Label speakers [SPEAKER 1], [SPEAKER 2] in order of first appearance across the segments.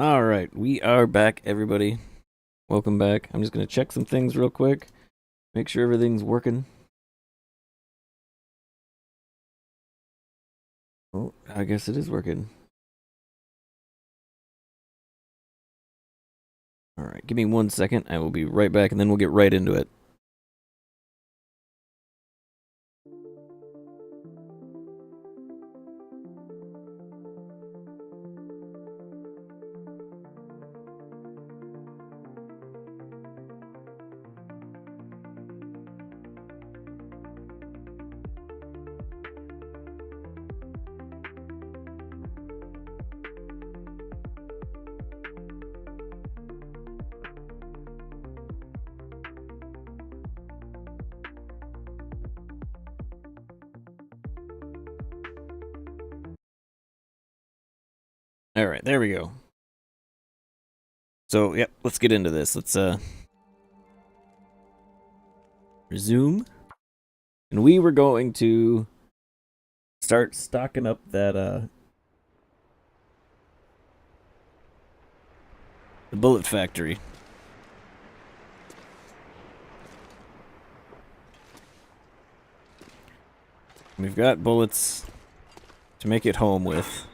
[SPEAKER 1] Alright, we are back, everybody. Welcome back. I'm just going to check some things real quick. Make sure everything's working. Oh, I guess it is working. Alright, give me 1 second. I will be right back, and then we'll get right into it. Alright, there we go. So, yep, let's get into this. Let's, resume. And we were going to start stocking up that, the bullet factory. We've got bullets to make it home with.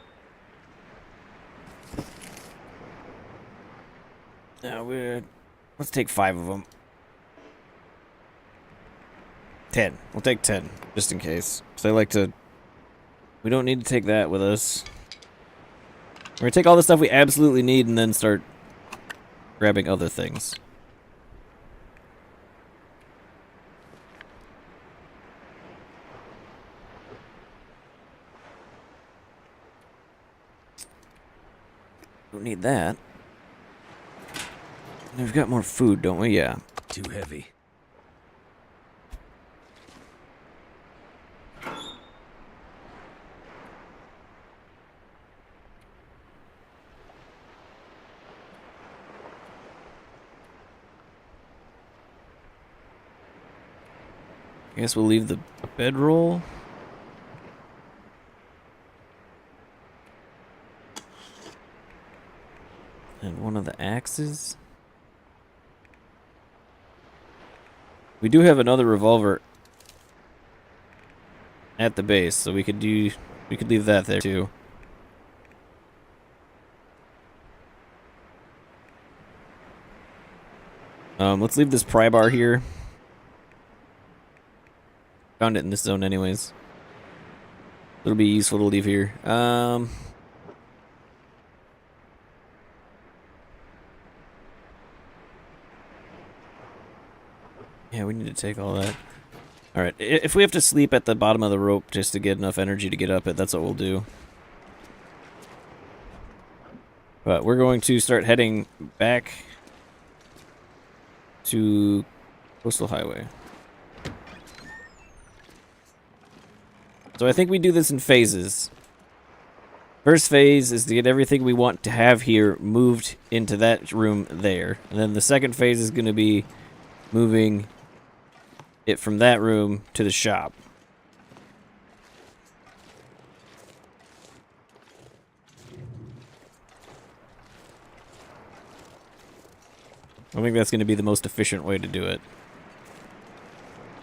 [SPEAKER 1] Now let's take 5 of them. 10. We'll take 10, just in case. So I like to... We don't need to take that with us. We're gonna take all the stuff we absolutely need and then start grabbing other things. Don't need that. We've got more food, don't we? Yeah.
[SPEAKER 2] Too heavy.
[SPEAKER 1] I guess we'll leave the bedroll. And one of the axes. We do have another revolver at the base, so we could leave that there too. Let's leave this pry bar here. Found it in this zone anyways. It'll be useful to leave here. Yeah, we need to take all that. Alright, if we have to sleep at the bottom of the rope just to get enough energy to get up it, that's what we'll do. But we're going to start heading back to Coastal Highway. So I think we do this in phases. First phase is to get everything we want to have here moved into that room there. And then the second phase is going to be moving it from that room to the shop. I think that's going to be the most efficient way to do it.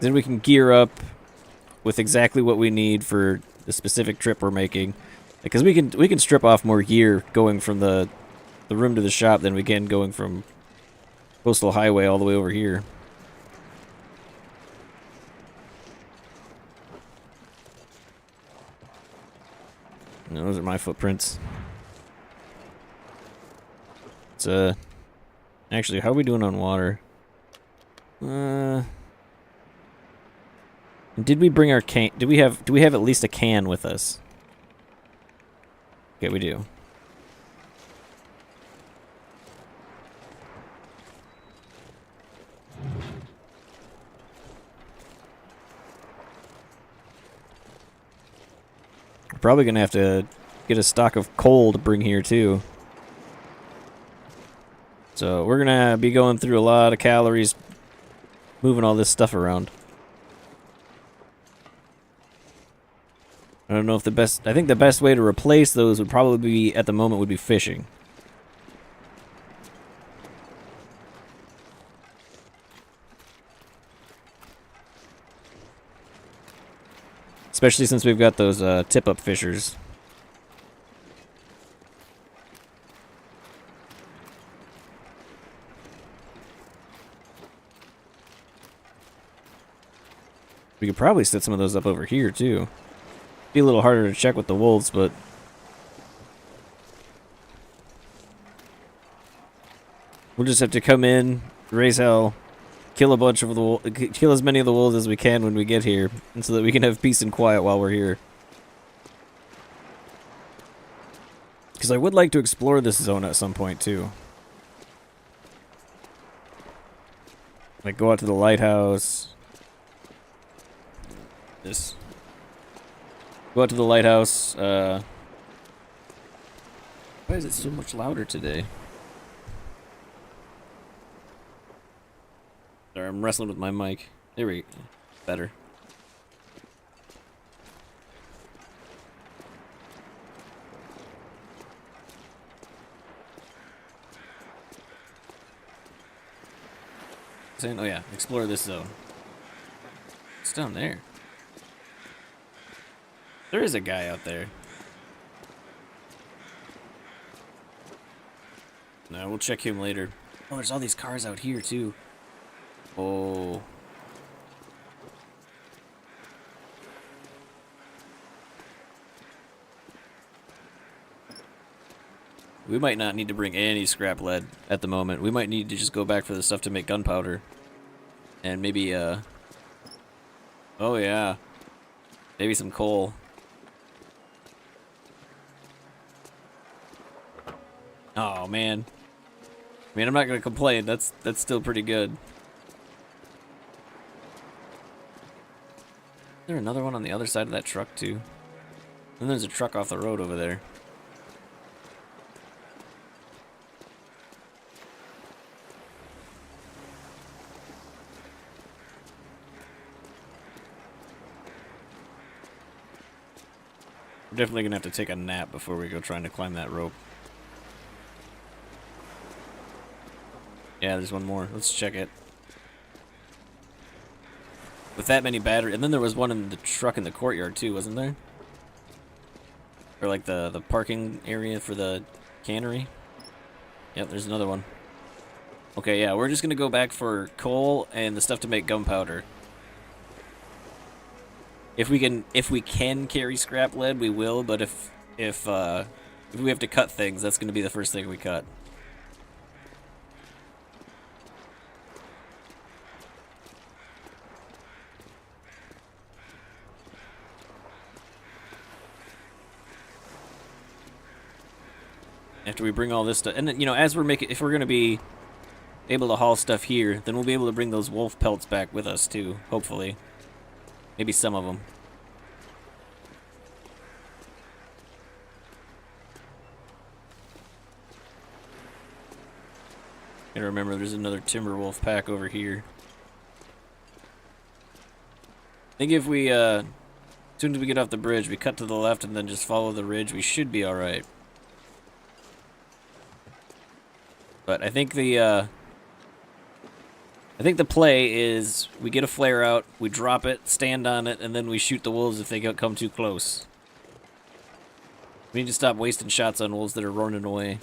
[SPEAKER 1] Then we can gear up with exactly what we need for the specific trip we're making. Because we can strip off more gear going from the room to the shop than we can going from Coastal Highway all the way over here. No, those are my footprints. It's actually, how are we doing on water? Did we bring our can? Do we have at least a can with us? Okay, we do. We're probably gonna have to get a stock of coal to bring here too. So we're gonna be going through a lot of calories moving all this stuff around. I don't know if I think the best way to replace those would probably be, at the moment, would be fishing. Especially since we've got those tip-up fishers. We could probably set some of those up over here, too. Be a little harder to check with the wolves, but... we'll just have to come in, raise hell, kill a bunch of the kill as many of the wolves as we can when we get here, and so that we can have peace and quiet while we're here. Because I would like to explore this zone at some point, too. Like, go out to the lighthouse. This. Go out to the lighthouse. Why is it so much louder today? Sorry, I'm wrestling with my mic. There we go. Better. Saying, oh yeah, explore this zone. It's down there. There is a guy out there. No, we'll check him later. Oh, there's all these cars out here, too. Oh. We might not need to bring any scrap lead at the moment. We might need to just go back for the stuff to make gunpowder. And maybe, oh yeah. Maybe some coal. Oh, man. I mean, I'm not gonna complain. That's still pretty good. Is there another one on the other side of that truck, too? And there's a truck off the road over there. We're definitely gonna have to take a nap before we go trying to climb that rope. Yeah, there's one more. Let's check it. With that many batteries, and then there was one in the truck in the courtyard too, wasn't there? Or like the parking area for the cannery. Yep, there's another one. Okay, yeah, we're just gonna go back for coal and the stuff to make gunpowder. If we can carry scrap lead, we will. But if we have to cut things, that's gonna be the first thing we cut. After we bring all this stuff, and then, you know, as we're making, if we're gonna be able to haul stuff here, then we'll be able to bring those wolf pelts back with us too. Hopefully, maybe some of them. Gotta remember, there's another timber wolf pack over here. I think if we, as soon as we get off the bridge, we cut to the left and then just follow the ridge, we should be alright. But I think the play is we get a flare out, we drop it, stand on it, and then we shoot the wolves if they come too close. We need to stop wasting shots on wolves that are running away.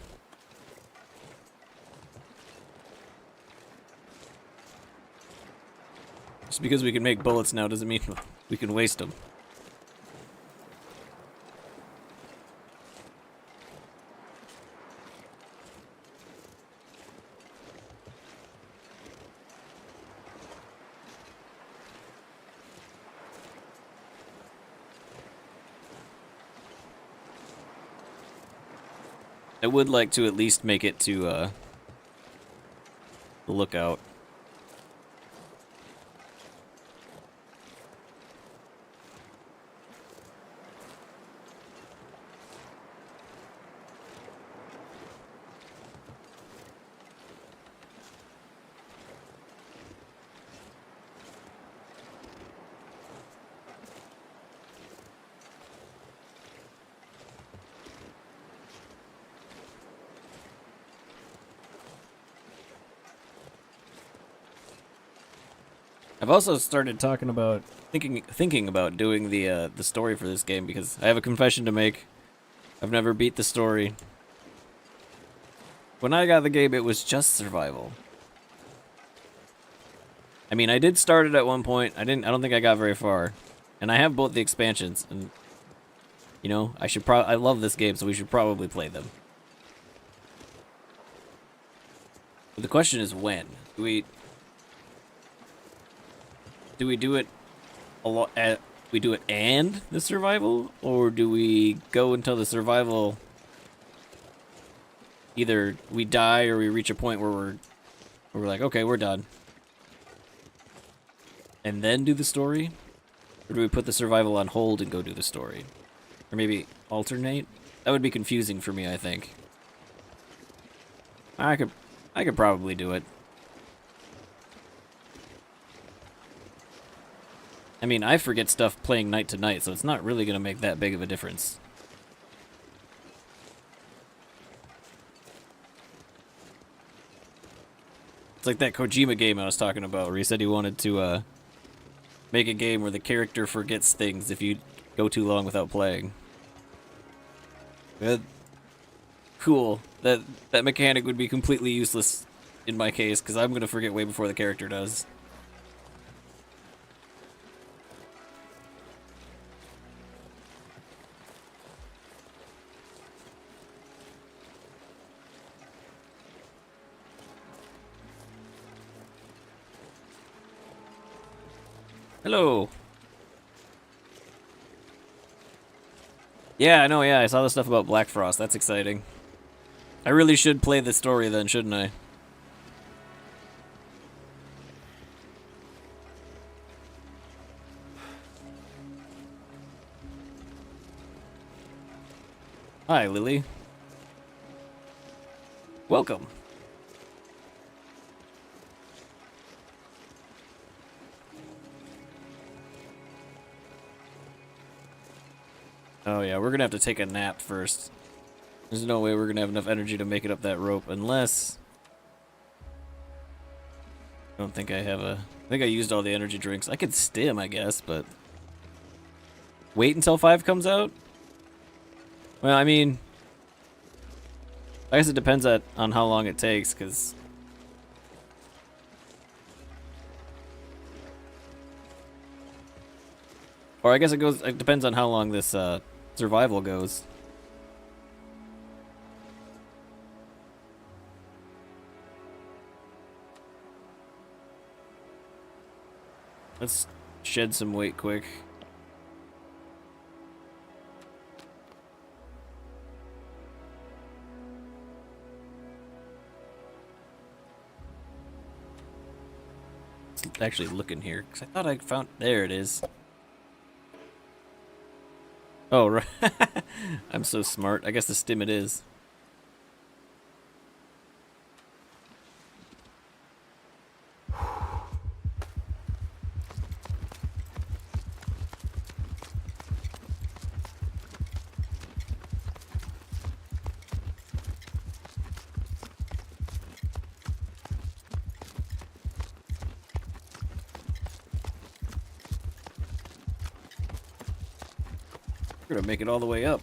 [SPEAKER 1] Just because we can make bullets now doesn't mean we can waste them. I would like to at least make it to the lookout. I've also started talking about thinking about doing the story for this game because I have a confession to make. I've never beat the story. When I got the game, it was just survival. I mean, I did start it at one point. I don't think I got very far, and I have both the expansions. And you know, I love this game, so we should probably play them. But the question is when do we do it a lot? We do it and the survival, or do we go until the survival? Either we die or we reach a point where we're like, okay, we're done, and then do the story, or do we put the survival on hold and go do the story, or maybe alternate? That would be confusing for me, I think. I could probably do it. I mean, I forget stuff playing night to night, so it's not really going to make that big of a difference. It's like that Kojima game I was talking about, where he said he wanted to make a game where the character forgets things if you go too long without playing. Cool. That mechanic would be completely useless in my case, because I'm going to forget way before the character does. Hello. Yeah, I know, yeah, I saw the stuff about Black Frost. That's exciting. I really should play the story then, shouldn't I? Hi, Lily. Welcome. Oh yeah, we're gonna have to take a nap first. There's no way we're gonna have enough energy to make it up that rope unless... I don't think I have a... I think I used all the energy drinks. I could stim, I guess, but... Wait until 5 comes out? Well, I mean... I guess it depends on how long it takes, because... Or I guess it depends on how long this survival goes. Let's shed some weight quick. Let's actually look in here, because I thought I found... There it is. Oh, right. I'm so smart. I guess the stim it is. We're gonna make it all the way up.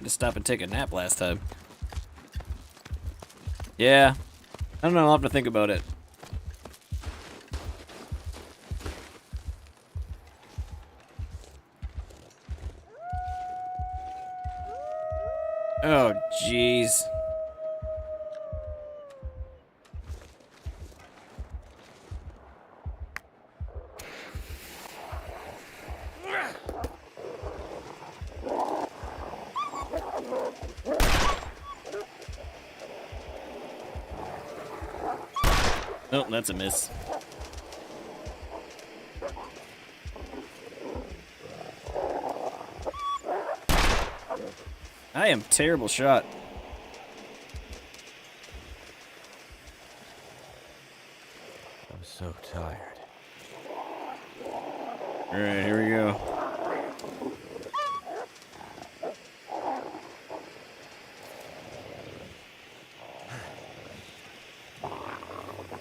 [SPEAKER 1] Just stop and take a nap last time. Yeah. I don't know, I'll have to think about it. Oh, jeez. Oh, that's a miss. I am terrible shot.
[SPEAKER 2] I'm so tired.
[SPEAKER 1] Alright, here we go.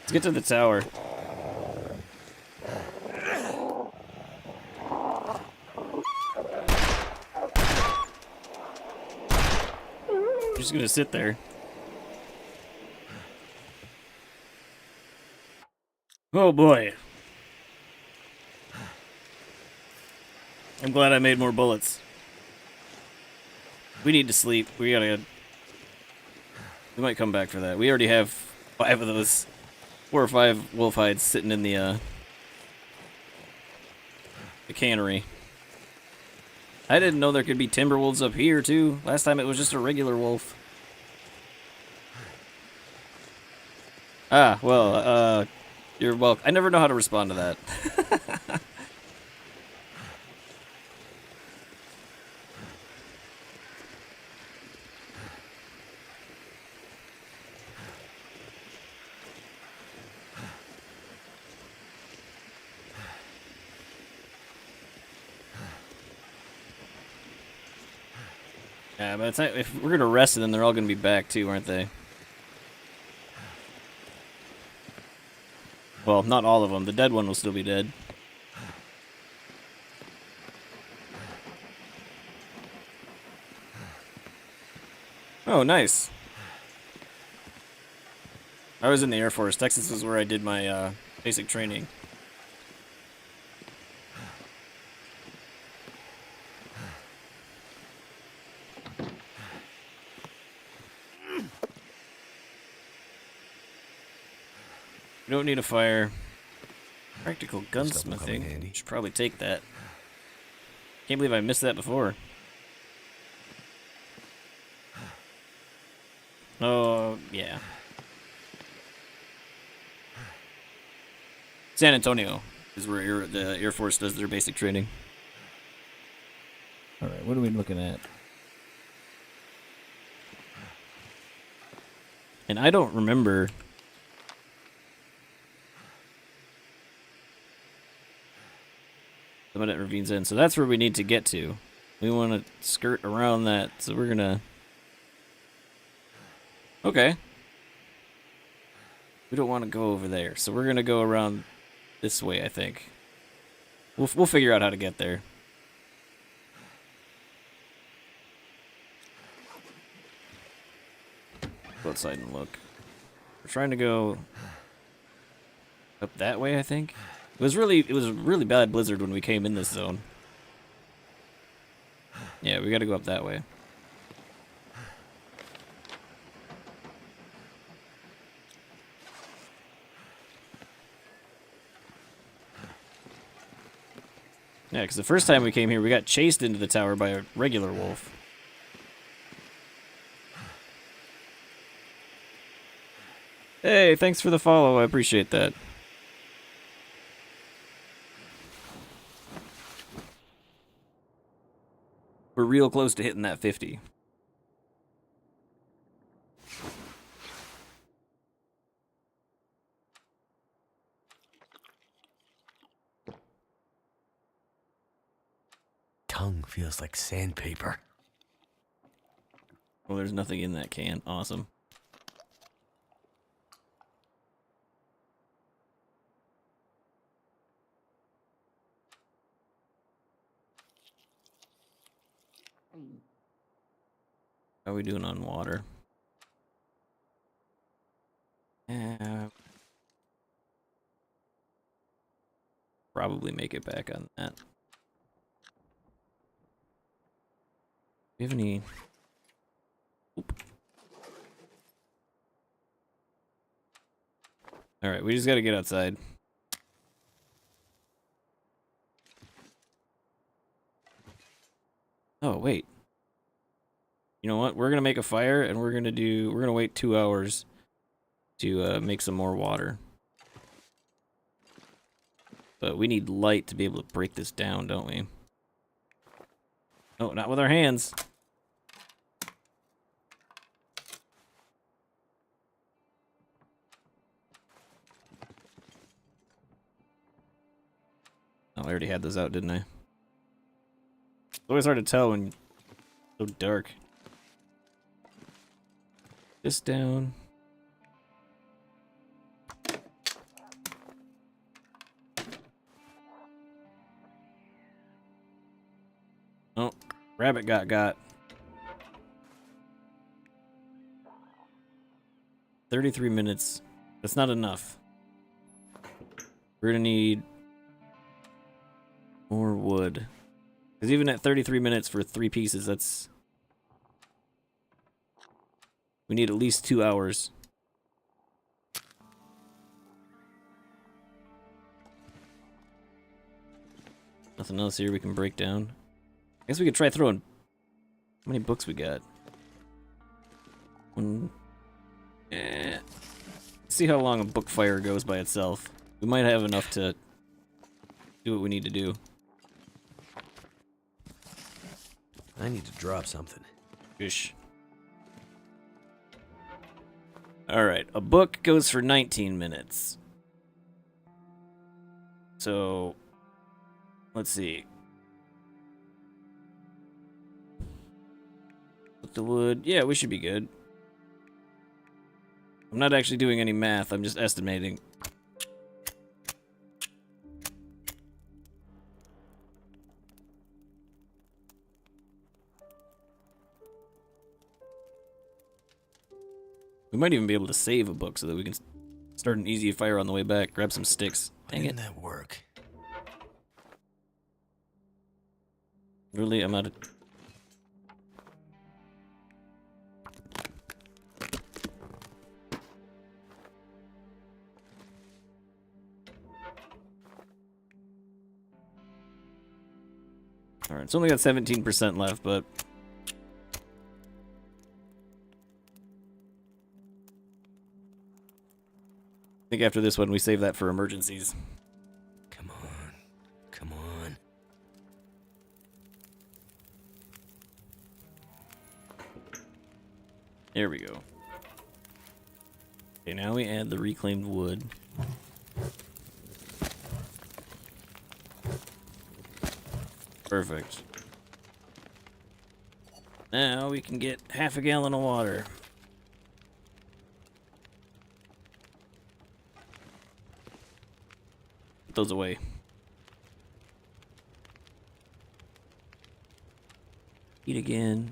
[SPEAKER 1] Let's get to the tower. just gonna sit there. Oh boy. I'm glad I made more bullets. We need to sleep. We might come back for that. We already have 5 of those. 4 or 5 wolf hides sitting in the cannery. I didn't know there could be timber wolves up here, too. Last time it was just a regular wolf. Ah, well, you're welcome. I never know how to respond to that. Yeah, but it's not, if we're gonna rest, then they're all gonna be back too, aren't they? Well, not all of them. The dead one will still be dead. Oh, nice. I was in the Air Force. Texas is where I did my basic training. We don't need a fire. Practical gunsmithing. Should probably take that. Can't believe I missed that before. Oh, yeah. San Antonio is where the Air Force does their basic training. Alright, what are we looking at? And I don't remember... the Minute Ravine's in, so that's where we need to get to. We want to skirt around that, so we're gonna... Okay. We don't want to go over there, so we're gonna go around this way, I think. We'll figure out how to get there. Go outside and look. We're trying to go up that way, I think. It was a really bad blizzard when we came in this zone. Yeah, we gotta go up that way. Yeah, because the first time we came here, we got chased into the tower by a regular wolf. Hey, thanks for the follow. I appreciate that. We're real close to hitting that 50.
[SPEAKER 2] Tongue feels like sandpaper.
[SPEAKER 1] Well, there's nothing in that can. Awesome. How are we doing on water? Probably make it back on that. Do you have any... Oop. Alright, we just gotta get outside. Oh, wait. You know what? We're gonna make a fire, and we're gonna wait 2 hours to make some more water. But we need light to be able to break this down, don't we? Oh, not with our hands. Oh, I already had those out, didn't I? It's always hard to tell when it's so dark. This down. Oh, rabbit got. 33 minutes. That's not enough. We're gonna need more wood. Because even at 33 minutes for 3 pieces, that's... We need at least 2 hours. Nothing else here we can break down. I guess we could try throwing... How many books we got? One... See how long a book fire goes by itself. We might have enough to do what we need to do.
[SPEAKER 2] I need to drop something.
[SPEAKER 1] Ish. Alright, a book goes for 19 minutes. So, let's see. With the wood, yeah, we should be good. I'm not actually doing any math, I'm just estimating. We might even be able to save a book so that we can start an easy fire on the way back. Grab some sticks.
[SPEAKER 2] Why
[SPEAKER 1] Dang it.
[SPEAKER 2] didn't that work?
[SPEAKER 1] Really? I'm out of... Alright, it's only got 17% left, but... I think after this one, we save that for emergencies.
[SPEAKER 2] Come on. Come on.
[SPEAKER 1] There we go. Okay, now we add the reclaimed wood. Perfect. Now we can get half a gallon of water. Put those away. Eat again.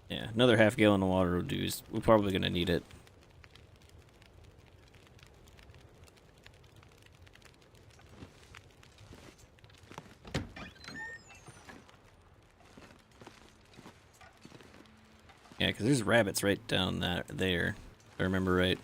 [SPEAKER 1] Yeah, another half gallon of water will do. We're probably gonna need it. Yeah, because there's rabbits right down there, if I remember right.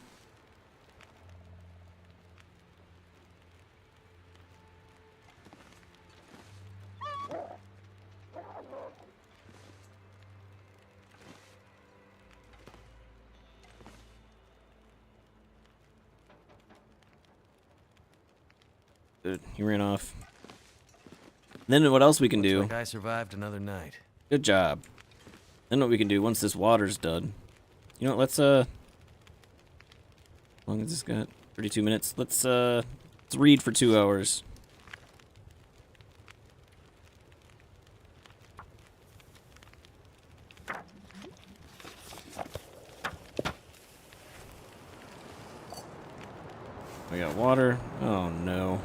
[SPEAKER 1] Good, he ran off. Then what else we can do?
[SPEAKER 2] Looks like I survived another night.
[SPEAKER 1] Good job. Then what we can do once this water's done. You know what, let's how long has this got? 32 minutes. Let's read for 2 hours. We got water. Oh no.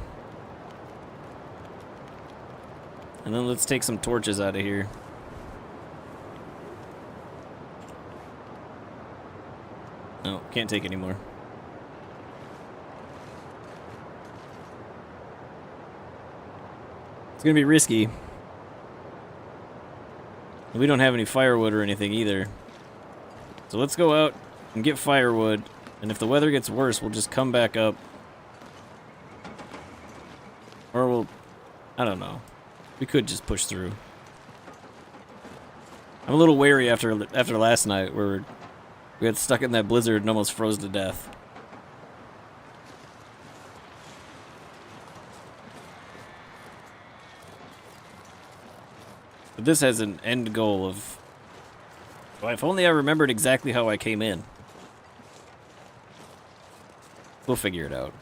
[SPEAKER 1] And then let's take some torches out of here. No, can't take any more. It's gonna be risky. And we don't have any firewood or anything either. So let's go out and get firewood. And if the weather gets worse, we'll just come back up. Or we'll... I don't know. We could just push through. I'm a little wary after last night where we got stuck in that blizzard and almost froze to death. But this has an end goal of... Well, if only I remembered exactly how I came in. We'll figure it out.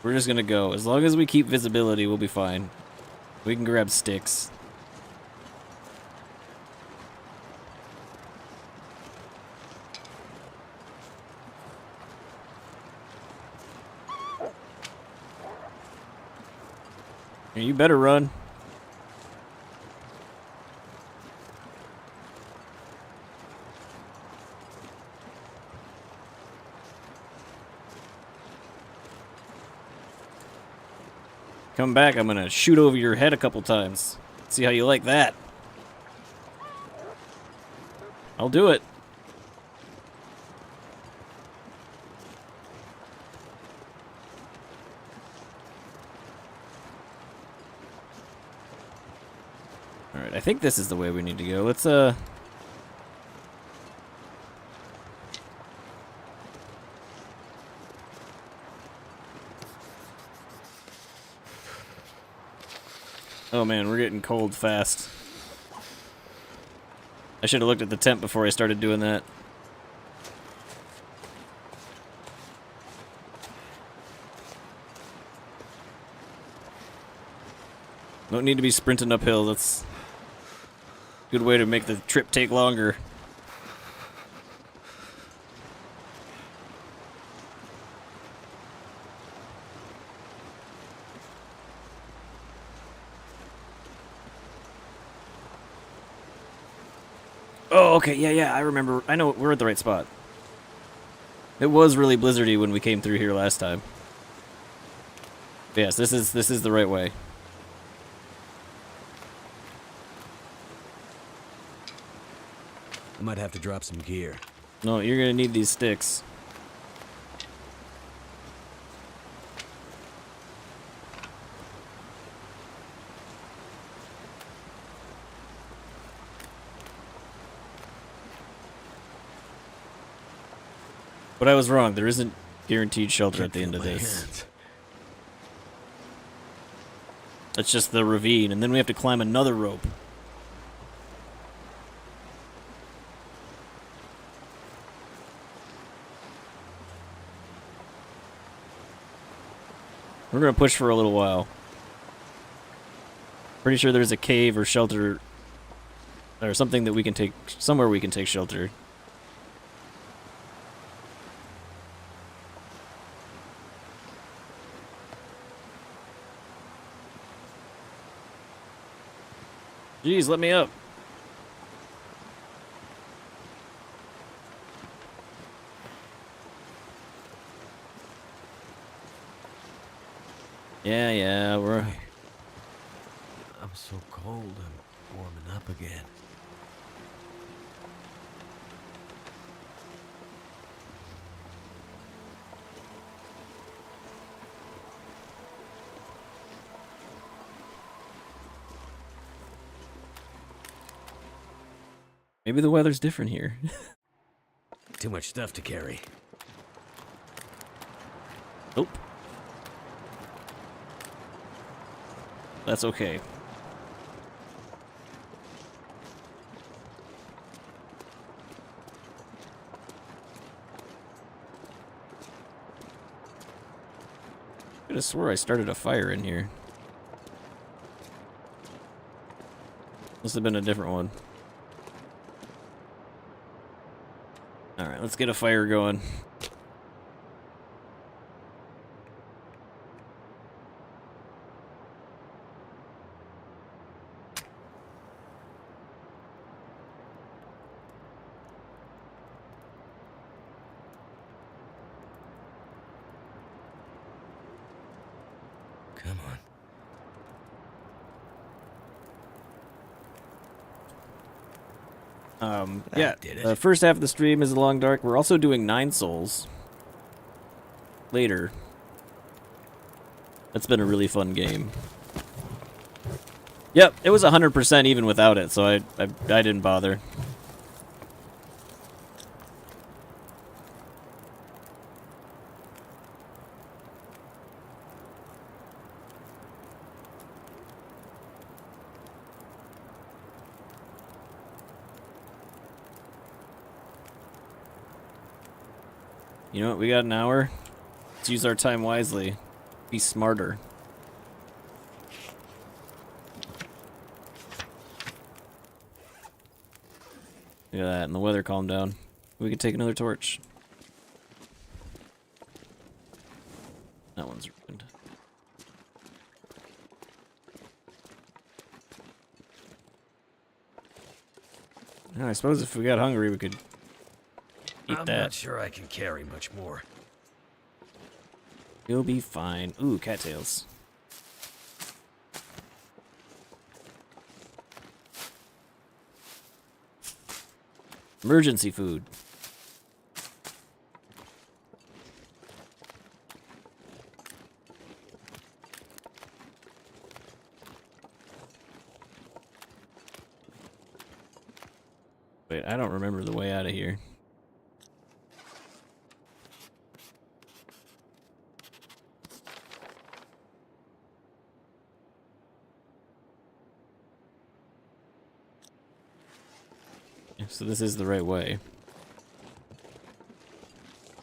[SPEAKER 1] We're just gonna go. As long as we keep visibility, we'll be fine. We can grab sticks. You better run. Come back, I'm gonna shoot over your head a couple times. See how you like that. I'll do it. Alright, I think this is the way we need to go. Let's, Oh man, we're getting cold fast. I should have looked at the temp before I started doing that. Don't need to be sprinting uphill. That's a good way to make the trip take longer. Oh, okay, yeah, I remember. I know we're at the right spot. It was really blizzardy when we came through here last time. But yes, this is the right way.
[SPEAKER 2] I might have to drop some gear.
[SPEAKER 1] No, you're gonna need these sticks. But I was wrong. There isn't guaranteed shelter at the end of this. That's just the ravine, and then we have to climb another rope. We're gonna push for a little while. Pretty sure there's a cave or shelter or something that we can take, somewhere we can take shelter. Jeez, let me up. Yeah, we're...
[SPEAKER 2] I'm so cold, I'm warming up again.
[SPEAKER 1] Maybe the weather's different here.
[SPEAKER 2] Too much stuff to carry.
[SPEAKER 1] Nope. That's okay. I could have swore I started a fire in here. Must have been a different one. Alright, let's get a fire going.
[SPEAKER 2] Come on.
[SPEAKER 1] Yeah,
[SPEAKER 2] did it.
[SPEAKER 1] the first half of the stream is a long dark. We're also doing 9 souls later. That's been a really fun game. Yep, it was 100% even without it, so I didn't bother. You know what? We got an hour. Let's use our time wisely. Be smarter. Look at that, and the weather calmed down. We could take another torch. That one's ruined. I suppose if we got hungry, we could eat
[SPEAKER 2] I'm
[SPEAKER 1] that.
[SPEAKER 2] not sure I can carry much more.
[SPEAKER 1] You'll be fine. Ooh, cattails. Emergency food. Wait, I don't remember the way out of here. So this is the right way.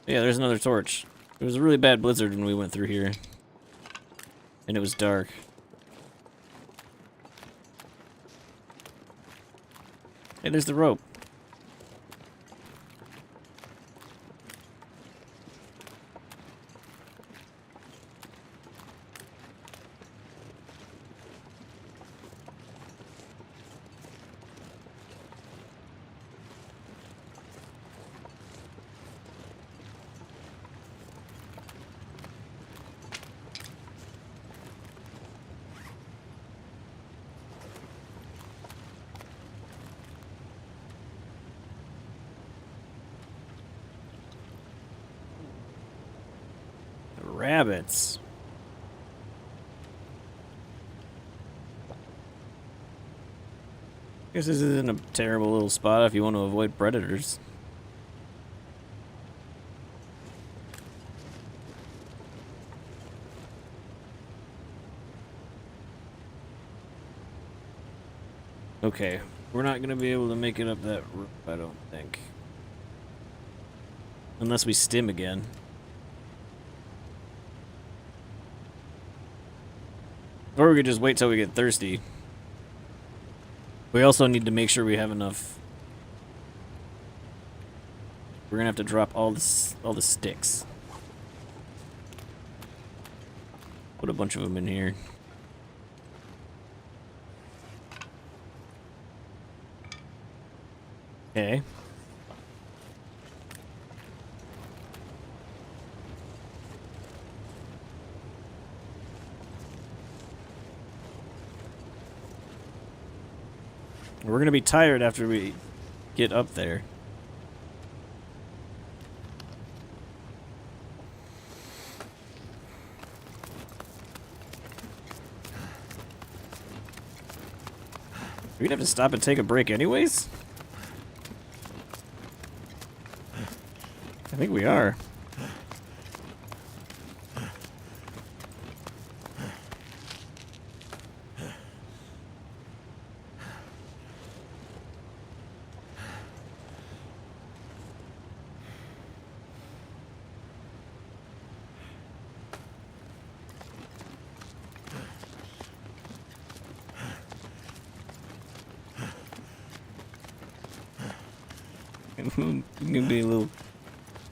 [SPEAKER 1] Yeah, there's another torch. It was a really bad blizzard when we went through here. And it was dark. Hey, there's the rope. Rabbits. Guess this isn't a terrible little spot if you want to avoid predators. Okay, we're not gonna be able to make it up that rope, I don't think. Unless we stim again. Or we could just wait till we get thirsty. We also need to make sure we have enough. We're gonna have to drop all the sticks. Put a bunch of them in here. Okay. We're gonna be tired after we get up there. We'd have to stop and take a break anyways? I think we are. Gonna be a little.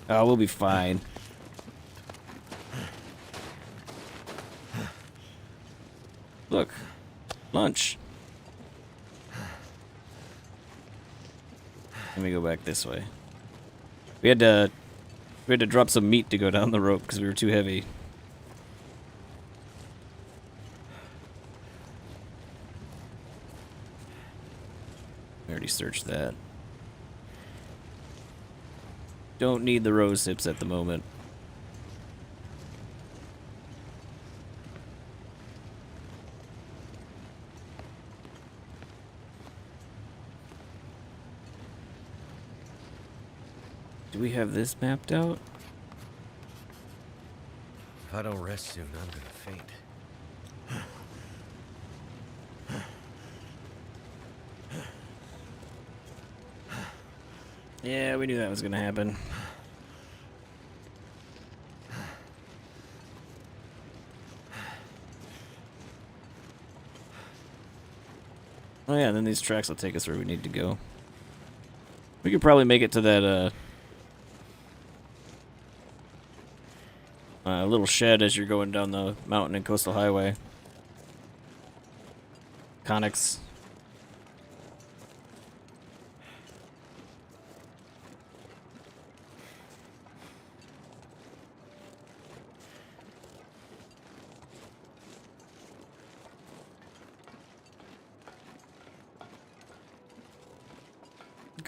[SPEAKER 1] Oh, we'll be fine. Look, lunch. Let me go back this way. We had to drop some meat to go down the rope because we were too heavy. We already searched that. Don't need the rose hips at the moment. Do we have this mapped out?
[SPEAKER 2] If I don't rest soon, I'm gonna faint.
[SPEAKER 1] Yeah, we knew that was gonna happen. Oh yeah, then these tracks will take us where we need to go. We could probably make it to that little shed as you're going down the mountain and coastal highway. Conics.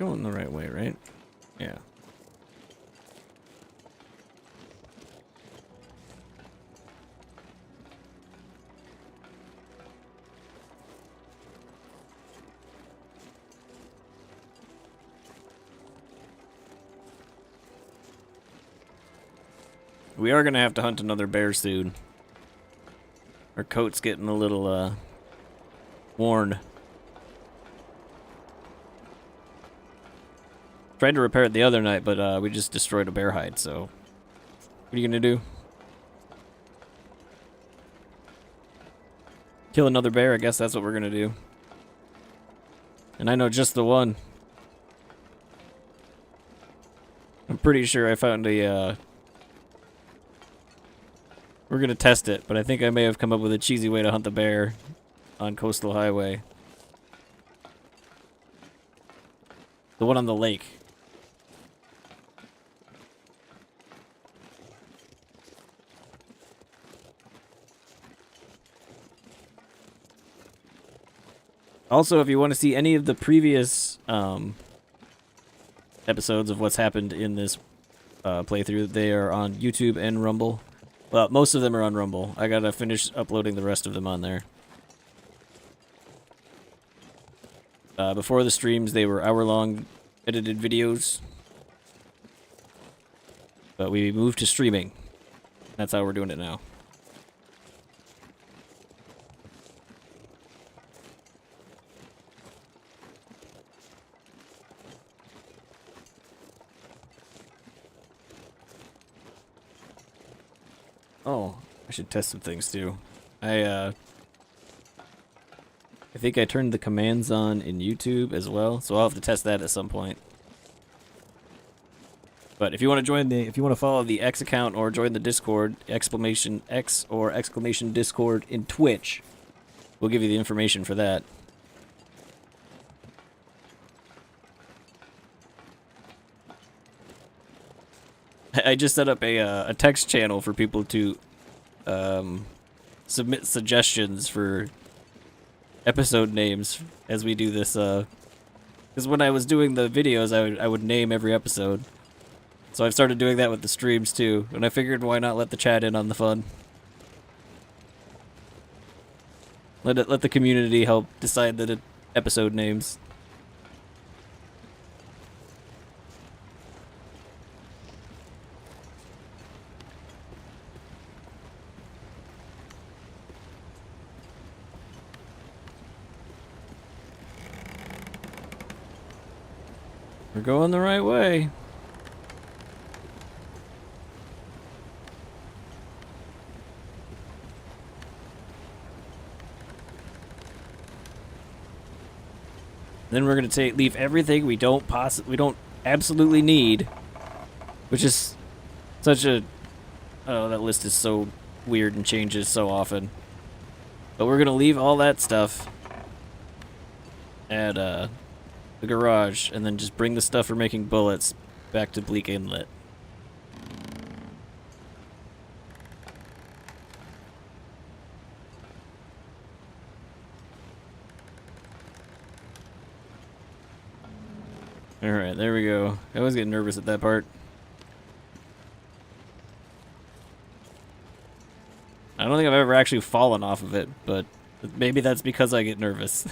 [SPEAKER 1] going the right way, right? Yeah. We are gonna have to hunt another bear soon. Our coat's getting a little, worn. Tried to repair it the other night, but, we just destroyed a bear hide, so... What are you gonna do? Kill another bear? I guess that's what we're gonna do. And I know just the one. I'm pretty sure I found a, We're gonna test it, but I think I may have come up with a cheesy way to hunt the bear on Coastal Highway. The one on the lake. Also, if you want to see any of the previous episodes of what's happened in this playthrough, they are on YouTube and Rumble. Well, most of them are on Rumble. I gotta finish uploading the rest of them on there. Before the streams, they were hour-long edited videos. But we moved to streaming. That's how we're doing it now. Oh, I should test some things too. I think I turned the commands on in YouTube as well, so I'll have to test that at some point. But if you want to join if you want to follow the X account or join the Discord, exclamation X or exclamation Discord in Twitch, we'll give you the information for that. I just set up a text channel for people to submit suggestions for episode names as we do this. Because when I was doing the videos, I would name every episode. So I've started doing that with the streams too, and I figured why not let the chat in on the fun. Let the community help decide the episode names. We're going the right way. Then we're gonna leave everything we don't absolutely need, which is such a that list is so weird and changes so often. But we're gonna leave all that stuff at the garage, and then just bring the stuff for making bullets back to Bleak Inlet. Alright, there we go. I always get nervous at that part. I don't think I've ever actually fallen off of it, but maybe that's because I get nervous.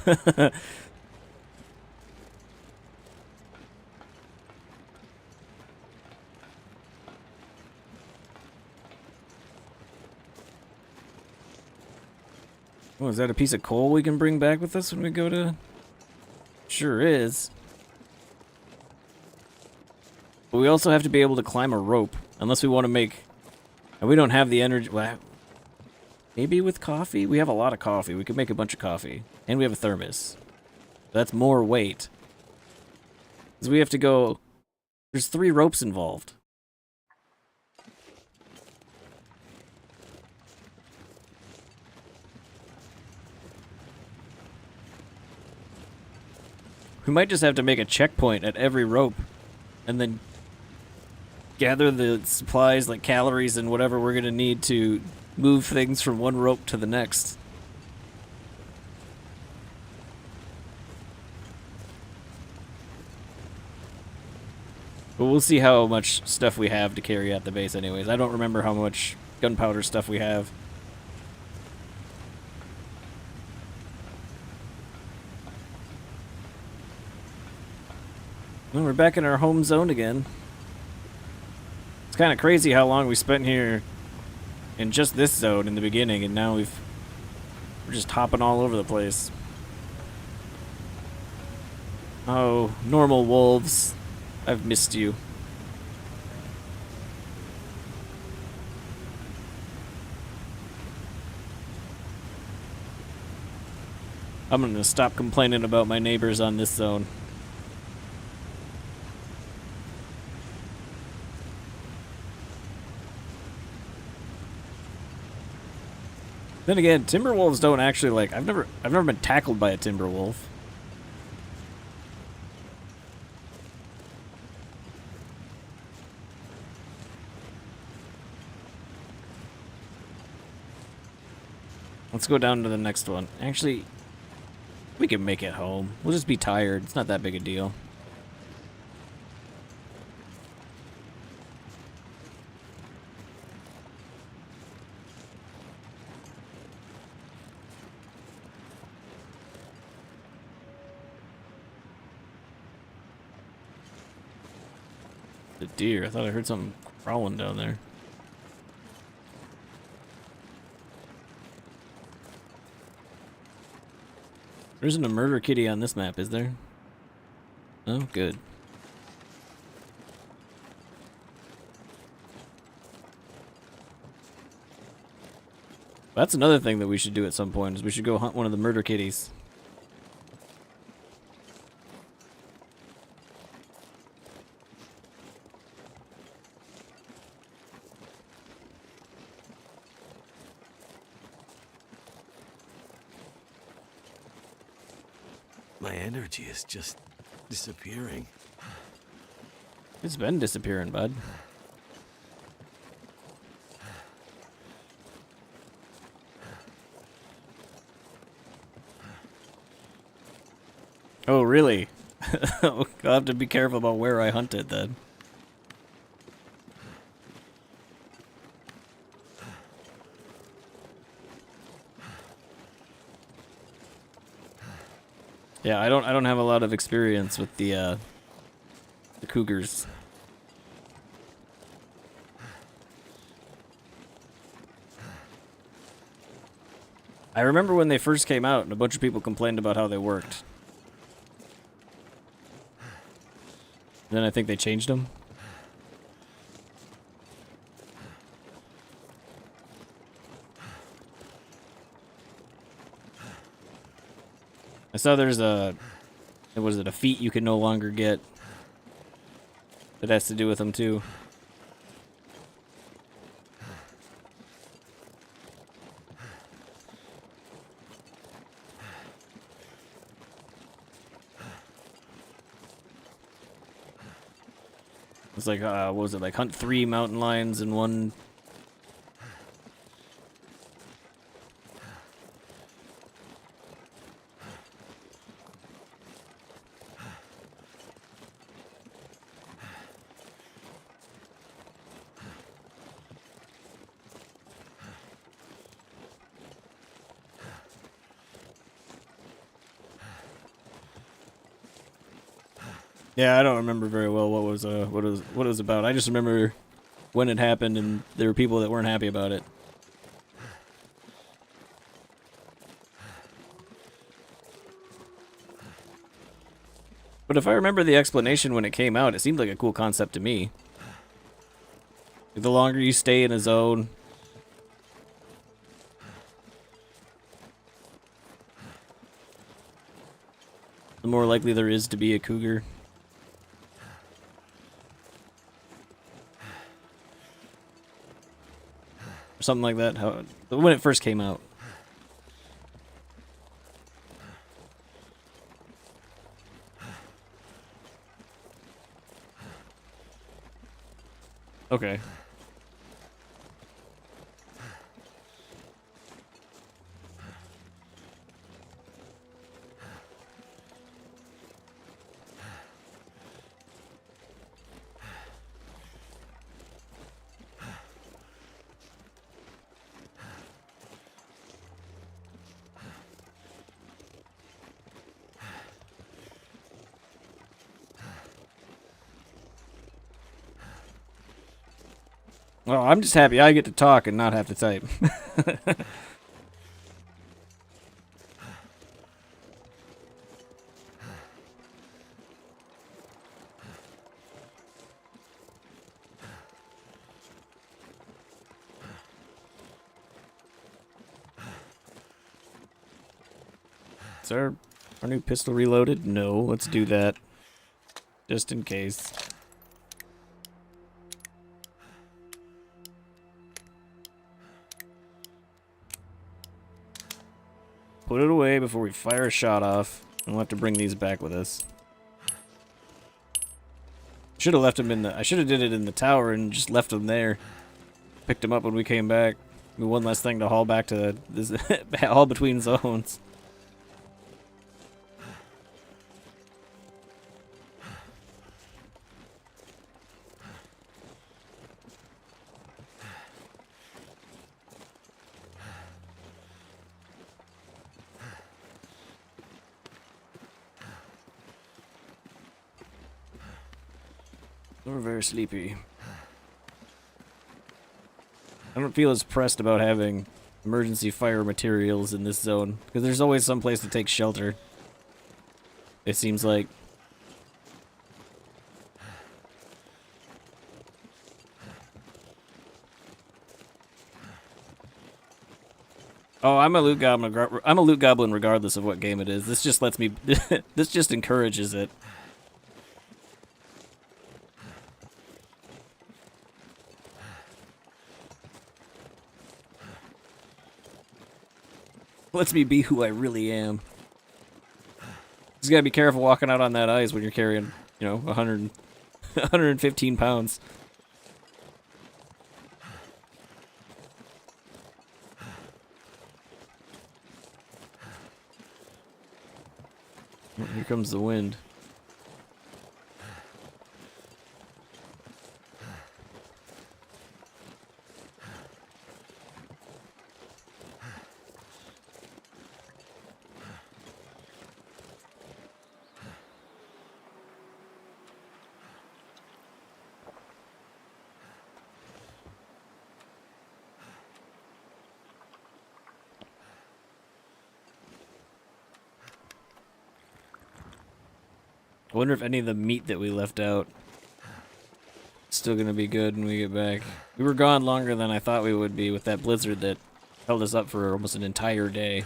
[SPEAKER 1] Oh, is that a piece of coal we can bring back with us when we go to... Sure is. But we also have to be able to climb a rope, unless we want to make... And we don't have the energy... Well, maybe with coffee? We have a lot of coffee. We could make a bunch of coffee. And we have a thermos. That's more weight. Because we have to go... There's 3 ropes involved. We might just have to make a checkpoint at every rope, and then gather the supplies like calories and whatever we're gonna need to move things from one rope to the next. But we'll see how much stuff we have to carry at the base anyways. I don't remember how much gunpowder stuff we have. Well, we're back in our home zone again. It's kind of crazy how long we spent here in just this zone in the beginning, and now we're just hopping all over the place. Oh, normal wolves. I've missed you. I'm gonna stop complaining about my neighbors on this zone. Then again, timber wolves don't actually like. I've never been tackled by a timber wolf. Let's go down to the next one. Actually, we can make it home. We'll just be tired. It's not that big a deal. The deer. I thought I heard something crawling down there. There isn't a murder kitty on this map, is there? Oh, good. That's another thing that we should do at some point, is we should go hunt one of the murder kitties.
[SPEAKER 2] My energy is just disappearing.
[SPEAKER 1] It's been disappearing, bud. Oh, really? I'll have to be careful about where I hunt it then. Yeah, I don't have a lot of experience with the cougars. I remember when they first came out and a bunch of people complained about how they worked. Then I think they changed them. I saw there's was it a feat you can no longer get that has to do with them too. It's like, what was it, like hunt 3 mountain lions in one. Yeah, I don't remember very well what it was about. I just remember when it happened and there were people that weren't happy about it. But if I remember the explanation when it came out, it seemed like a cool concept to me. The longer you stay in a zone, the more likely there is to be a cougar. Or something like that, when it first came out. Okay. Well, I'm just happy I get to talk and not have to type. Is our new pistol reloaded? No, let's do that. Just in case. Put it away before we fire a shot off. And we'll have to bring these back with us. Should have left them in the... I should have did it in the tower and just left them there. Picked them up when we came back. One less thing to haul back to this haul between zones. We're very sleepy. I don't feel as pressed about having emergency fire materials in this zone, because there's always some place to take shelter. It seems like. Oh, I'm a loot goblin. I'm a loot goblin regardless of what game it is. This just lets me. This just encourages it. Lets me be who I really am. Just gotta be careful walking out on that ice when you're carrying, you know, 115 pounds. Here comes the wind. I wonder if any of the meat that we left out is still gonna be good when we get back. We were gone longer than I thought we would be with that blizzard that held us up for almost an entire day.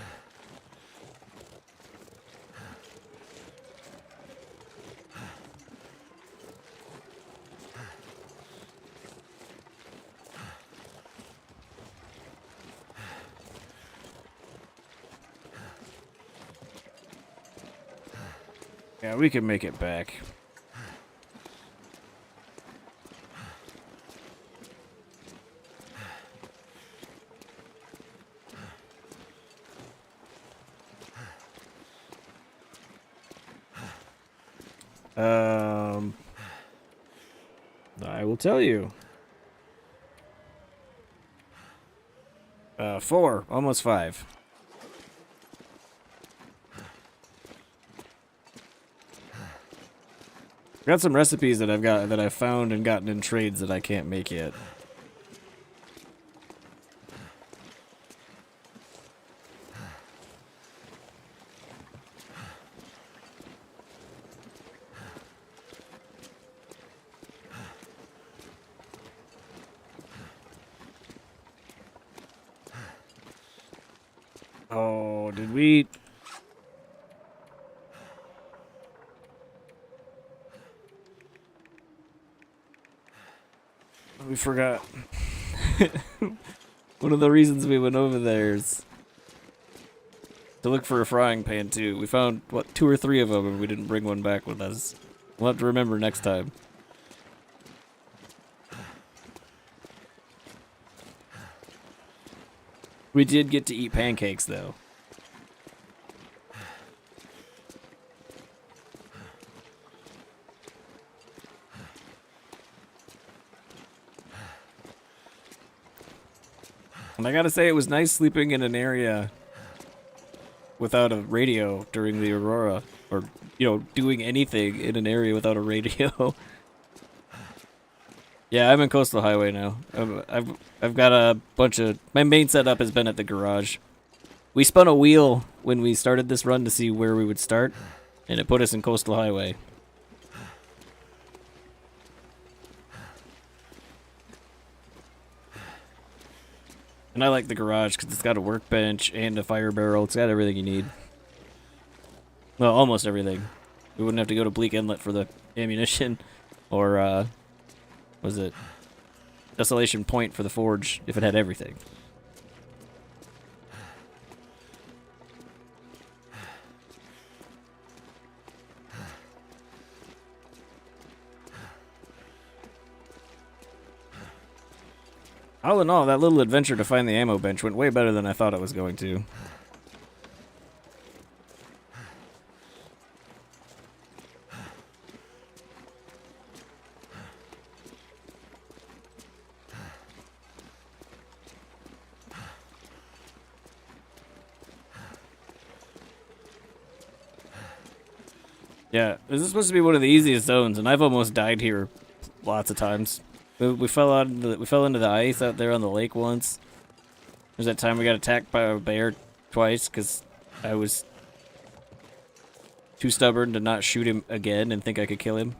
[SPEAKER 1] Yeah, we can make it back. I will tell you. 4, almost 5. Got some recipes that I've found and gotten in trades that I can't make yet. Oh, did we? We forgot. One of the reasons we went over there is to look for a frying pan too. We found, what, 2 or 3 of them and we didn't bring one back with us. We'll have to remember next time. We did get to eat pancakes though. And I gotta say, it was nice sleeping in an area without a radio during the Aurora. Or, you know, doing anything in an area without a radio. Yeah, I'm in Coastal Highway now. I've got a bunch of my main setup has been at the garage. We spun a wheel when we started this run to see where we would start, and it put us in Coastal Highway. And I like the garage because it's got a workbench and a fire barrel. It's got everything you need. Well, almost everything. We wouldn't have to go to Bleak Inlet for the ammunition, or was it Desolation Point for the forge if it had everything. All in all, that little adventure to find the ammo bench went way better than I thought it was going to. Yeah, this is supposed to be one of the easiest zones, and I've almost died here lots of times. We fell into the ice out there on the lake once. There's that time we got attacked by a bear twice because I was too stubborn to not shoot him again and think I could kill him.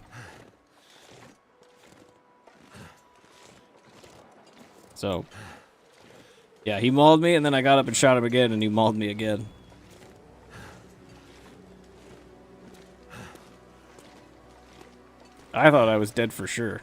[SPEAKER 1] So, yeah, he mauled me, and then I got up and shot him again, and he mauled me again. I thought I was dead for sure.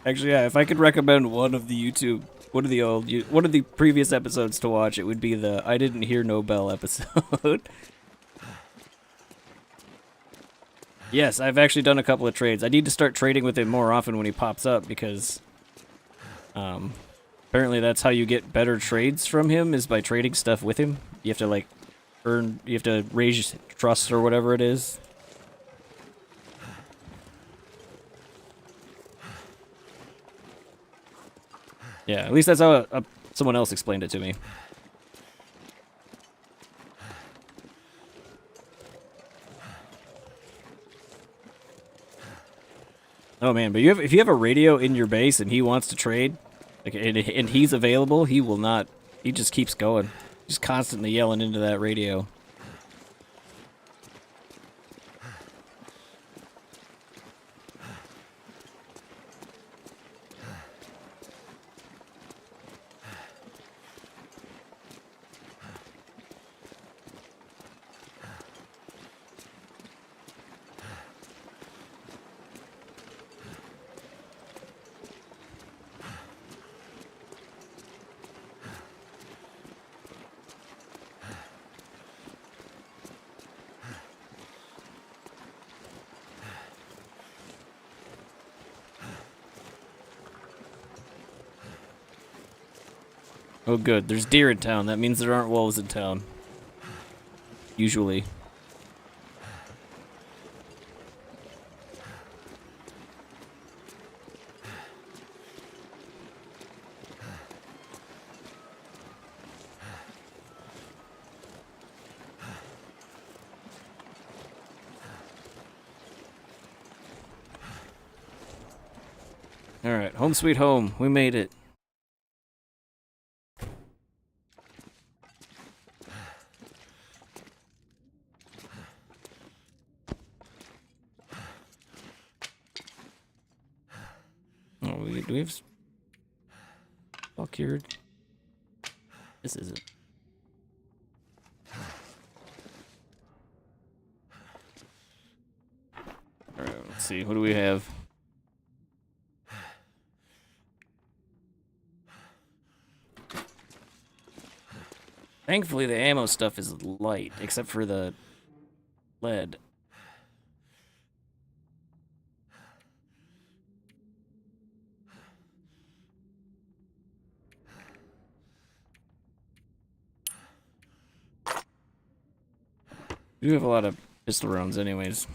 [SPEAKER 1] Actually, yeah, if I could recommend one of the previous episodes to watch, it would be the I Didn't Hear No Bell episode. Yes, I've actually done a couple of trades. I need to start trading with him more often when he pops up because apparently that's how you get better trades from him is by trading stuff with him. You have to like you have to raise trust or whatever it is. Yeah, at least that's how someone else explained it to me. Oh man, but if you have a radio in your base and he wants to trade, like and he's available, he will not. He just keeps going, just constantly yelling into that radio. Oh good, there's deer in town. That means there aren't wolves in town. Usually. Alright, home sweet home. We made it. Oh, do we have all cured? This isn't. Alright, let's see. What do we have? Thankfully, the ammo stuff is light, except for the lead. We do have a lot of pistol rounds anyways.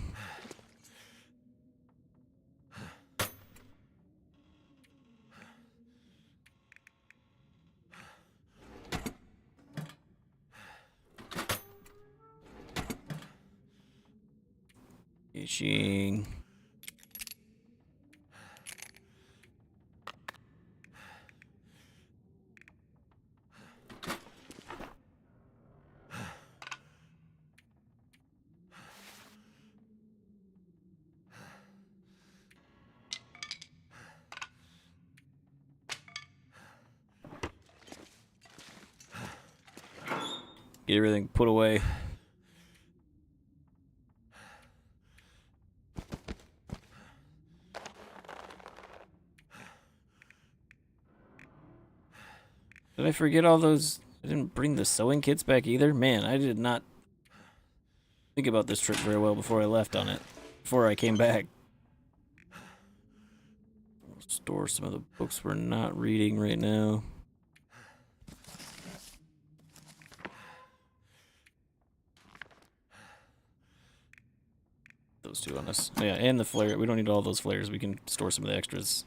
[SPEAKER 1] Finishing. Get everything put away. Did I forget all those? I didn't bring the sewing kits back either? Man, I did not think about this trip very well before I left on it. Before I came back. I'll store some of the books we're not reading right now. Those two on us. Oh, yeah, and the flare. We don't need all those flares. We can store some of the extras.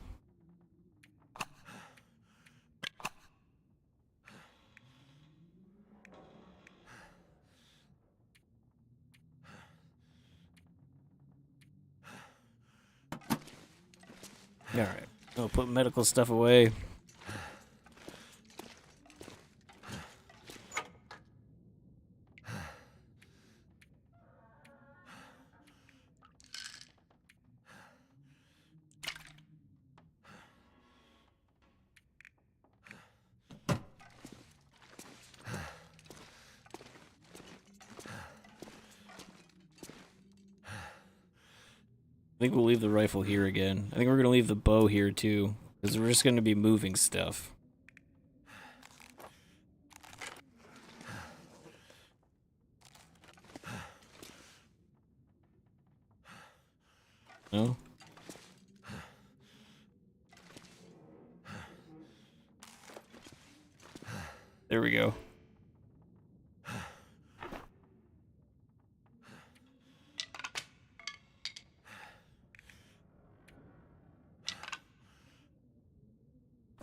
[SPEAKER 1] Alright. I'll put medical stuff away. I think we'll leave the rifle here again. I think we're going to leave the bow here too, because we're just going to be moving stuff. No? There we go.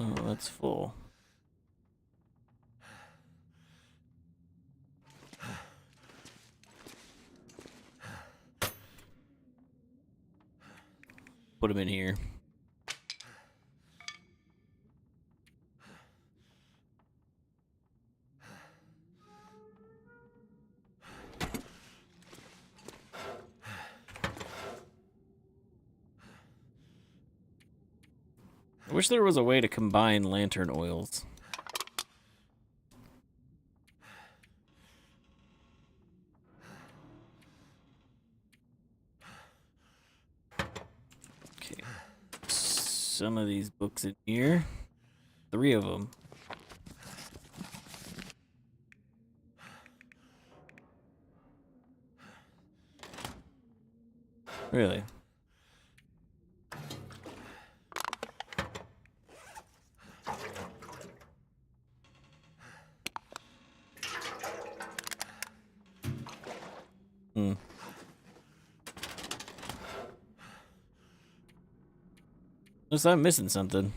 [SPEAKER 1] Oh, that's full. Put them in here. I wish there was a way to combine lantern oils. Okay. Some of these books in here. 3 of them. Really? Hmm. Unless I'm missing something.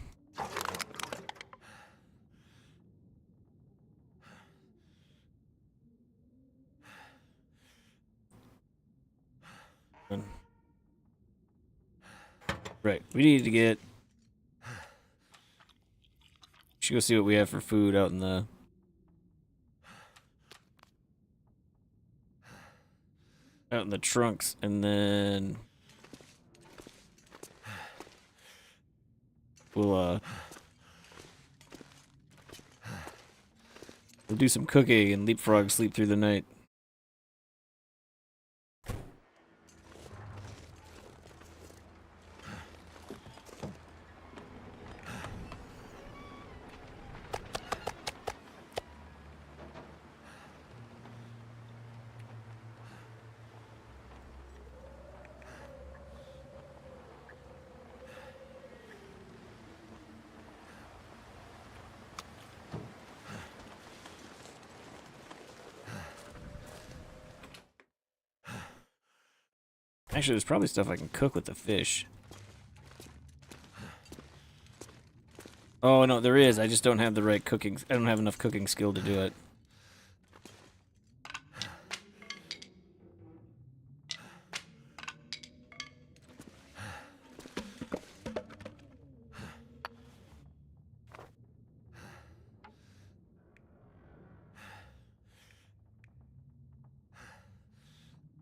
[SPEAKER 1] Right, we need to get... Should go see what we have for food out in the... out in the trunks, and then... We'll do some cooking and leapfrog sleep through the night. Actually, there's probably stuff I can cook with the fish. Oh, no, there is. I just don't have the right cooking... I don't have enough cooking skill to do it.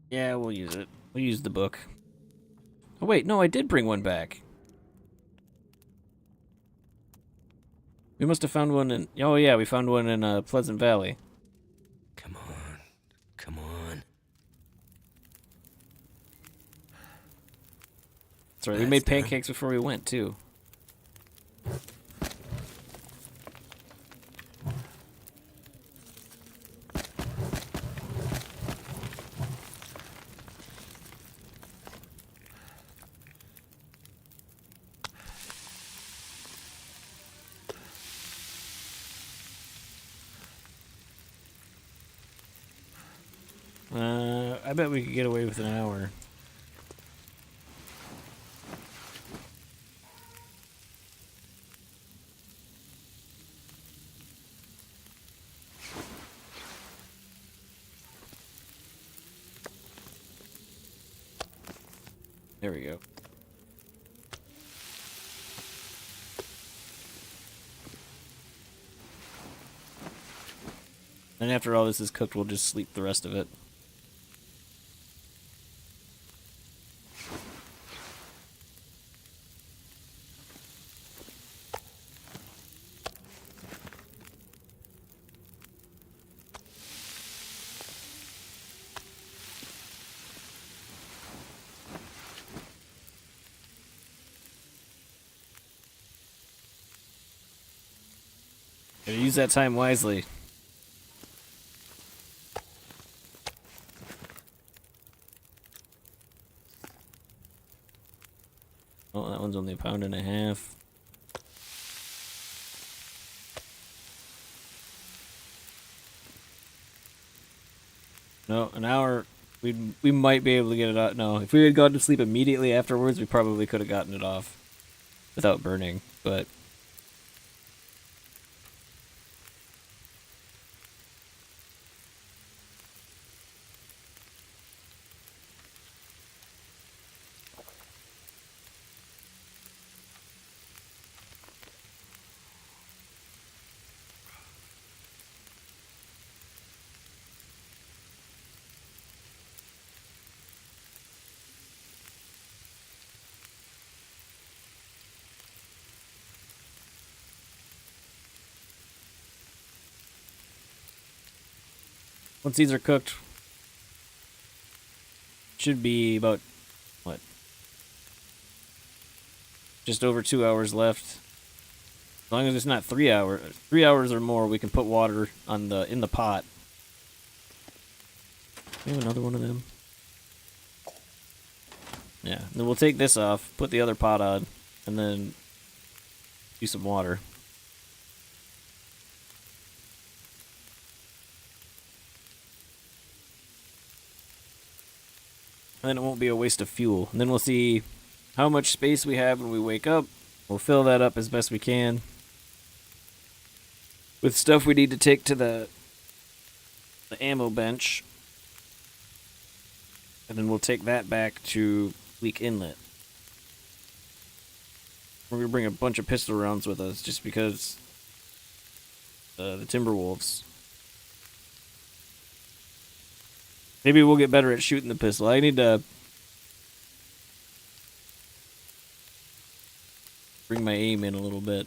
[SPEAKER 1] Yeah, we'll use it. We'll use the book. Oh wait, no, I did bring one back. We must have found one in... Oh yeah, we found one in Pleasant Valley.
[SPEAKER 2] Come on. Come on.
[SPEAKER 1] That's right, we
[SPEAKER 2] That's
[SPEAKER 1] made
[SPEAKER 2] done.
[SPEAKER 1] pancakes before we went, too. I bet we could get away with an hour. There we go. And after all this is cooked, we'll just sleep the rest of it. Gotta use that time wisely. Oh, that one's only 1.5 pounds. No, an hour. We might be able to get it out. No, if we had gone to sleep immediately afterwards, we probably could have gotten it off without burning. But once these are cooked, should be about what? Just over 2 hours left. As long as it's not 3 hours, 3 hours or more, we can put water on the in the pot. We have another one of them. Yeah, then we'll take this off, put the other pot on, and then do some water. And then it won't be a waste of fuel. And then we'll see how much space we have when we wake up. We'll fill that up as best we can with stuff we need to take to the ammo bench. And then we'll take that back to Leak Inlet. We're going to bring a bunch of pistol rounds with us just because the Timberwolves. Maybe we'll get better at shooting the pistol. I need to bring my aim in a little bit.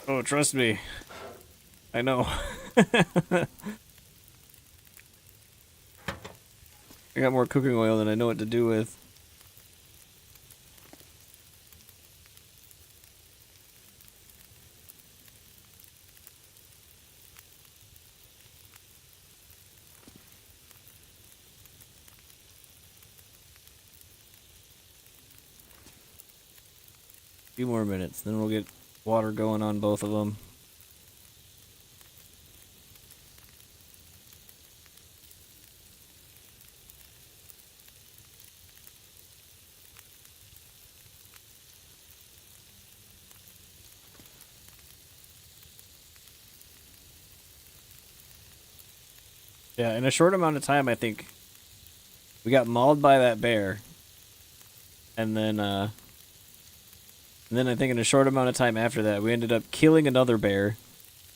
[SPEAKER 1] Oh, trust me. I know. I got more cooking oil than I know what to do with. Few more minutes, then we'll get water going on both of them. Yeah, in a short amount of time, I think we got mauled by that bear, and then I think in a short amount of time after that, we ended up killing another bear,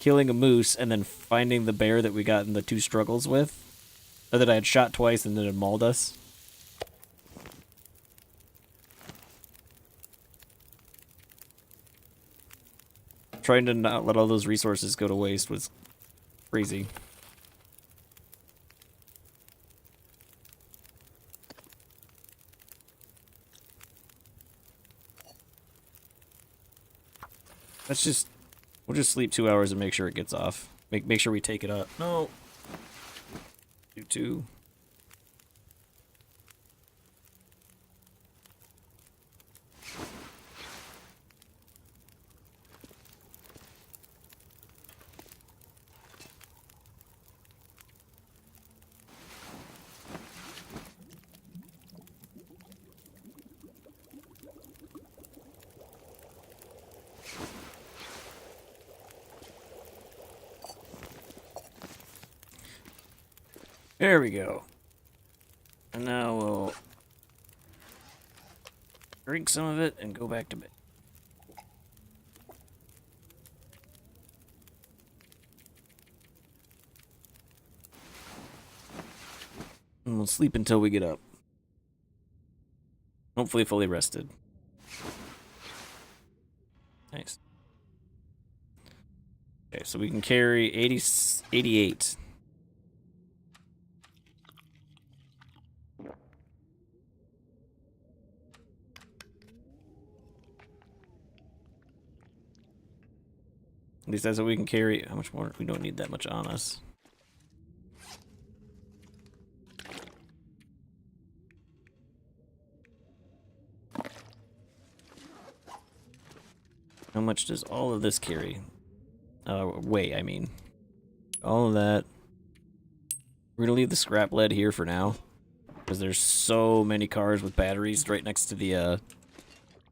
[SPEAKER 1] killing a moose, and then finding the bear that we got in the 2 struggles with, or that I had shot twice and then it mauled us. Trying to not let all those resources go to waste was crazy. We'll just sleep 2 hours and make sure it gets off. Make sure we take it up. No. Do 2. There we go. And now we'll drink some of it and go back to bed. And we'll sleep until we get up. Hopefully fully rested. Nice. Okay, so we can carry 88. At least that's what we can carry. How much more? We don't need that much on us. How much does all of this carry? Weigh, I mean. All of that. We're gonna leave the scrap lead here for now, because there's so many cars with batteries right next to the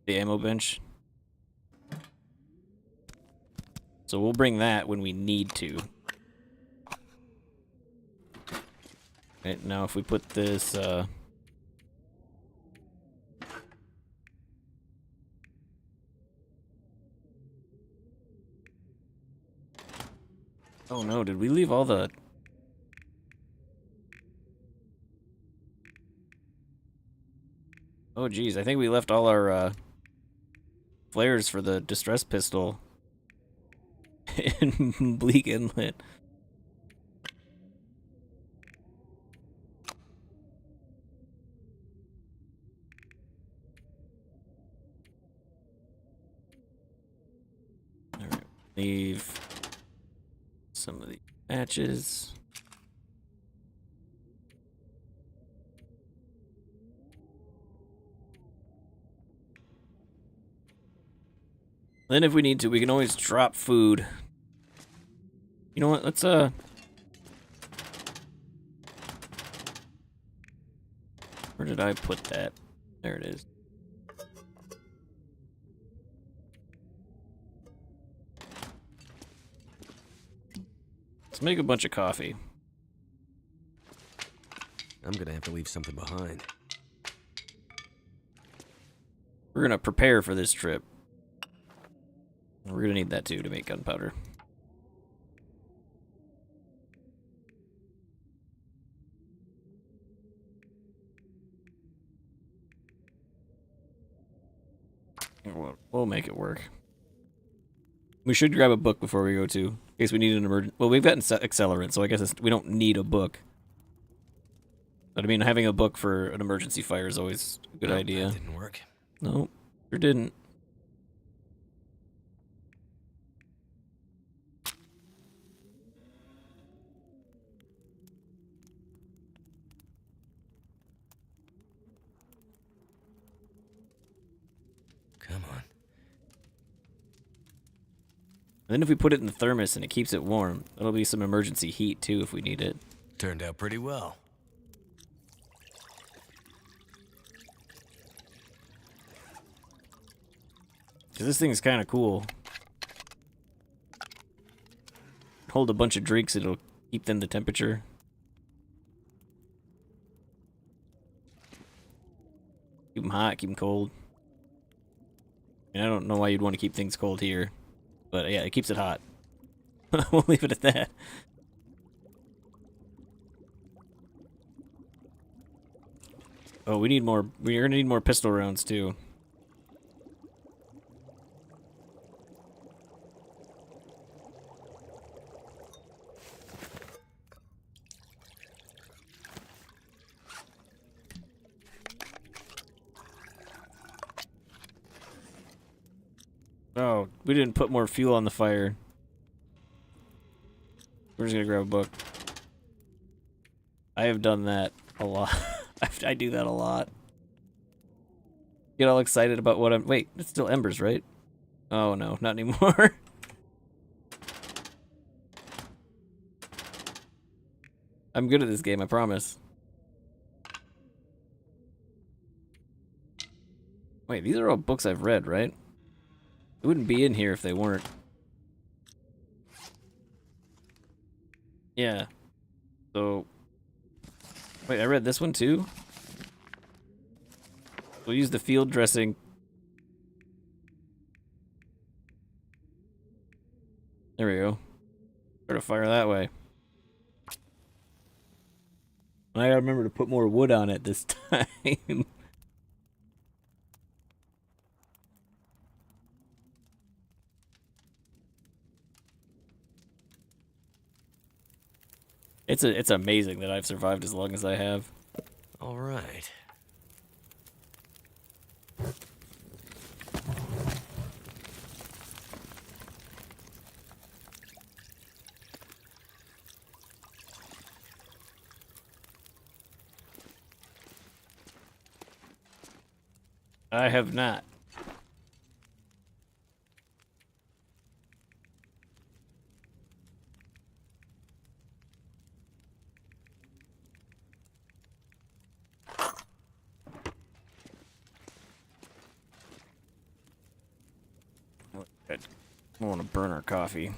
[SPEAKER 1] ammo bench. So we'll bring that when we need to. Right, now if we put this, oh no, did we leave all the... Oh geez, I think we left all our, flares for the distress pistol in Bleak Inlet. Alright, leave some of the matches. Then if we need to, we can always drop food. You know what, let's where did I put that? There it is. Let's make a bunch of coffee.
[SPEAKER 2] I'm gonna have to leave something behind.
[SPEAKER 1] We're gonna prepare for this trip. We're gonna need that too to make gunpowder. We'll make it work. We should grab a book before we go too, in case we need an emergency. Well, we've got accelerant, so I guess we don't need a book. But I mean, having a book for an emergency fire is always a good idea.
[SPEAKER 2] That didn't work.
[SPEAKER 1] No, sure didn't.
[SPEAKER 2] Come on.
[SPEAKER 1] And then if we put it in the thermos and it keeps it warm, that'll be some emergency heat too if we need it.
[SPEAKER 2] Turned out pretty well.
[SPEAKER 1] Because this thing's kind of cool. Hold a bunch of drinks, it'll keep them the temperature. Keep them hot, keep them cold. And I don't know why you'd want to keep things cold here. But yeah, it keeps it hot. We'll leave it at that. Oh, we need more. We're gonna need more pistol rounds too. Oh, we didn't put more fuel on the fire. We're just gonna grab a book. I have done that a lot. I do that a lot. Get all excited about what I'm... Wait, it's still embers, right? Oh no, not anymore. I'm good at this game, I promise. Wait, these are all books I've read, right? They wouldn't be in here if they weren't. Yeah. So... Wait, I read this one too? We'll use the field dressing. There we go. Start a fire that way. I gotta remember to put more wood on it this time. It's amazing that I've survived as long as I have.
[SPEAKER 2] All right.
[SPEAKER 1] I have not. I don't want to burn our coffee.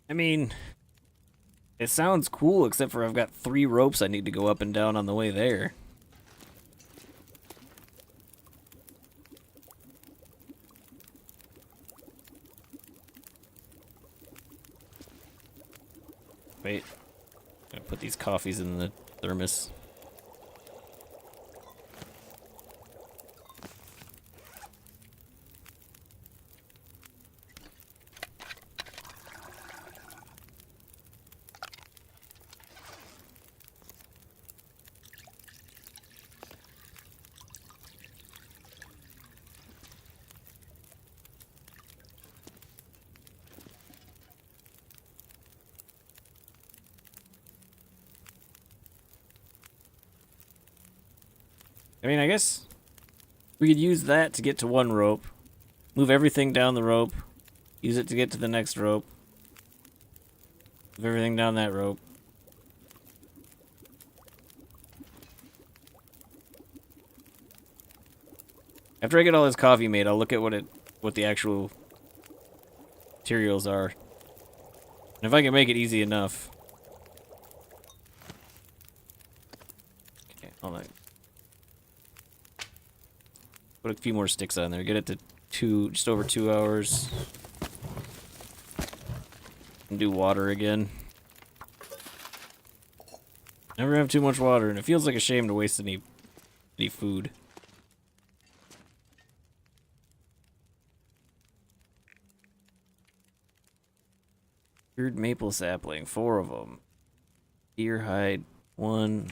[SPEAKER 1] I mean, it sounds cool, except for I've got 3 ropes I need to go up and down on the way there. Wait, I'm gonna put these coffees in the thermos. I mean, I guess we could use that to get to one rope, move everything down the rope, use it to get to the next rope, move everything down that rope. After I get all this coffee made, I'll look at what the actual materials are. And if I can make it easy enough. Okay, hold on. Put a few more sticks on there. Get it to just over 2 hours. And do water again. Never have too much water, and it feels like a shame to waste any food. Cured maple sapling, 4 of them. Deer hide, 1.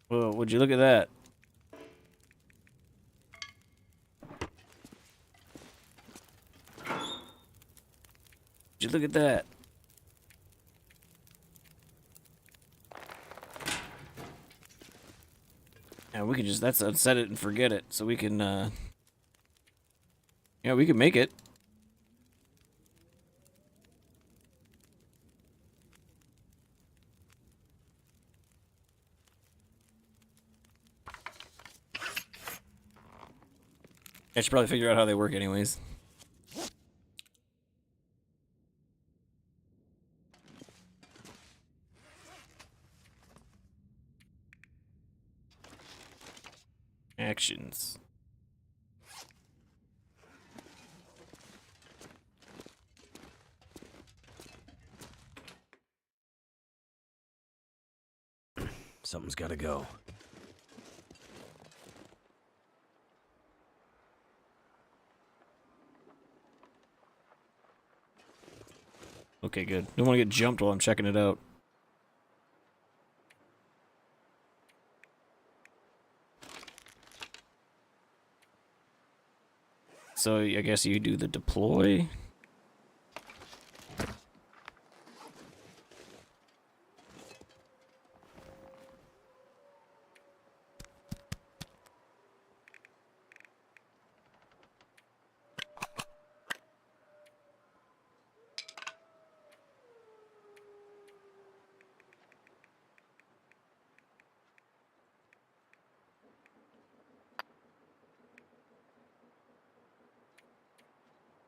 [SPEAKER 1] Whoa, would you look at that? Would you look at that? Yeah, we can just, that's set it and forget it. So we can, yeah, we can make it. I should probably figure out how they work anyways. Actions.
[SPEAKER 2] Something's gotta go.
[SPEAKER 1] Okay, good. Don't want to get jumped while I'm checking it out. So I guess you do the deploy.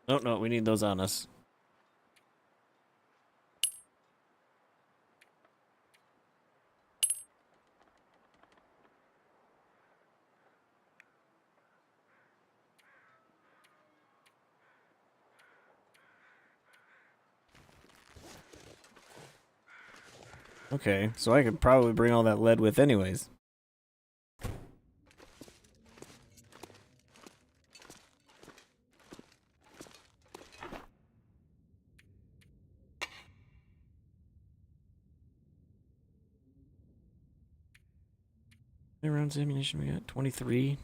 [SPEAKER 1] Oh, no, we need those on us. Okay, so I could probably bring all that lead with anyways. How many rounds of ammunition we got? 23.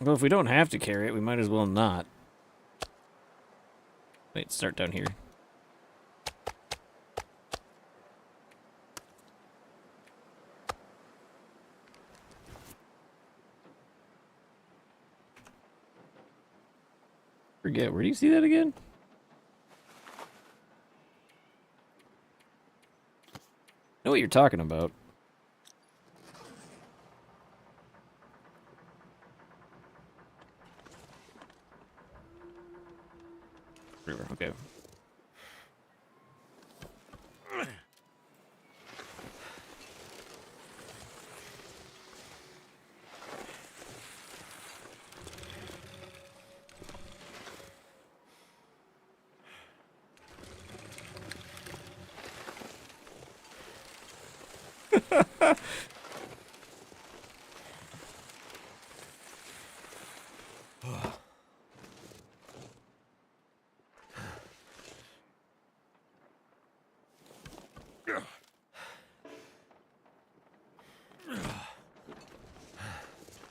[SPEAKER 1] Well, if we don't have to carry it, we might as well not. Wait, start down here. Forget, where do you see that again? Know what you're talking about. River, okay.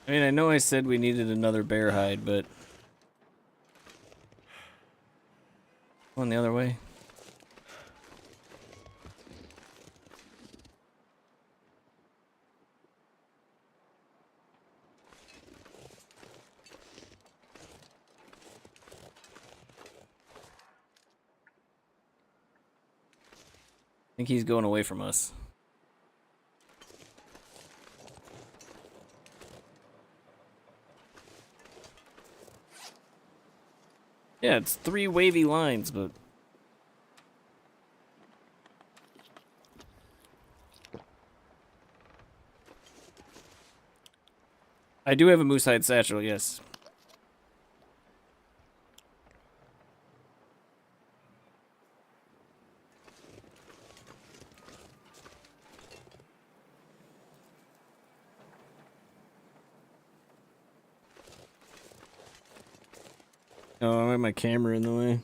[SPEAKER 1] I mean, I know I said we needed another bear hide, but... Going the other way. I think he's going away from us. Yeah, it's 3 wavy lines, but... I do have a moose hide satchel, yes. Oh, I have my camera in the way.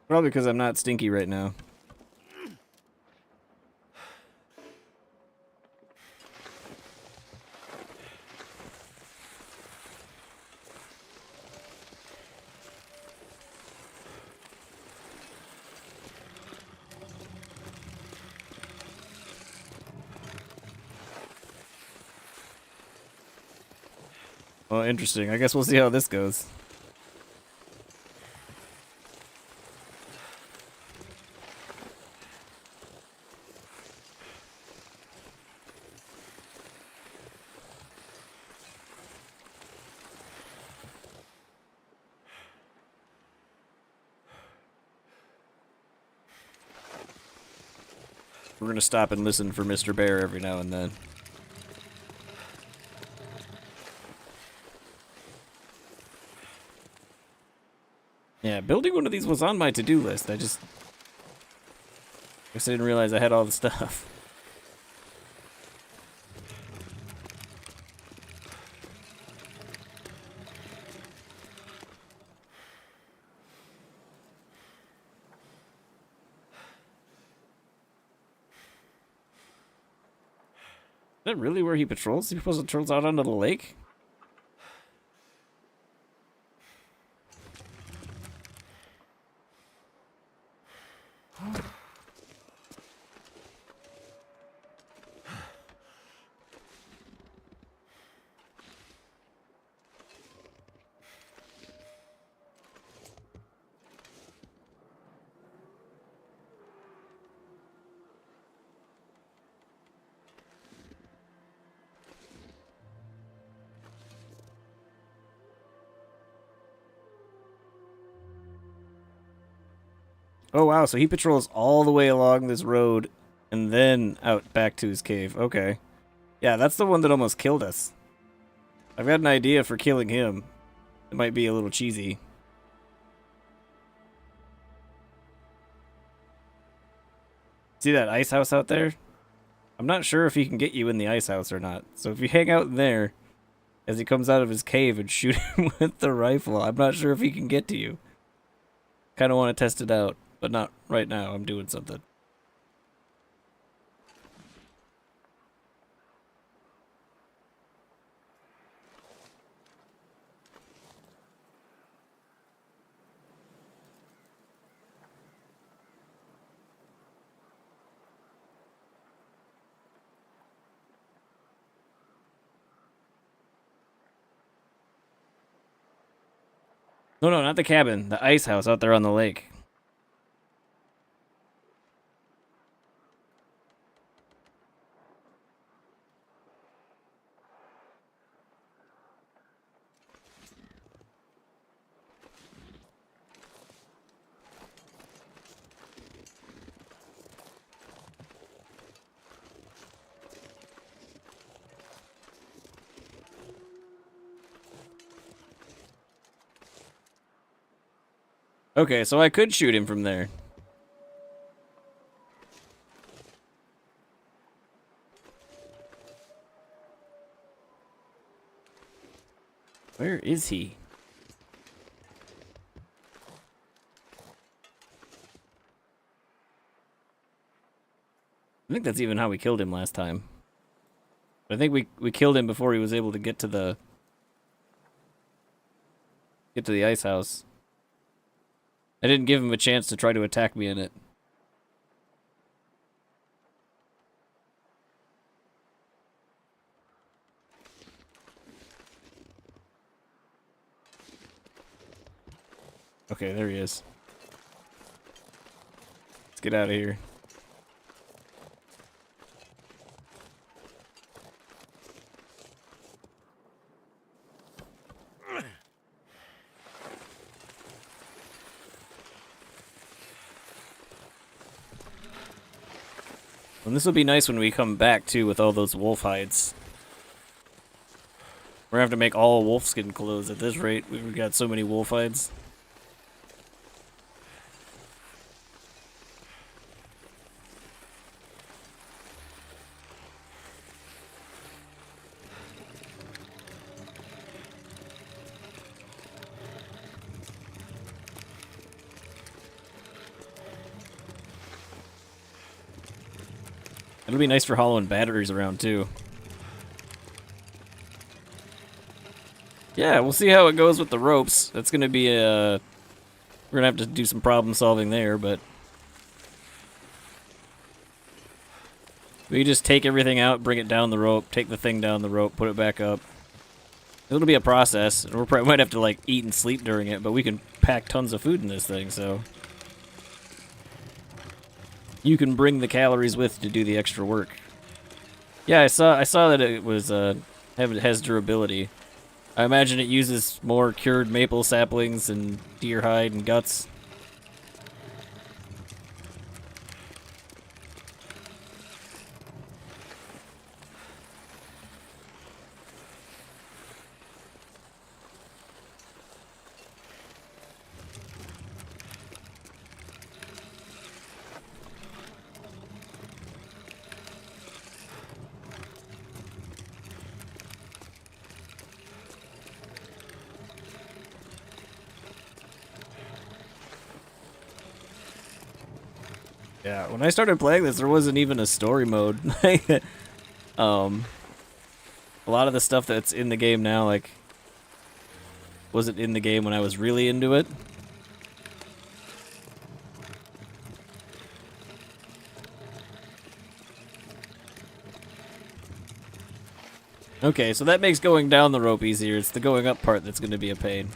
[SPEAKER 1] Probably because I'm not stinky right now. Well, interesting. I guess we'll see how this goes. We're gonna stop and listen for Mr. Bear every now and then. Yeah, building one of these was on my to-do list. I guess I didn't realize I had all the stuff. Is that really where he patrols? He patrols out onto the lake? Oh wow, so he patrols all the way along this road and then out back to his cave. Okay. Yeah, that's the one that almost killed us. I've got an idea for killing him. It might be a little cheesy. See that ice house out there? I'm not sure if he can get you in the ice house or not. So if you hang out in there as he comes out of his cave and shoot him with the rifle, I'm not sure if he can get to you. Kind of want to test it out, but not right now. I'm doing something. No, no, not the cabin. The ice house out there on the lake. Okay, so I could shoot him from there. Where is he? I think that's even how we killed him last time. I think we killed him before he was able to get to the ice house. I didn't give him a chance to try to attack me in it. Okay, there he is. Let's get out of here. And this will be nice when we come back, too, with all those wolf hides. We're gonna have to make all wolfskin clothes at this rate. We've got so many wolf hides. It'll be nice for hollowing batteries around, too. Yeah, we'll see how it goes with the ropes. That's gonna be a... We're gonna have to do some problem solving there, but... We just take everything out, bring it down the rope, take the thing down the rope, put it back up. It'll be a process. We probably might have to, like, eat and sleep during it, but we can pack tons of food in this thing, so... You can bring the calories with to do the extra work. Yeah, I saw that it was it has durability. I imagine it uses more cured maple saplings and deer hide and guts. Yeah, when I started playing this, there wasn't even a story mode. A lot of the stuff that's in the game now, like, wasn't in the game when I was really into it. Okay, so that makes going down the rope easier. It's the going up part that's going to be a pain.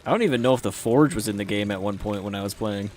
[SPEAKER 1] I don't even know if the forge was in the game at one point when I was playing.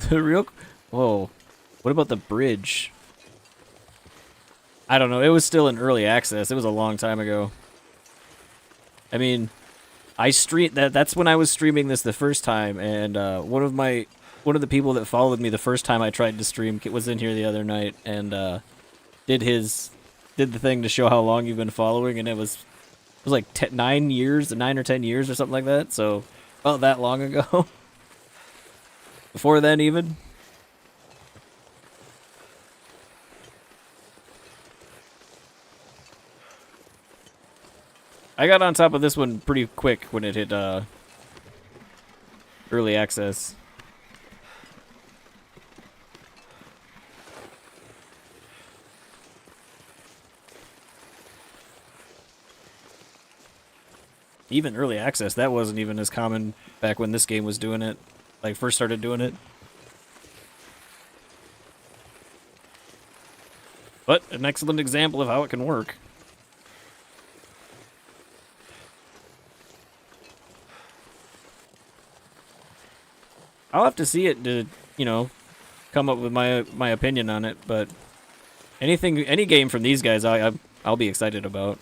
[SPEAKER 1] The real... Whoa. What about the bridge? I don't know. It was still in early access. It was a long time ago. I mean, I streamed... That's when I was streaming this the first time, and one of the people that followed me the first time I tried to stream was in here the other night, and did the thing to show how long you've been following, and it was like 9 years, 9 or 10 years or something like that, so about that long ago. Before then, even. I got on top of this one pretty quick when it hit early access. Even early access, that wasn't even as common back when this game was doing it. Like, first started doing it. But an excellent example of how it can work. I'll have to see it to, you know, come up with my opinion on it, but any game from these guys I'll be excited about.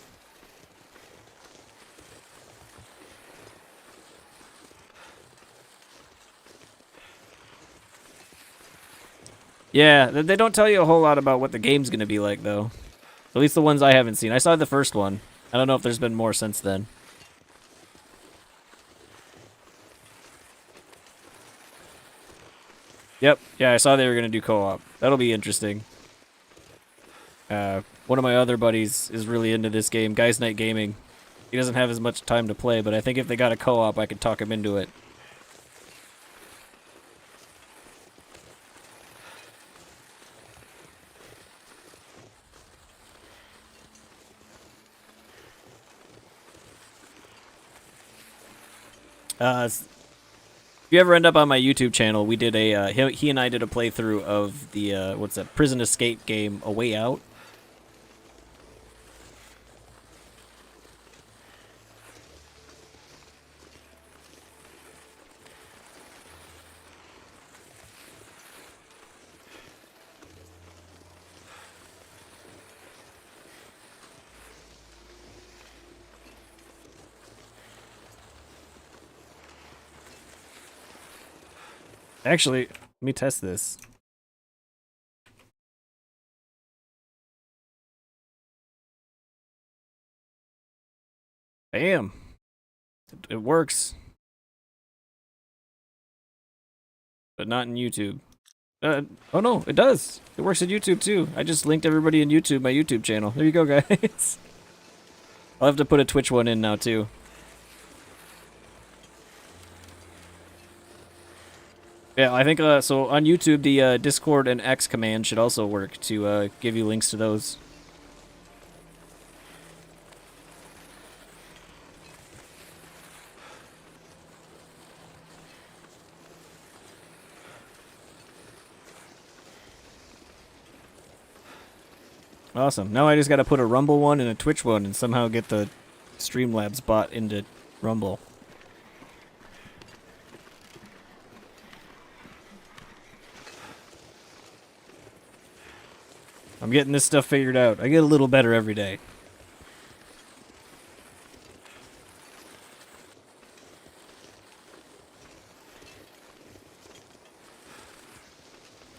[SPEAKER 1] Yeah, they don't tell you a whole lot about what the game's going to be like, though. At least the ones I haven't seen. I saw the first one. I don't know if there's been more since then. Yep, yeah, I saw they were going to do co-op. That'll be interesting. One of my other buddies is really into this game, Guys Night Gaming. He doesn't have as much time to play, but I think if they got a co-op, I could talk him into it. If you ever end up on my YouTube channel, we did a he and I did a playthrough of the what's that prison escape game, A Way Out. Actually, let me test this. Bam. It works. But not in YouTube. Oh no, it does. It works in YouTube too. I just linked everybody in YouTube, my YouTube channel. There you go, guys. I'll have to put a Twitch one in now too. Yeah, I think so on YouTube the Discord and X command should also work to give you links to those. Awesome. Now I just got to put a Rumble one and a Twitch one and somehow get the Streamlabs bot into Rumble. I'm getting this stuff figured out. I get a little better every day.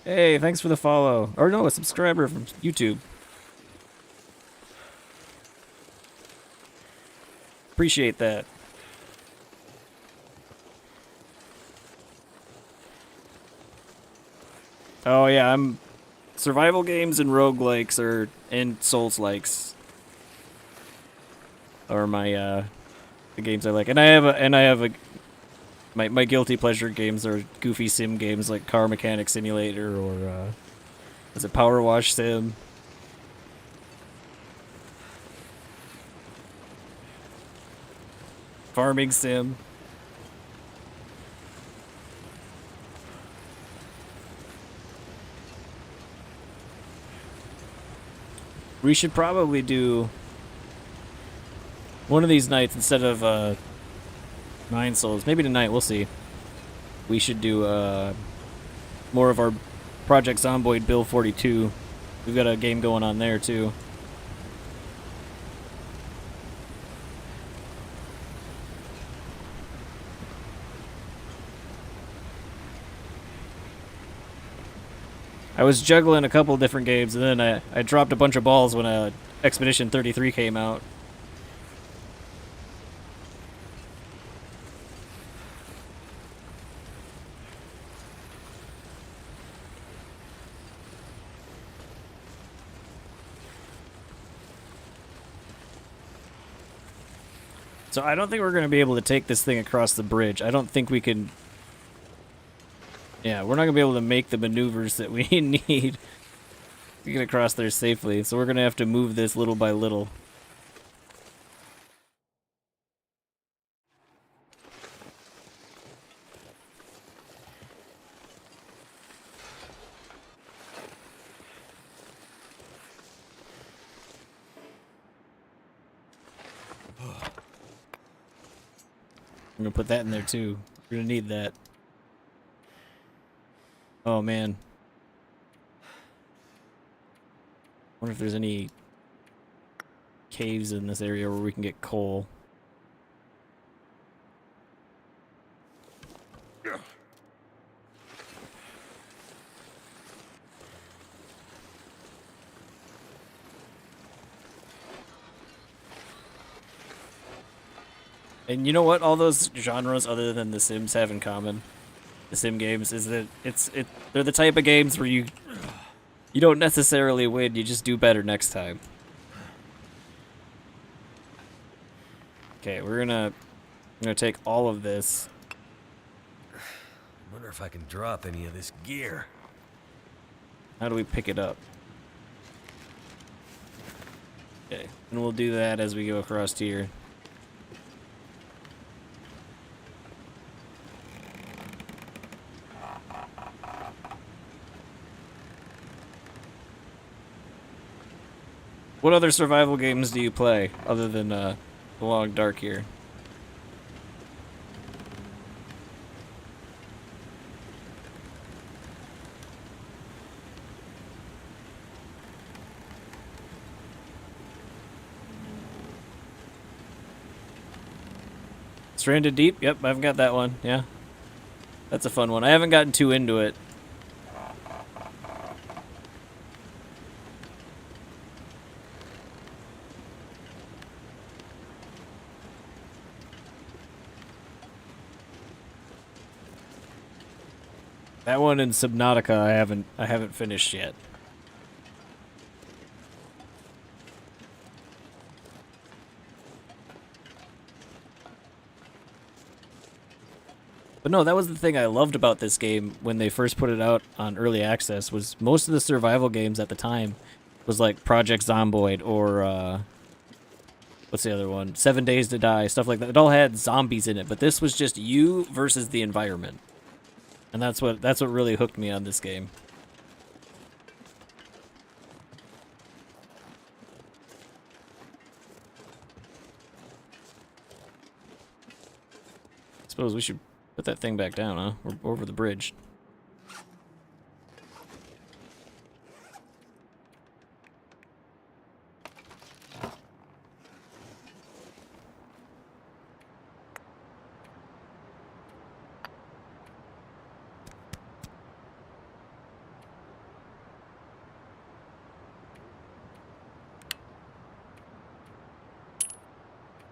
[SPEAKER 1] Hey, thanks for the follow. Or no, a subscriber from YouTube. Appreciate that. Oh yeah, I'm survival games and roguelikes and Souls-likes are my the games I like. And I have a my guilty pleasure games are goofy sim games like Car Mechanic Simulator or is it Power Wash Sim? Farming Sim. We should probably do one of these nights instead of 9 Souls. Maybe tonight, we'll see. We should do more of our Project Zomboid Bill 42. We've got a game going on there too. I was juggling a couple different games, and then I dropped a bunch of balls when Expedition 33 came out. So I don't think we're going to be able to take this thing across the bridge. I don't think we can... Yeah, we're not going to be able to make the maneuvers that we need to get across there safely. So we're going to have to move this little by little. I'm going to put that in there too. We're going to need that. Oh man. Wonder if there's any caves in this area where we can get coal. And you know what all those genres other than The Sims have in common? The Sim games is that they're the type of games where you don't necessarily win, you just do better next time. Okay, I'm gonna take all of this.
[SPEAKER 2] I wonder if I can drop any of this gear.
[SPEAKER 1] How do we pick it up? Okay, and we'll do that as we go across here. What other survival games do you play other than The Long Dark here? Stranded Deep? Yep, I've got that one. Yeah. That's a fun one. I haven't gotten too into it. That one in Subnautica I haven't finished yet. But no, that was the thing I loved about this game when they first put it out on early access was most of the survival games at the time was like Project Zomboid or what's the other one? 7 Days to Die, stuff like that. It all had zombies in it, but this was just you versus the environment. And that's what really hooked me on this game. Suppose we should put that thing back down, huh? We're over the bridge.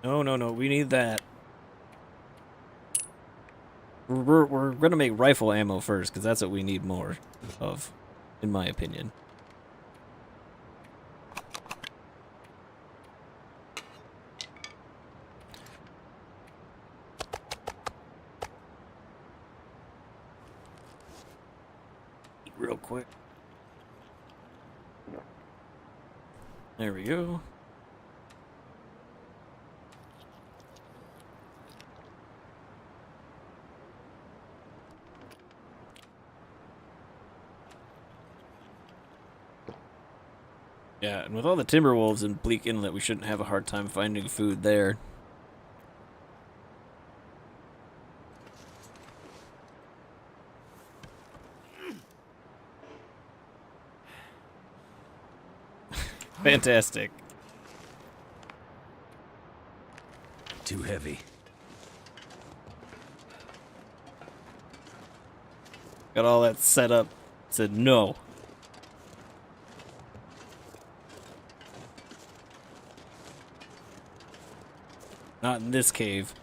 [SPEAKER 1] No, no, no. We need that. We're gonna make rifle ammo first, because that's what we need more of, in my opinion. Eat real quick. There we go. Yeah, and with all the Timberwolves in Bleak Inlet, we shouldn't have a hard time finding food there. Fantastic.
[SPEAKER 2] Too heavy.
[SPEAKER 1] Got all that set up. Said no. Not in this cave.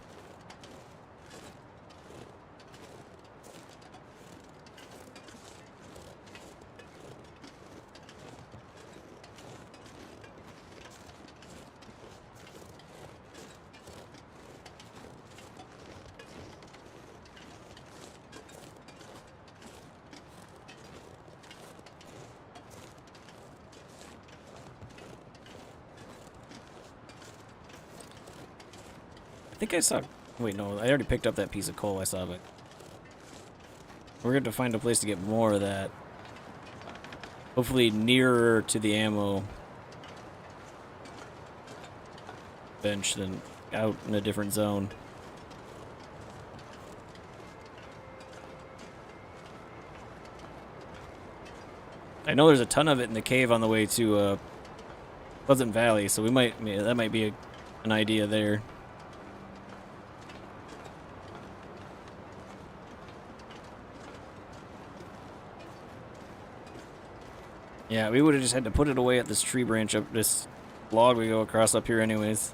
[SPEAKER 1] I think I saw... Wait, no, I already picked up that piece of coal I saw, but... We're going to find a place to get more of that. Hopefully nearer to the ammo bench than out in a different zone. I know there's a ton of it in the cave on the way to Pleasant Valley, so we might... that might be an idea there. Yeah, we would have just had to put it away at this tree branch up this log we go across up here anyways.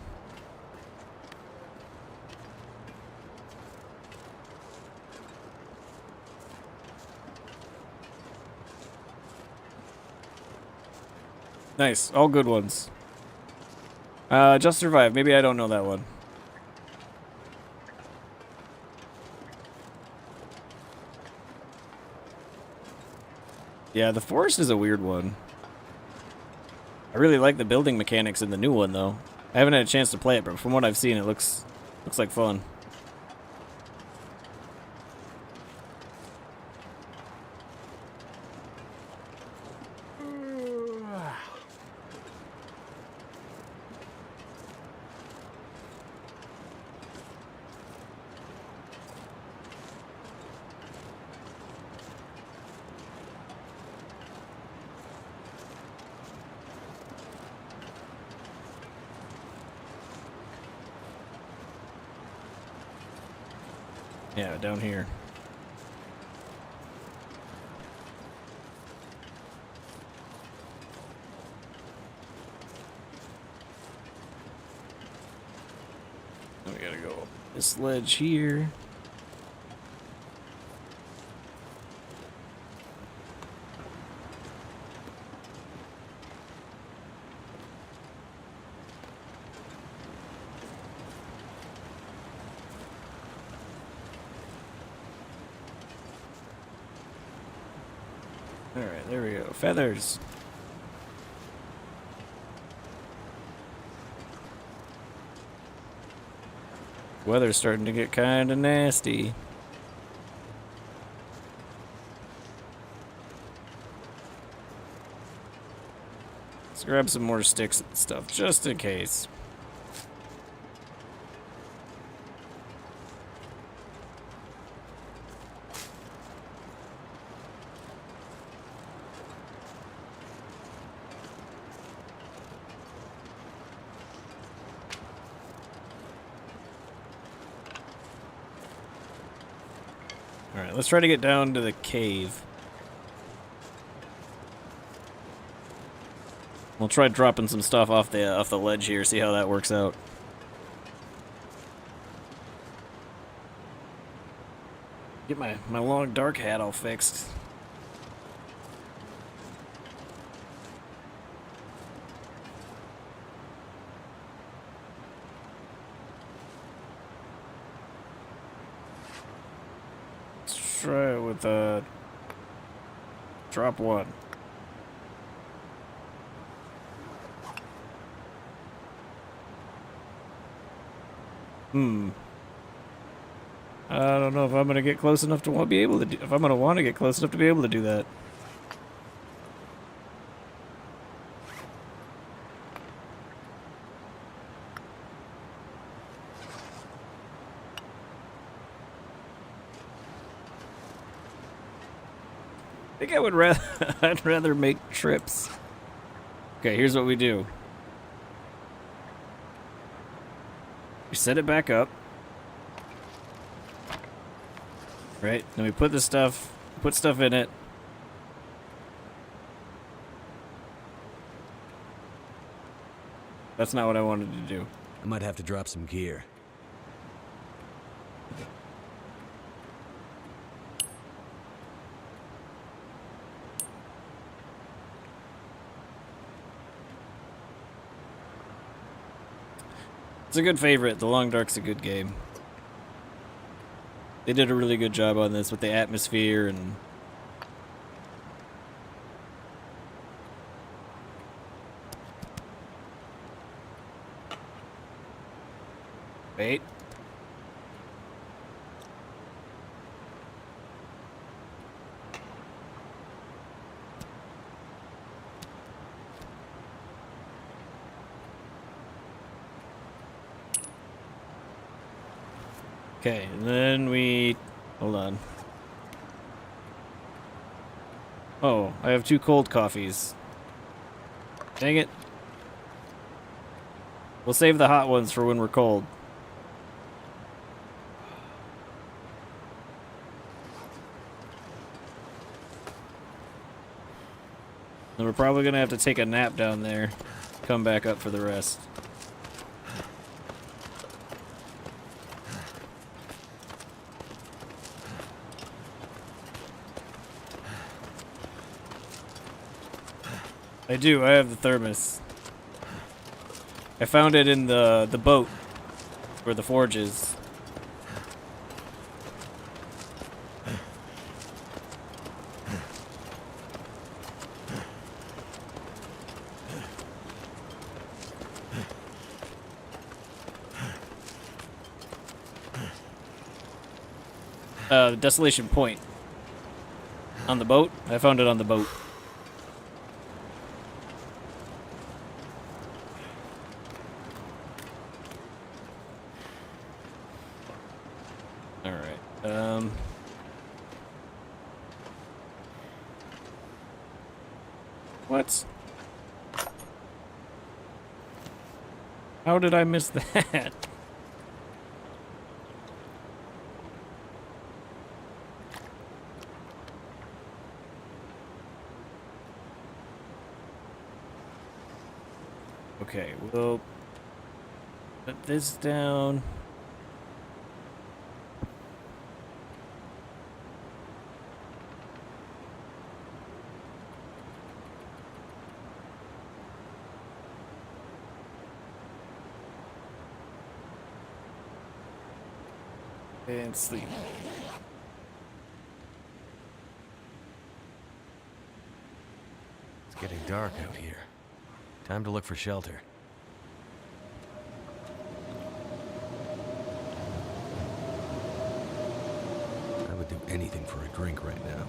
[SPEAKER 1] Nice, all good ones. Just Survive, maybe I don't know that one. Yeah, the forest is a weird one. I really like the building mechanics in the new one, though. I haven't had a chance to play it, but from what I've seen, it looks like fun. Yeah, down here. We gotta go up this ledge here. Alright, there we go. Feathers. Weather's starting to get kinda nasty. Let's grab some more sticks and stuff, just in case. Alright, let's try to get down to the cave. We'll try dropping some stuff off the ledge here, see how that works out. Get my long dark hat all fixed. Let's try it with drop one. I don't know if I'm gonna get close enough to be able to do. If I'm gonna want to get close enough to be able to do that. I think I would rather. I'd rather make trips. Okay, here's what we do. We set it back up. Right, then we put stuff in it. That's not what I wanted to do.
[SPEAKER 2] I might have to drop some gear.
[SPEAKER 1] It's a good favorite. The Long Dark's a good game. They did a really good job on this with the atmosphere and... Wait. Okay, and then we... Hold on. Oh, I have 2 cold coffees. Dang it. We'll save the hot ones for when we're cold. And we're probably gonna have to take a nap down there. Come back up for the rest. I do, I have the thermos. I found it in the boat where the forge is. The Desolation Point. On the boat? I found it on the boat. What? How did I miss that? Okay, we'll put this down. And sleep.
[SPEAKER 2] It's getting dark out here. Time to look for shelter. I would do anything for a drink right now.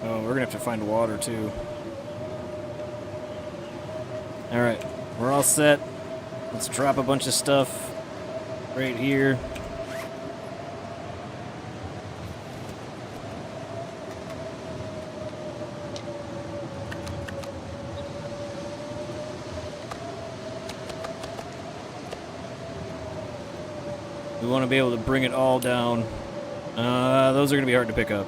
[SPEAKER 1] Oh, we're gonna have to find water too. Alright, we're all set. Let's drop a bunch of stuff right here. We want to be able to bring it all down. Those are going to be hard to pick up.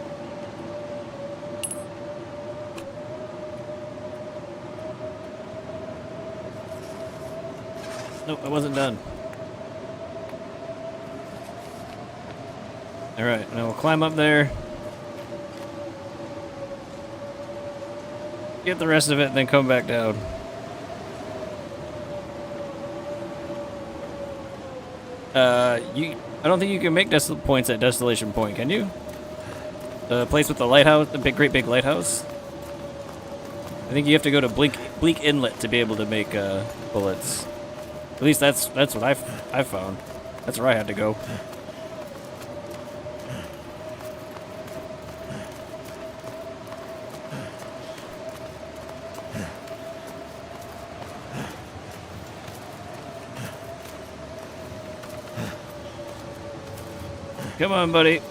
[SPEAKER 1] Nope, I wasn't done. Alright, now we'll climb up there. Get the rest of it, and then come back down. I don't think you can make points at Desolation Point, can you? The place with the lighthouse, the great big lighthouse? I think you have to go to Bleak Inlet to be able to make bullets. At least that's what I found. That's where I had to go. Come on, buddy.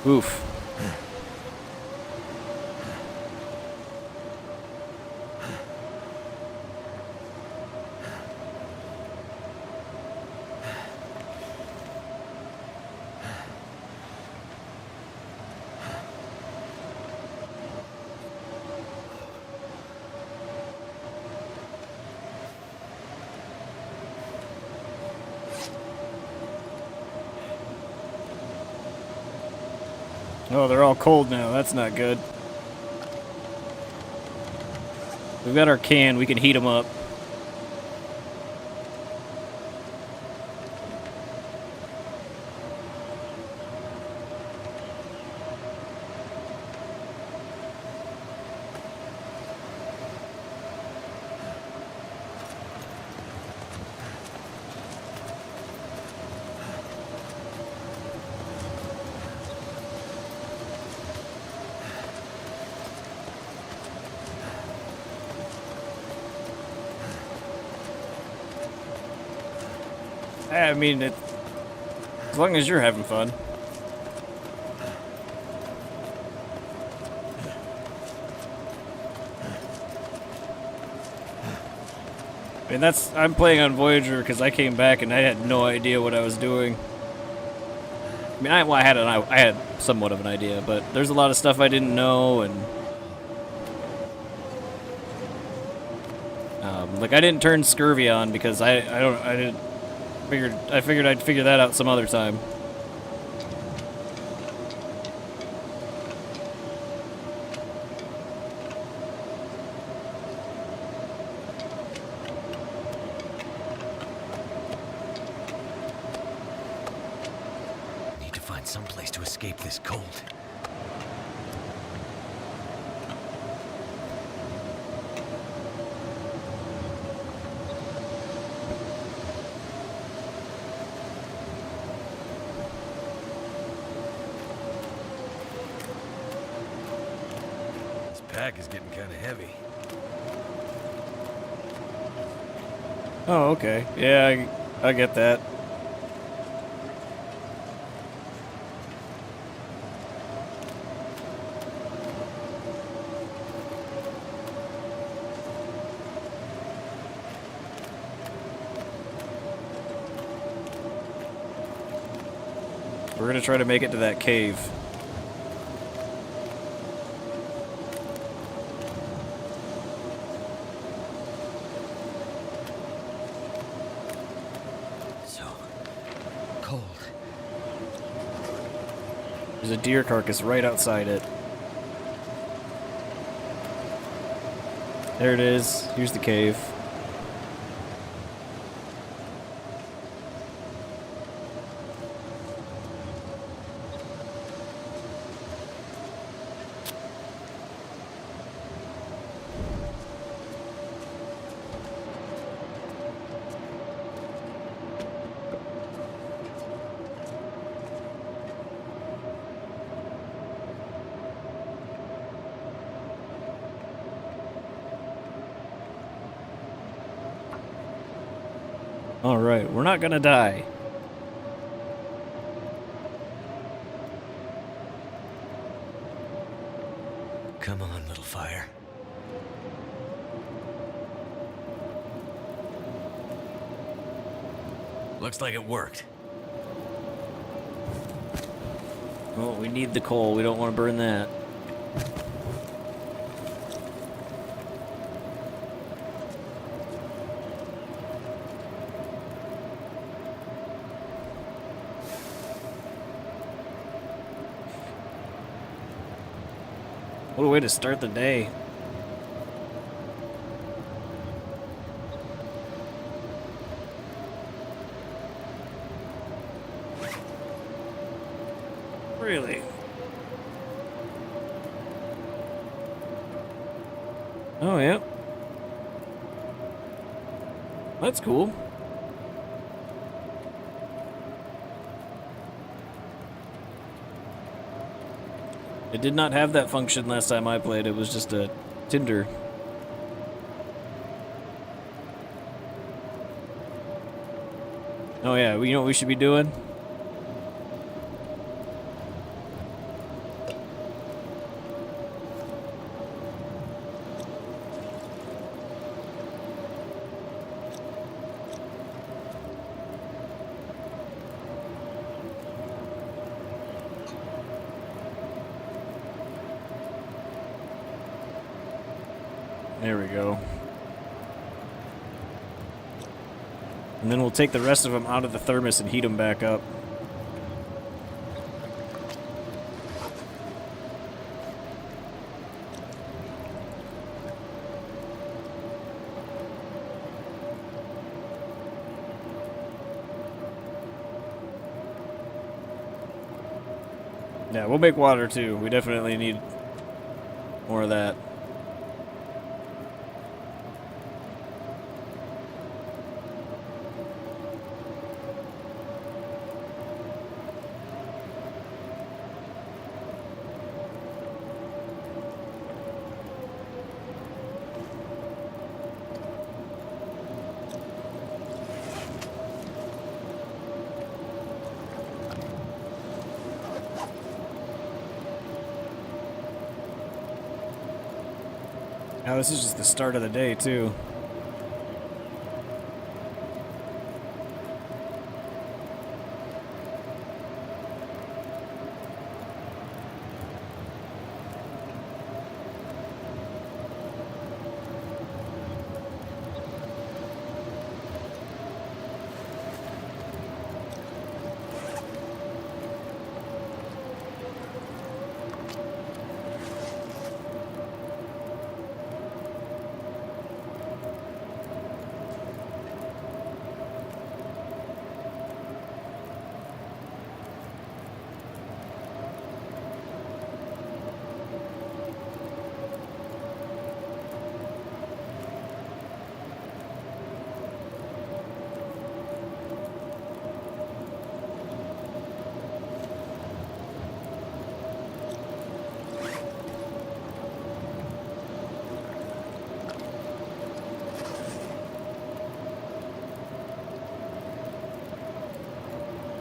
[SPEAKER 1] Oof. Oh, they're all cold now. That's not good. We've got our can. We can heat them up. I mean, as long as you're having fun. I mean, I'm playing on Voyager because I came back and I had no idea what I was doing. I mean, I had somewhat of an idea, but there's a lot of stuff I didn't know, and like I didn't turn scurvy on because I figured I'd figure that out some other time.
[SPEAKER 2] Need to find some place to escape this cold. Pack is getting kind of heavy.
[SPEAKER 1] Oh, okay. Yeah, I get that. We're gonna try to make it to that cave.
[SPEAKER 2] So cold.
[SPEAKER 1] There's a deer carcass right outside it. There it is. Here's the cave. Alright, we're not gonna die.
[SPEAKER 2] Come on, little fire. Looks like it worked.
[SPEAKER 1] Well, we need the coal. We don't want to burn that. What a way to start the day. Really? Oh, yeah. That's cool. It did not have that function last time I played. It was just a tinder. Oh yeah, you know what we should be doing? There we go. And then we'll take the rest of them out of the thermos and heat them back up. Yeah, we'll make water too. We definitely need more of that. Now this is just the start of the day too.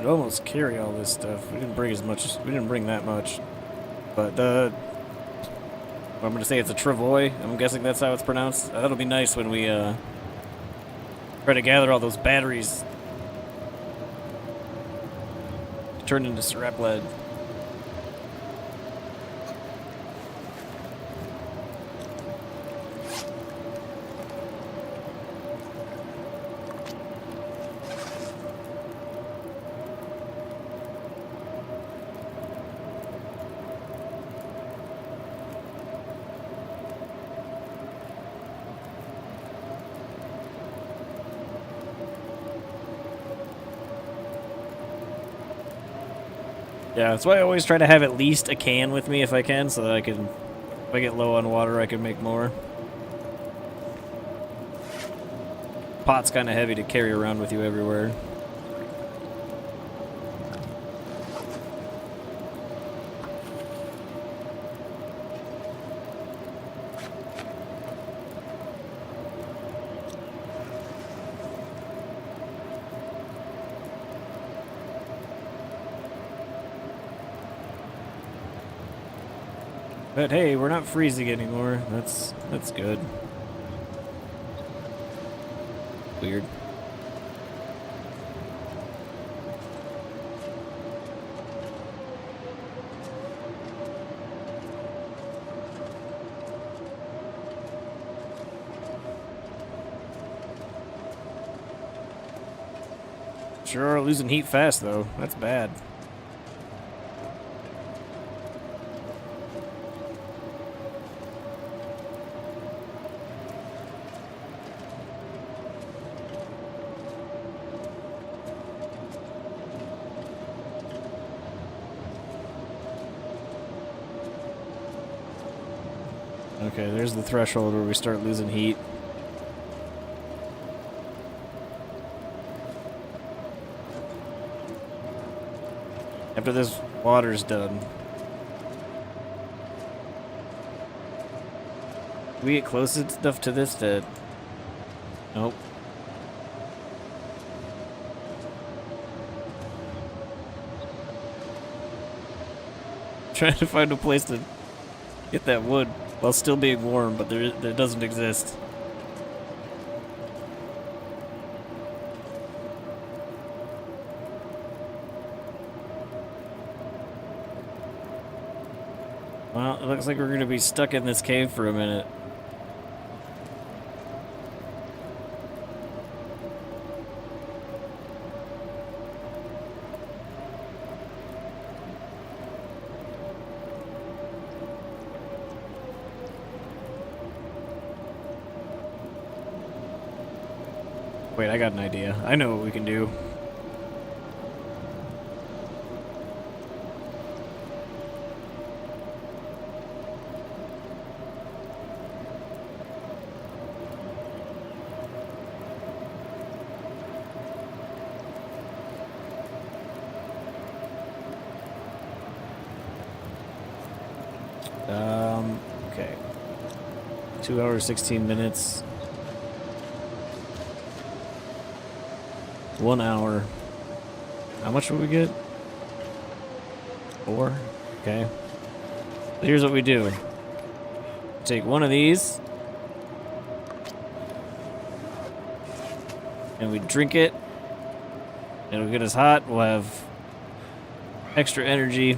[SPEAKER 1] Could almost carry all this stuff. We didn't bring as much. We didn't bring that much. But I'm gonna say it's a travois. I'm guessing that's how it's pronounced. That'll be nice when we try to gather all those batteries. turn into syrup lead. Yeah, that's why I always try to have at least a can with me if I can, so that I can, if I get low on water, I can make more. Pot's kind of heavy to carry around with you everywhere. But hey, we're not freezing anymore. That's good. Weird. Sure, losing heat fast though. That's bad. Okay, there's the threshold where we start losing heat. After this water's done. We get close enough to this that... Nope. Trying to find a place to get that wood while still being warm, but there doesn't exist. Well, it looks like we're gonna be stuck in this cave for a minute. Wait, I got an idea. I know what we can do. Okay. 2 hours, 16 minutes. 1 hour. How much will we get? 4? Okay. So here's what we do. Take one of these. And we drink it. It'll get us hot. We'll have extra energy.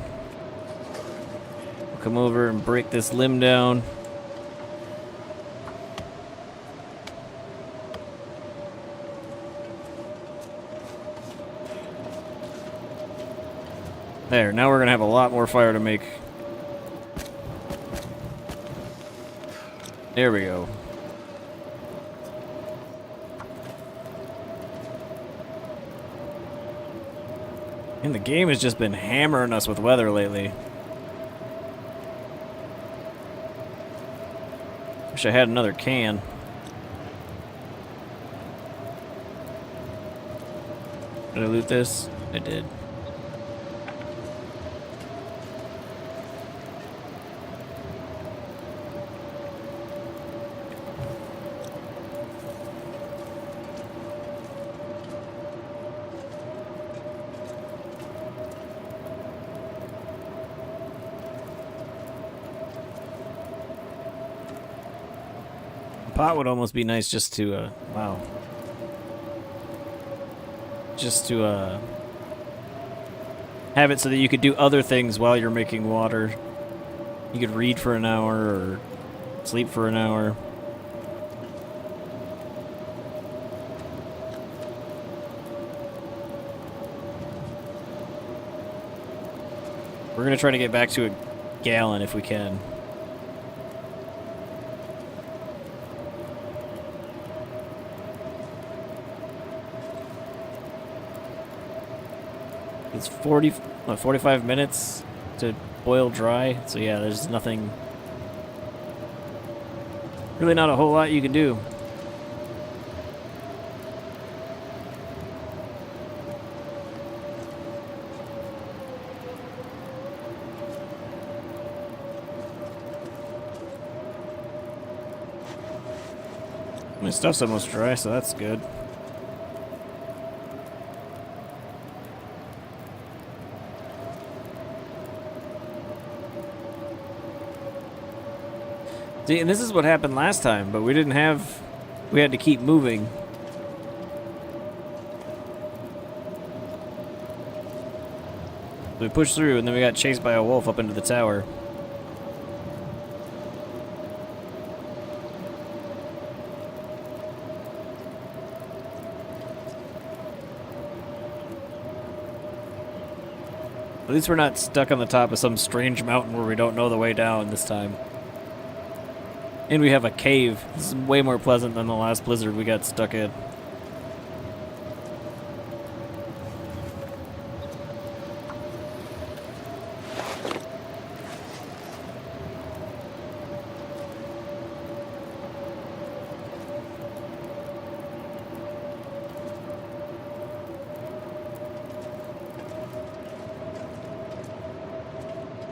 [SPEAKER 1] We'll come over and break this limb down. There, now we're gonna have a lot more fire to make. There we go. And the game has just been hammering us with weather lately. Wish I had another can. Did I loot this? I did. Pot would almost be nice just to, wow. Just to, have it so that you could do other things while you're making water. You could read for an hour or sleep for an hour. We're gonna try to get back to a gallon if we can. It's 45 minutes to boil dry, so yeah, there's nothing, really not a whole lot you can do. My stuff's almost dry, so that's good. See, and this is what happened last time, but we didn't have... We had to keep moving. We pushed through, and then we got chased by a wolf up into the tower. At least we're not stuck on the top of some strange mountain where we don't know the way down this time. And we have a cave. This is way more pleasant than the last blizzard we got stuck in.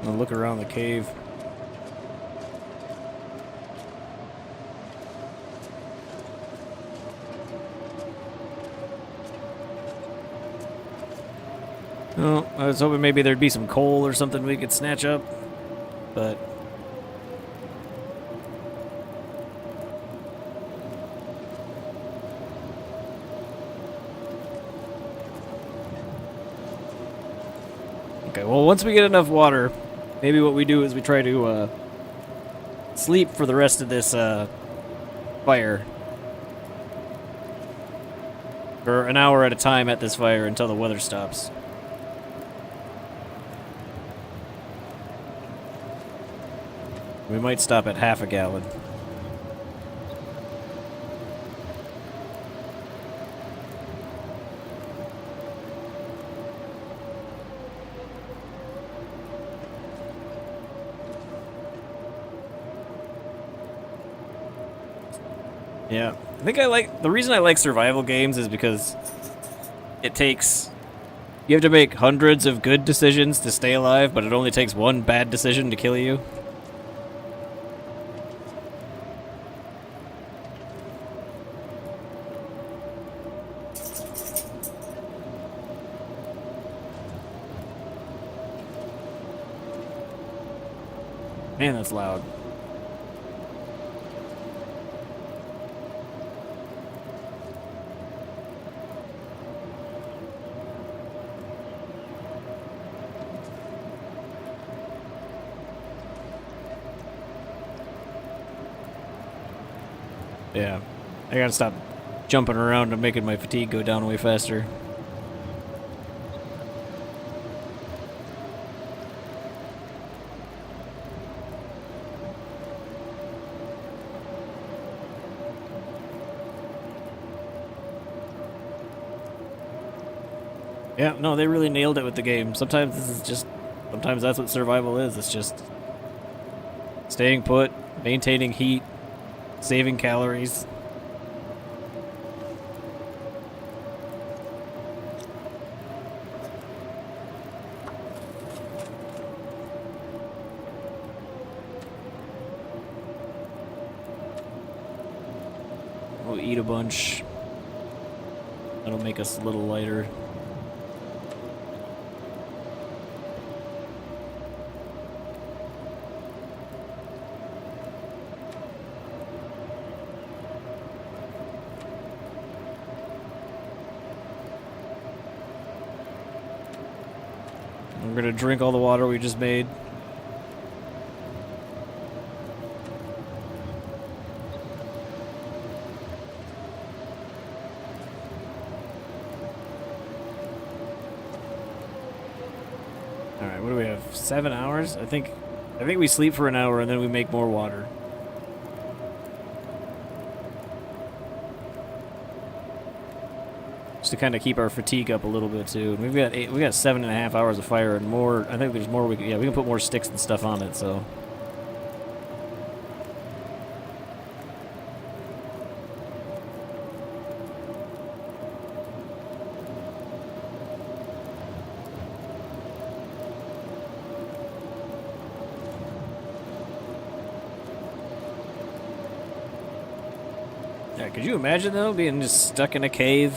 [SPEAKER 1] I'll look around the cave. Oh, I was hoping maybe there'd be some coal or something we could snatch up, but... Okay, well, once we get enough water, maybe what we do is we try to sleep for the rest of this fire. For an hour at a time at this fire until the weather stops. We might stop at half a gallon. Yeah, I think the reason I like survival games is because it takes, you have to make hundreds of good decisions to stay alive, but it only takes one bad decision to kill you. Man, that's loud. Yeah, I gotta stop jumping around and making my fatigue go down way faster. Yeah, no, they really nailed it with the game. Sometimes that's what survival is. It's just staying put, maintaining heat, saving calories. We'll eat a bunch. That'll make us a little lighter. We're gonna drink all the water we just made. Alright, what do we have? 7 hours? I think we sleep for an hour and then we make more water. Just to kind of keep our fatigue up a little bit too. We got 7.5 hours of fire and more. I think there's more we can put more sticks and stuff on it, so. Yeah, could you imagine though being just stuck in a cave?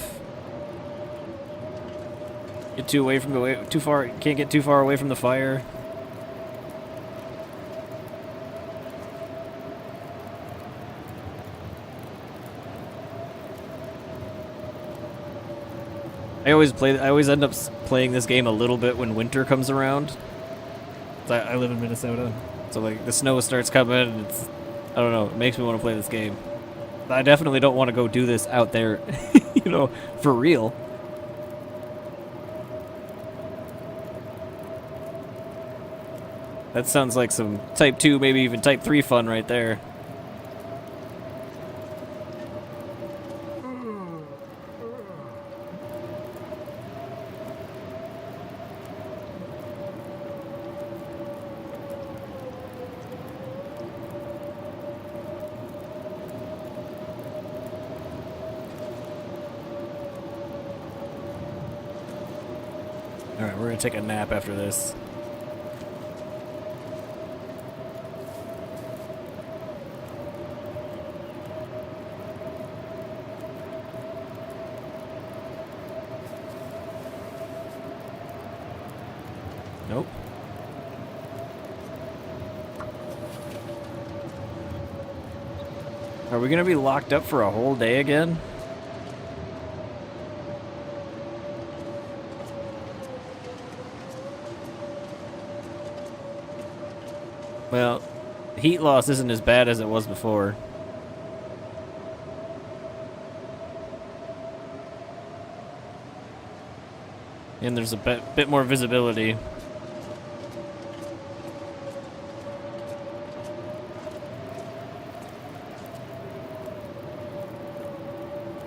[SPEAKER 1] Get too far, can't get too far away from the fire. I always end up playing this game a little bit when winter comes around. I live in Minnesota, so like the snow starts coming and I don't know, it makes me want to play this game. I definitely don't want to go do this out there, you know, for real. That sounds like some Type 2, maybe even Type 3 fun right there. Alright, we're gonna take a nap after this. Nope. Are we gonna be locked up for a whole day again? Well, heat loss isn't as bad as it was before. And there's a bit more visibility.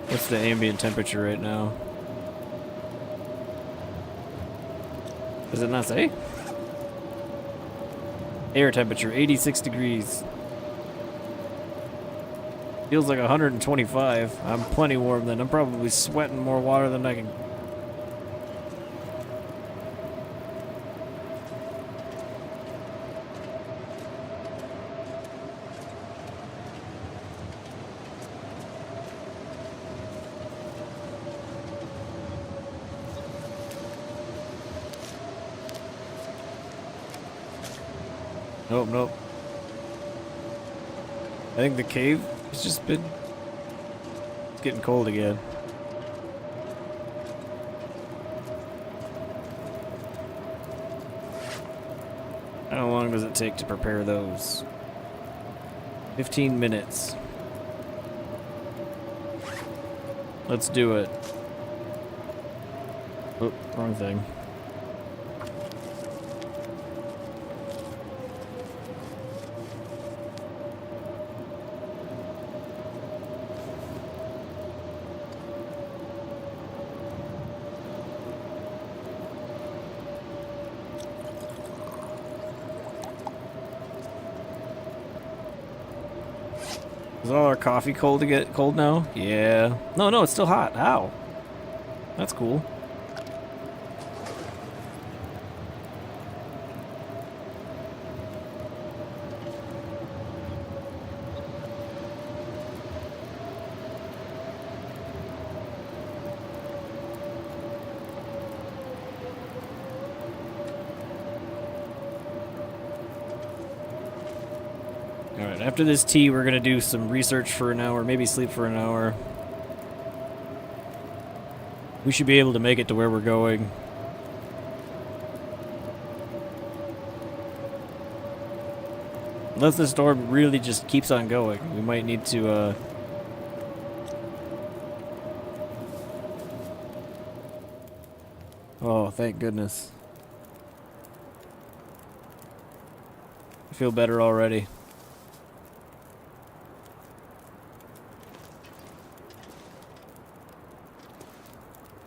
[SPEAKER 1] What's the ambient temperature right now? Does it not say? Air temperature, 86 degrees. Feels like 125. I'm plenty warm then. I'm probably sweating more water than I can. Nope, nope. I think the cave has just been... It's getting cold again. How long does it take to prepare those? 15 minutes. Let's do it. Oh, wrong thing. Is all our coffee cold to get cold now? Yeah. No, it's still hot. How? That's cool. Alright, after this tea, we're gonna do some research for an hour, maybe sleep for an hour. We should be able to make it to where we're going. Unless the storm really just keeps on going, we might need to, Oh, thank goodness. I feel better already.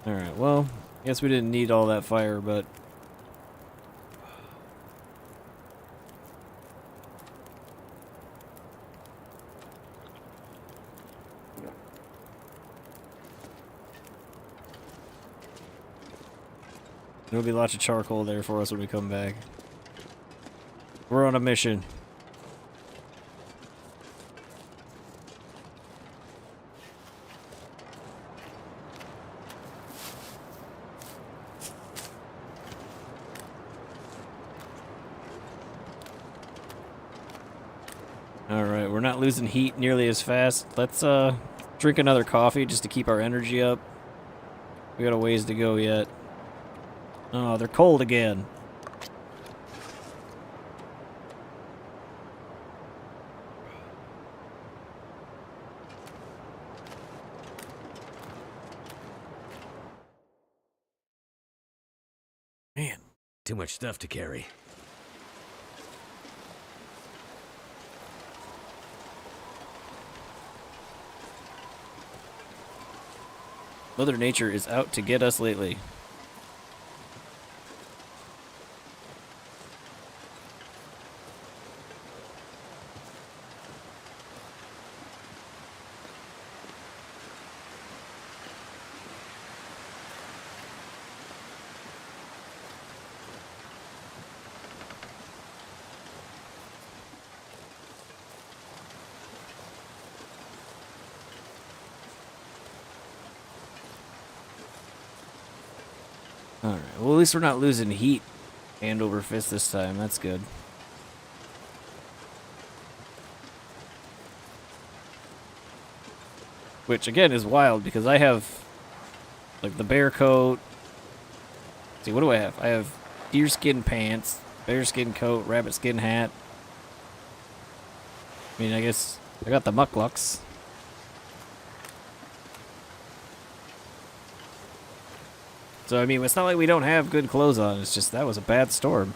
[SPEAKER 1] Alright, well, I guess we didn't need all that fire, but... There'll be lots of charcoal there for us when we come back. We're on a mission. Alright, we're not losing heat nearly as fast. Let's drink another coffee just to keep our energy up. We got a ways to go yet. Oh, they're cold again. Man.
[SPEAKER 2] Too much stuff to carry.
[SPEAKER 1] Mother Nature is out to get us lately. Alright, well at least we're not losing heat hand over fist this time. That's good. Which again is wild because I have like the bear coat. Let's see, what do I have? I have deerskin pants, bearskin coat, rabbit skin hat. I mean, I guess I got the mucklucks. So, I mean, it's not like we don't have good clothes on. It's just that was a bad storm.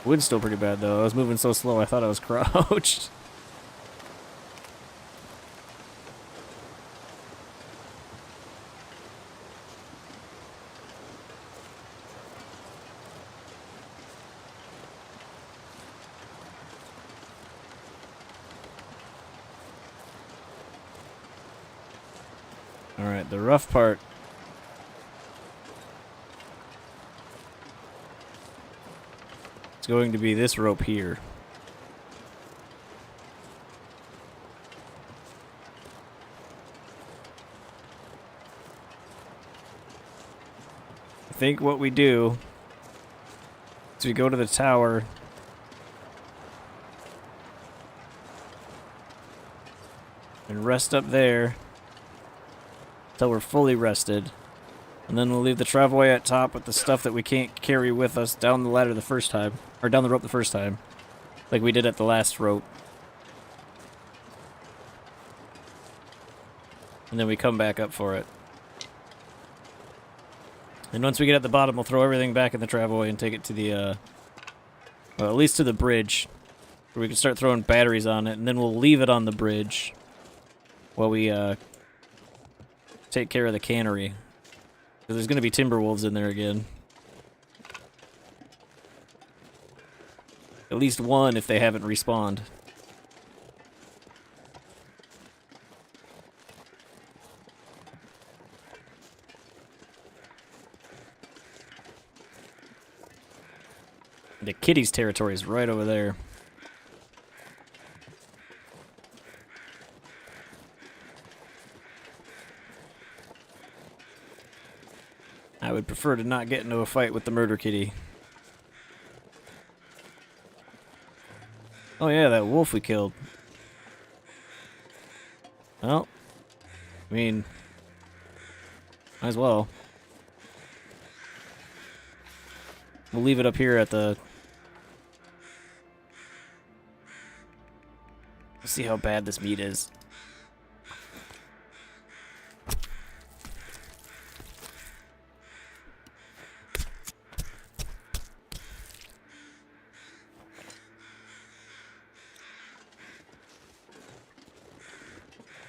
[SPEAKER 1] Wind's still pretty bad, though. I was moving so slow, I thought I was crouched. Alright, the rough part. It's going to be this rope here. I think what we do is we go to the tower. And rest up there. Until we're fully rested. And then we'll leave the travelway at top with the stuff that we can't carry with us down the ladder the first time. Or down the rope the first time. Like we did at the last rope. And then we come back up for it. And once we get at the bottom, we'll throw everything back in the travelway and take it to the, well, at least to the bridge. Where we can start throwing batteries on it. And then we'll leave it on the bridge. While we, take care of the cannery. Because there's going to be timber wolves in there again. At least one if they haven't respawned. The kitty's territory is right over there. I would prefer to not get into a fight with the murder kitty. Oh yeah, that wolf we killed. Well, I mean, Might as well. We'll leave it up here at the... Let's see how bad this meat is.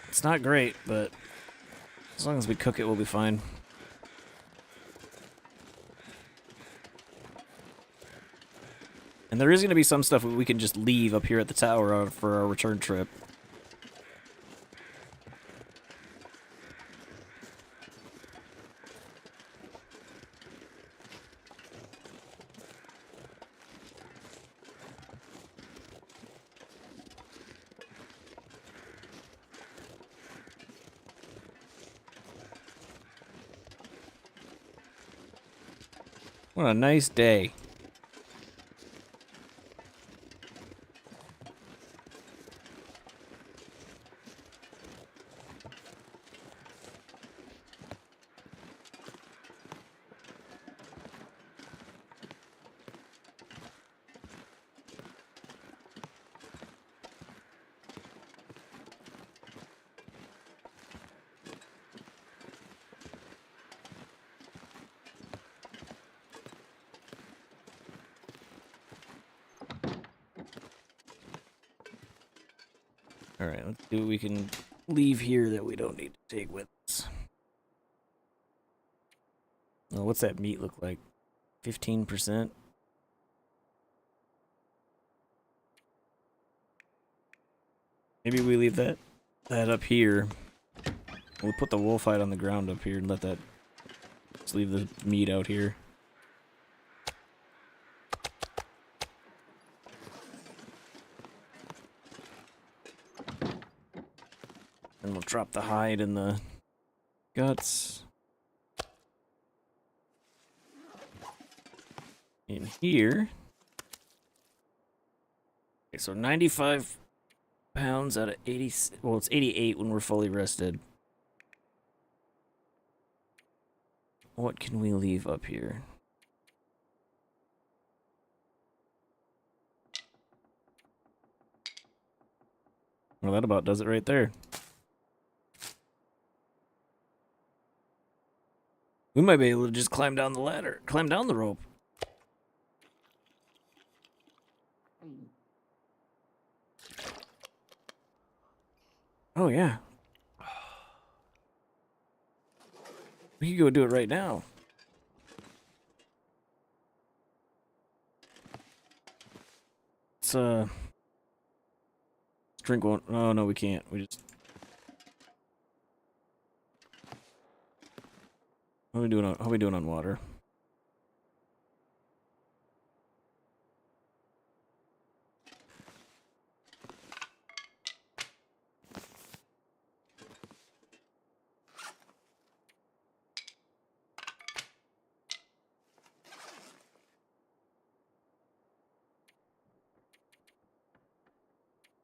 [SPEAKER 1] It's not great, but as long as we cook it, we'll be fine. And there is going to be some stuff we can just leave up here at the tower for our return trip. What a nice day. Alright, let's see what we can leave here that we don't need to take with us. Oh, what's that meat look like? 15%? Maybe we leave that up here. We'll put the wolf hide on the ground up here and let that... Just leave the meat out here. And we'll drop the hide and the guts in here. Okay, so 95 pounds out of 80. Well, it's 88 when we're fully rested. What can we leave up here? Well, that about does it right there. We might be able to just climb down the ladder, climb down the rope. Oh, yeah. We could go do it right now. Let's drink one. Oh, no, we can't. We just... How are we doing on water?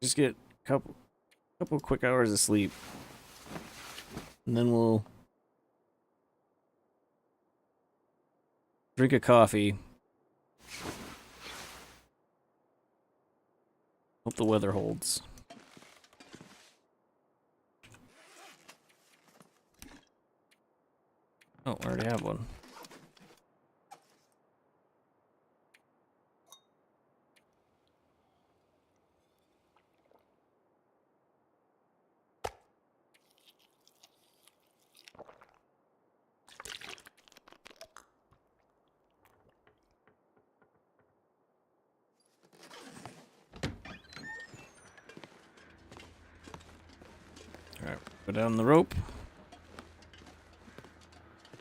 [SPEAKER 1] Just get a couple quick hours of sleep. And then we'll drink a coffee. Hope the weather holds. Oh, I already have one. Alright, go down the rope.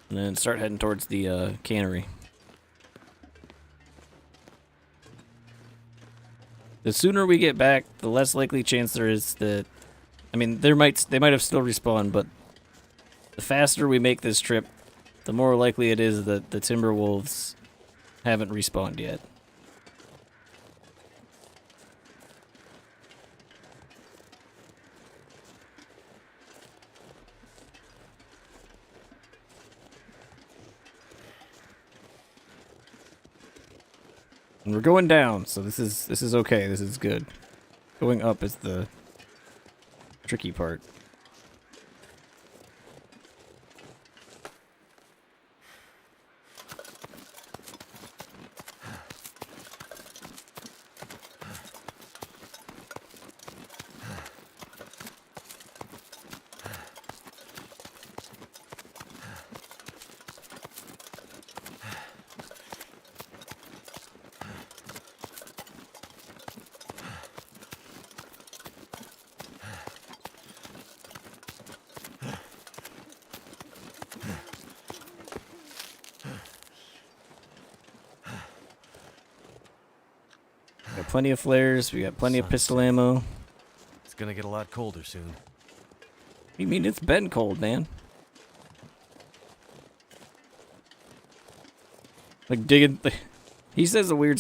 [SPEAKER 1] And then start heading towards the cannery. The sooner we get back, the less likely chance there is that... I mean, they might have still respawned, but the faster we make this trip, the more likely it is that the Timberwolves haven't respawned yet. And we're going down, so this is okay. This is good. Going up is the tricky part. Got plenty of flares. We got plenty of pistol ammo. What
[SPEAKER 2] It's gonna get a lot colder soon.
[SPEAKER 1] do you mean? It's been cold, man. Like digging. He says weird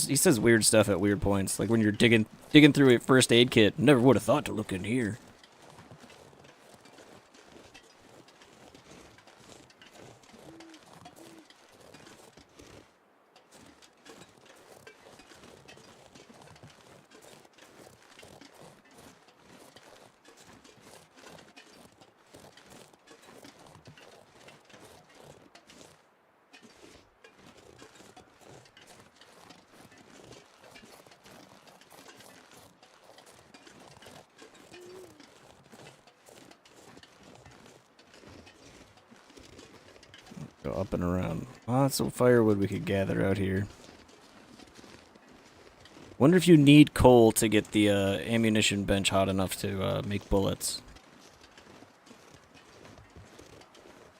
[SPEAKER 1] stuff at weird points. Like when you're digging through a first aid kit. Never would have thought to look in here. Go up and around. Lots of firewood we could gather out here. Wonder if you need coal to get the ammunition bench hot enough to make bullets.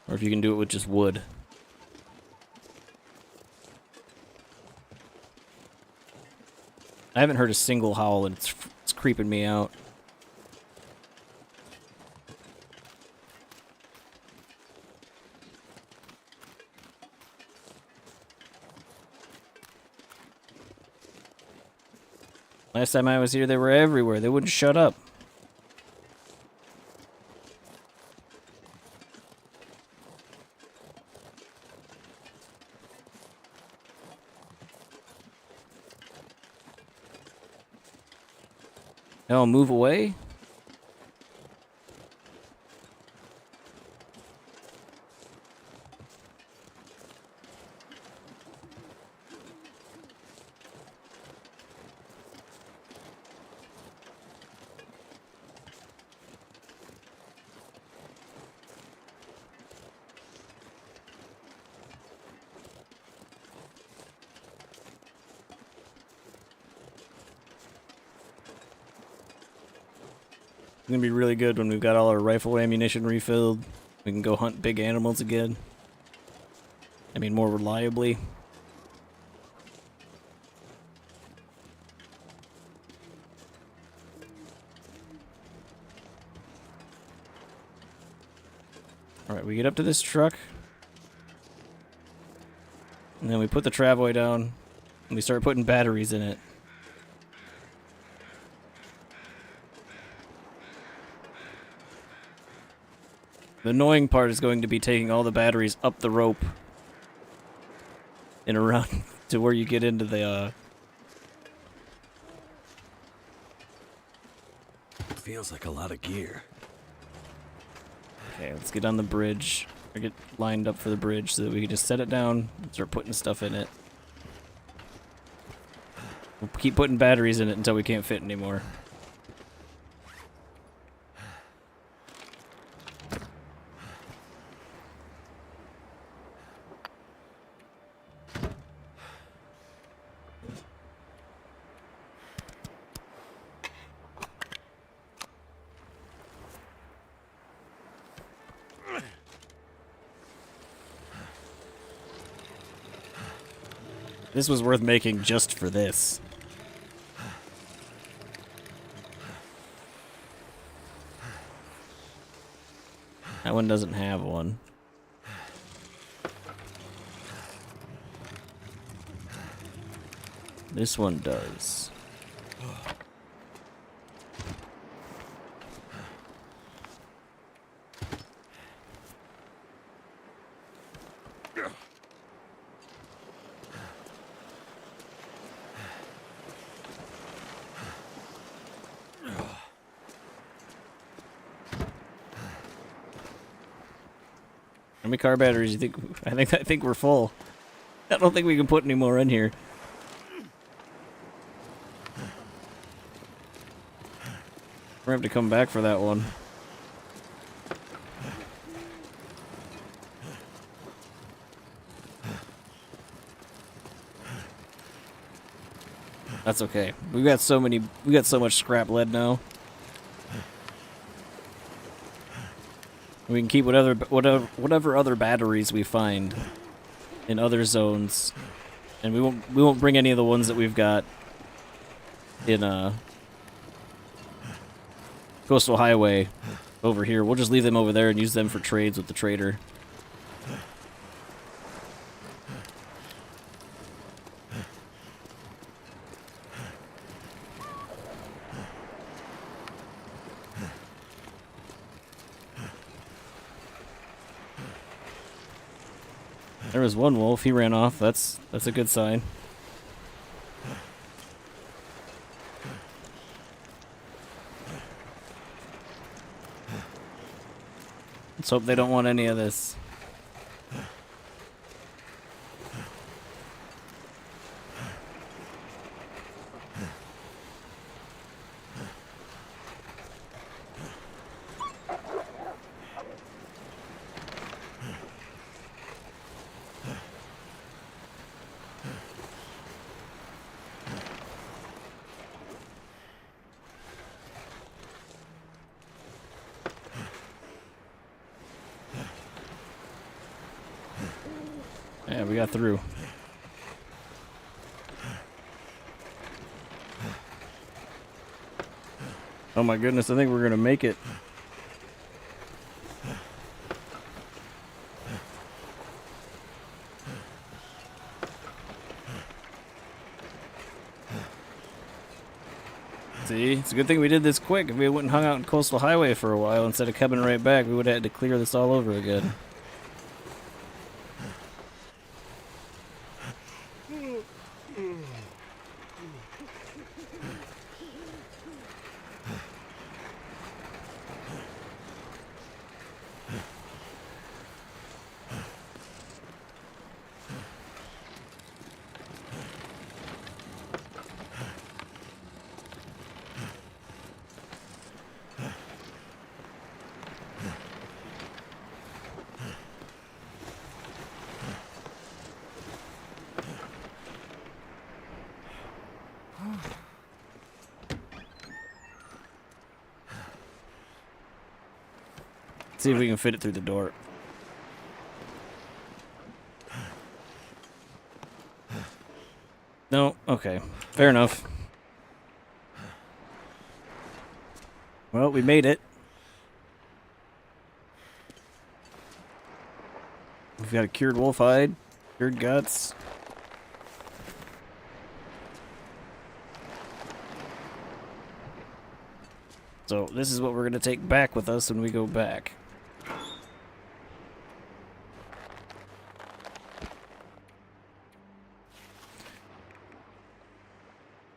[SPEAKER 1] Or if you can do it with just wood. I haven't heard a single howl and it's creeping me out. Last time I was here, they were everywhere. They wouldn't shut up. Hell, move away? It's gonna be really good when we've got all our rifle ammunition refilled. We can go hunt big animals again. I mean, more reliably. Alright, we get up to this truck. And then we put the travoy down. And we start putting batteries in it. The annoying part is going to be taking all the batteries up the rope and around to where you get into the,
[SPEAKER 2] Feels like a lot of gear.
[SPEAKER 1] Okay, let's get on the bridge. Or get lined up for the bridge so that we can just set it down and start putting stuff in it. We'll keep putting batteries in it until we can't fit anymore. This was worth making just for this. That one doesn't have one. This one does. How many car batteries do you think? I think we're full. I don't think we can put any more in here. We're gonna have to come back for that one. That's okay. We got so much scrap lead now. We can keep whatever other batteries we find in other zones, and we won't bring any of the ones that we've got in Coastal Highway over here. We'll just leave them over there and use them for trades with the trader. There was one wolf. He ran off. That's a good sign. Let's hope they don't want any of this. Yeah, we got through. Oh my goodness, I think we're gonna make it. See, it's a good thing we did this quick. If we wouldn't hung out in Coastal Highway for a while instead of coming right back, we would have had to clear this all over again. See if we can fit it through the door. No? Okay. Fair enough. Well, we made it. We've got a cured wolf hide, cured guts. So this is what we're going to take back with us when we go back.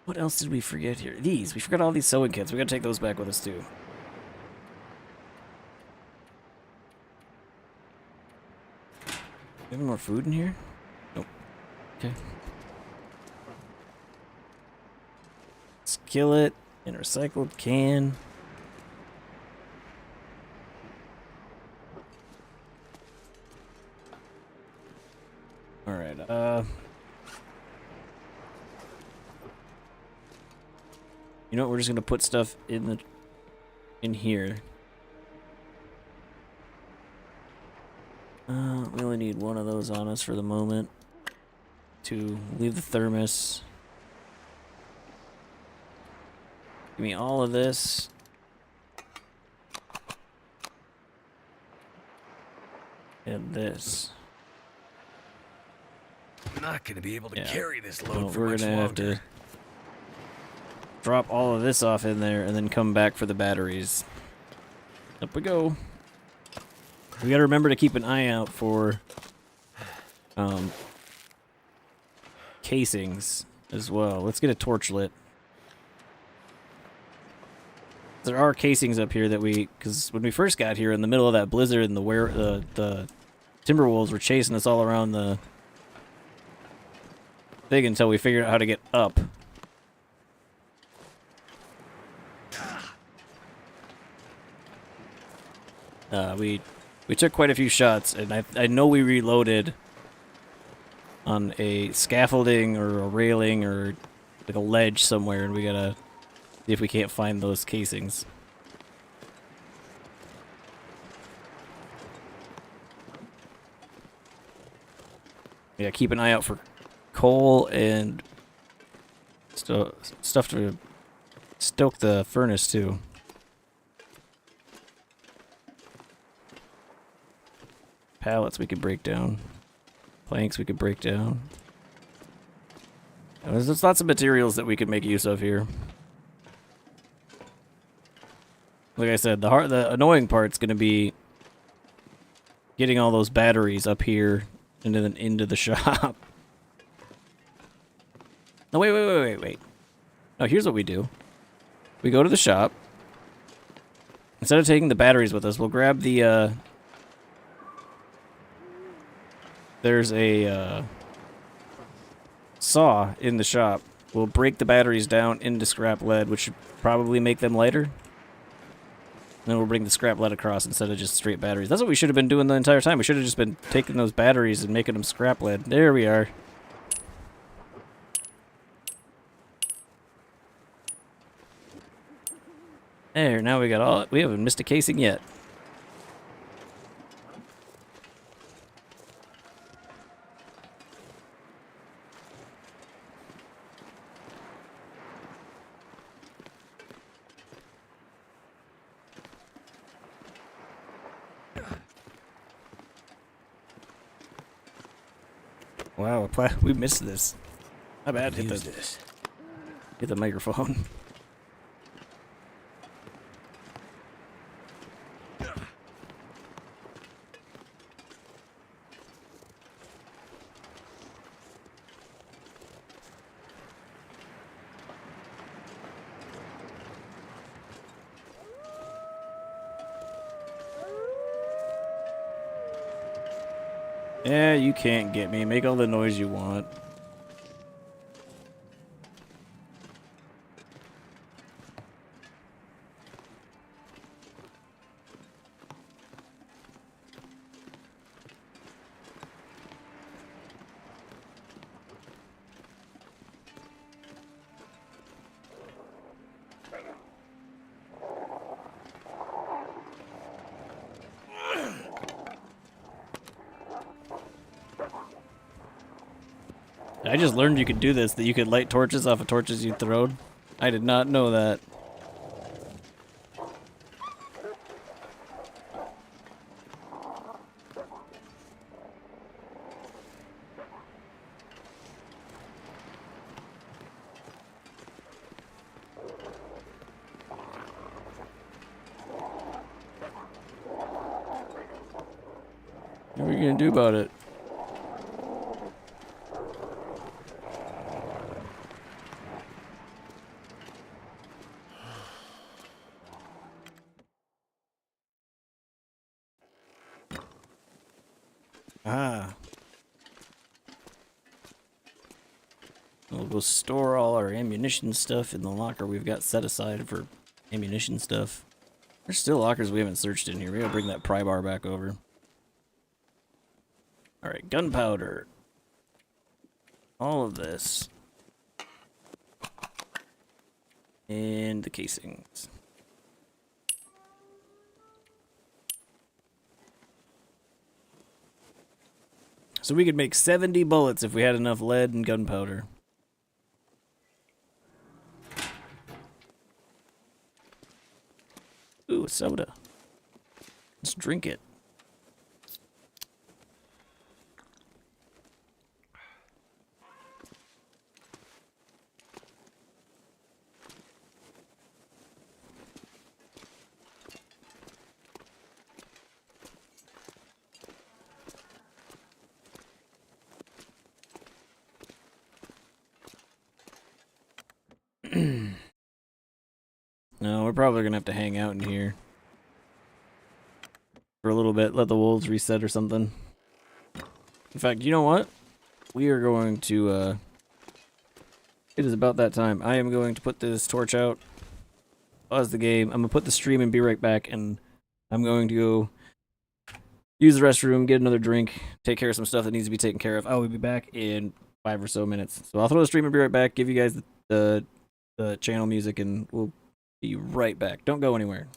[SPEAKER 1] What else did we forget here? These. We forgot all these sewing kits. We gotta take those back with us too. Any more food in here? Nope. Okay. Skillet and recycled can. Alright, you know what, we're just gonna put stuff in here. We only need one of those on us for the moment. To leave the thermos. Give me all of this. And this.
[SPEAKER 2] I'm not gonna be able to
[SPEAKER 1] Yeah.
[SPEAKER 2] carry this load
[SPEAKER 1] Well,
[SPEAKER 2] for
[SPEAKER 1] we're
[SPEAKER 2] much
[SPEAKER 1] gonna have
[SPEAKER 2] longer.
[SPEAKER 1] to drop all of this off in there and then come back for the batteries. Up we go. We gotta remember to keep an eye out for casings as well. Let's get a torch lit. There are casings up here that because when we first got here in the middle of that blizzard and the timber wolves were chasing us all around the thing until we figured out how to get up. We took quite a few shots, and I know we reloaded on a scaffolding or a railing or like a ledge somewhere, and we gotta see if we can't find those casings. Yeah, keep an eye out for coal and stuff to stoke the furnace too. Pallets we could break down. Planks we could break down. There's lots of materials that we could make use of here. Like I said, the annoying part's gonna be getting all those batteries up here and then into the shop. No, wait. No, here's what we do. We go to the shop. Instead of taking the batteries with us, we'll grab the, there's a, saw in the shop. We'll break the batteries down into scrap lead, which should probably make them lighter. And then we'll bring the scrap lead across instead of just straight batteries. That's what we should have been doing the entire time. We should have just been taking those batteries and making them scrap lead. There we are. There, now we got all... We haven't missed a casing yet. Wow, we missed this. My bad, hit the microphone. Yeah, you can't get me. Make all the noise you want. I just learned you could do this, that you could light torches off of torches you thrown. I did not know that. What are you gonna do about it? Ah. We'll go store all our ammunition stuff in the locker we've got set aside for ammunition stuff. There's still lockers we haven't searched in here. We gotta bring that pry bar back over. Alright, gunpowder. All of this. And the casings. So we could make 70 bullets if we had enough lead and gunpowder. Ooh, a soda. Let's drink it. No, we're probably gonna have to hang out in here for a little bit, let the wolves reset or something. In fact, you know what? We are going to, it is about that time. I am going to put this torch out, pause the game. I'm going to put the stream and be right back, and I'm going to go use the restroom, get another drink, take care of some stuff that needs to be taken care of. I will be back in 5 or so minutes. So I'll throw the stream and be right back, give you guys the channel music, and we'll be right back. Don't go anywhere.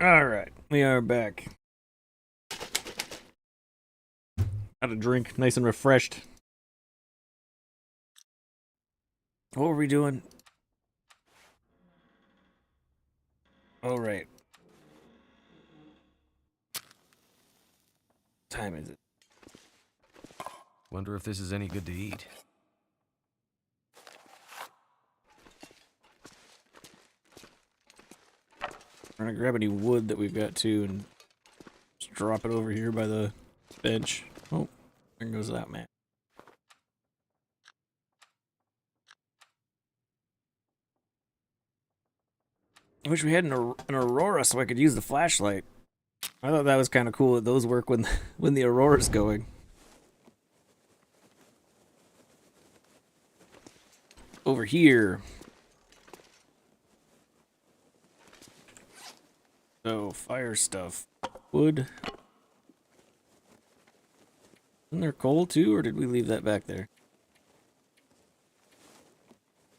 [SPEAKER 1] All right, we are back. Had a drink, nice and refreshed. What were we doing? All right. What time is it?
[SPEAKER 2] Wonder if this is any good to eat.
[SPEAKER 1] We're gonna grab any wood that we've got too and just drop it over here by the bench. Oh, there goes that map. I wish we had an aurora so I could use the flashlight. I thought that was kind of cool that those work when when the aurora's going. Over here. So, fire stuff. Wood. Isn't there coal too, or did we leave that back there?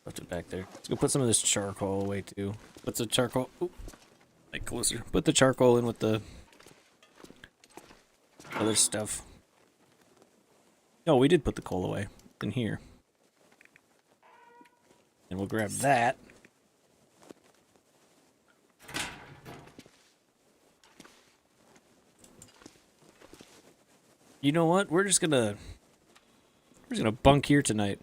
[SPEAKER 1] Left it back there. Let's go put some of this charcoal away too. Put the charcoal... Oop, like closer. Put the charcoal in with the other stuff. No, we did put the coal away. In here. And we'll grab that. You know what? We're just gonna bunk here tonight.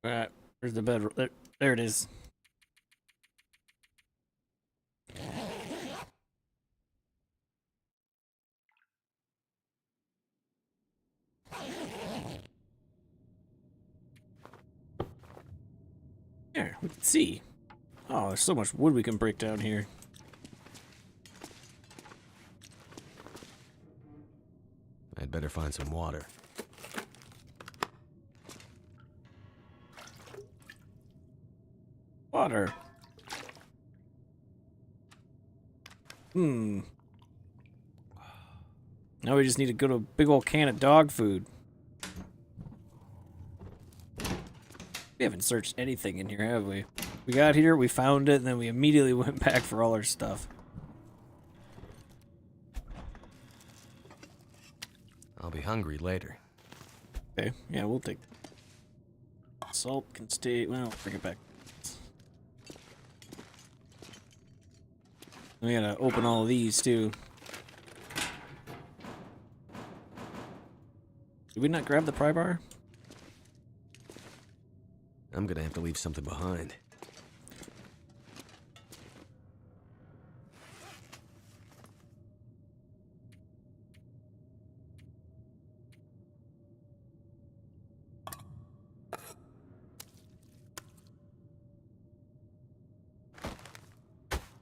[SPEAKER 1] Alright, where's the bed? There it is. There, we can see. Oh, there's so much wood we can break down here.
[SPEAKER 2] I'd better find some water.
[SPEAKER 1] Water. Now we just need to go to a big old can of dog food. We haven't searched anything in here, have we? We got here, we found it, and then we immediately went back for all our stuff.
[SPEAKER 2] I'll be hungry later.
[SPEAKER 1] Okay, yeah, we'll take... Salt can stay... Well, bring it back. We gotta open all of these, too. Did we not grab the pry bar?
[SPEAKER 2] I'm gonna have to leave something behind.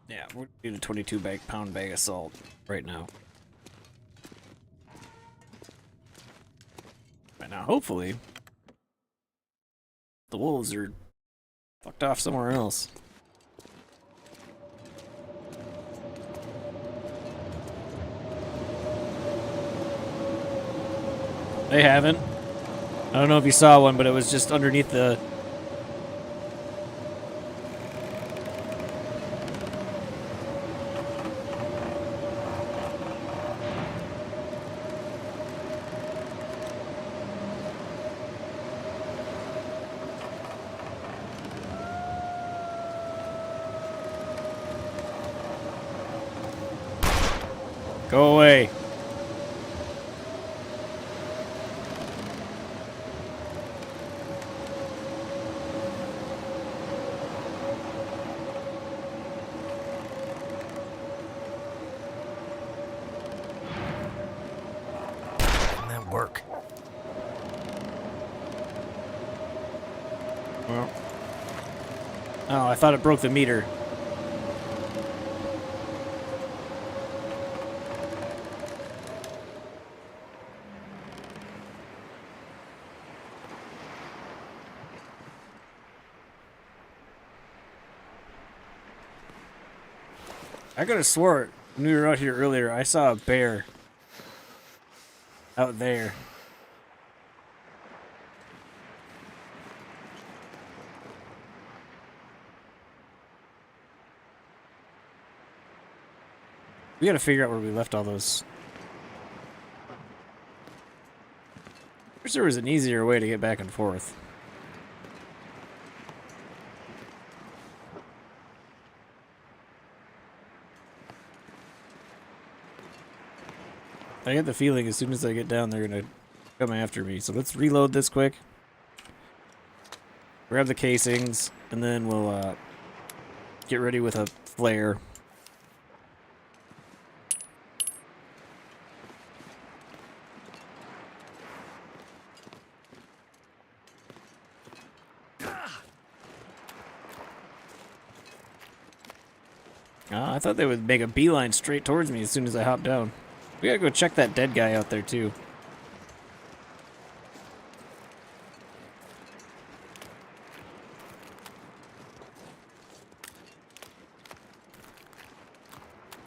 [SPEAKER 1] Yeah, we're doing a 22-pound bag of salt right now. Right now, hopefully, the wolves are fucked off somewhere else. They haven't. I don't know if you saw one, but it was just underneath the... Go away.
[SPEAKER 2] Didn't that work?
[SPEAKER 1] Well. Oh, I thought it broke the meter. I could have swore when we were out here earlier, I saw a bear out there. We gotta figure out where we left all those. I wish there was an easier way to get back and forth. I get the feeling as soon as I get down, they're gonna come after me. So let's reload this quick. Grab the casings, and then we'll get ready with a flare. I thought they would make a beeline straight towards me as soon as I hopped down. We gotta go check that dead guy out there, too.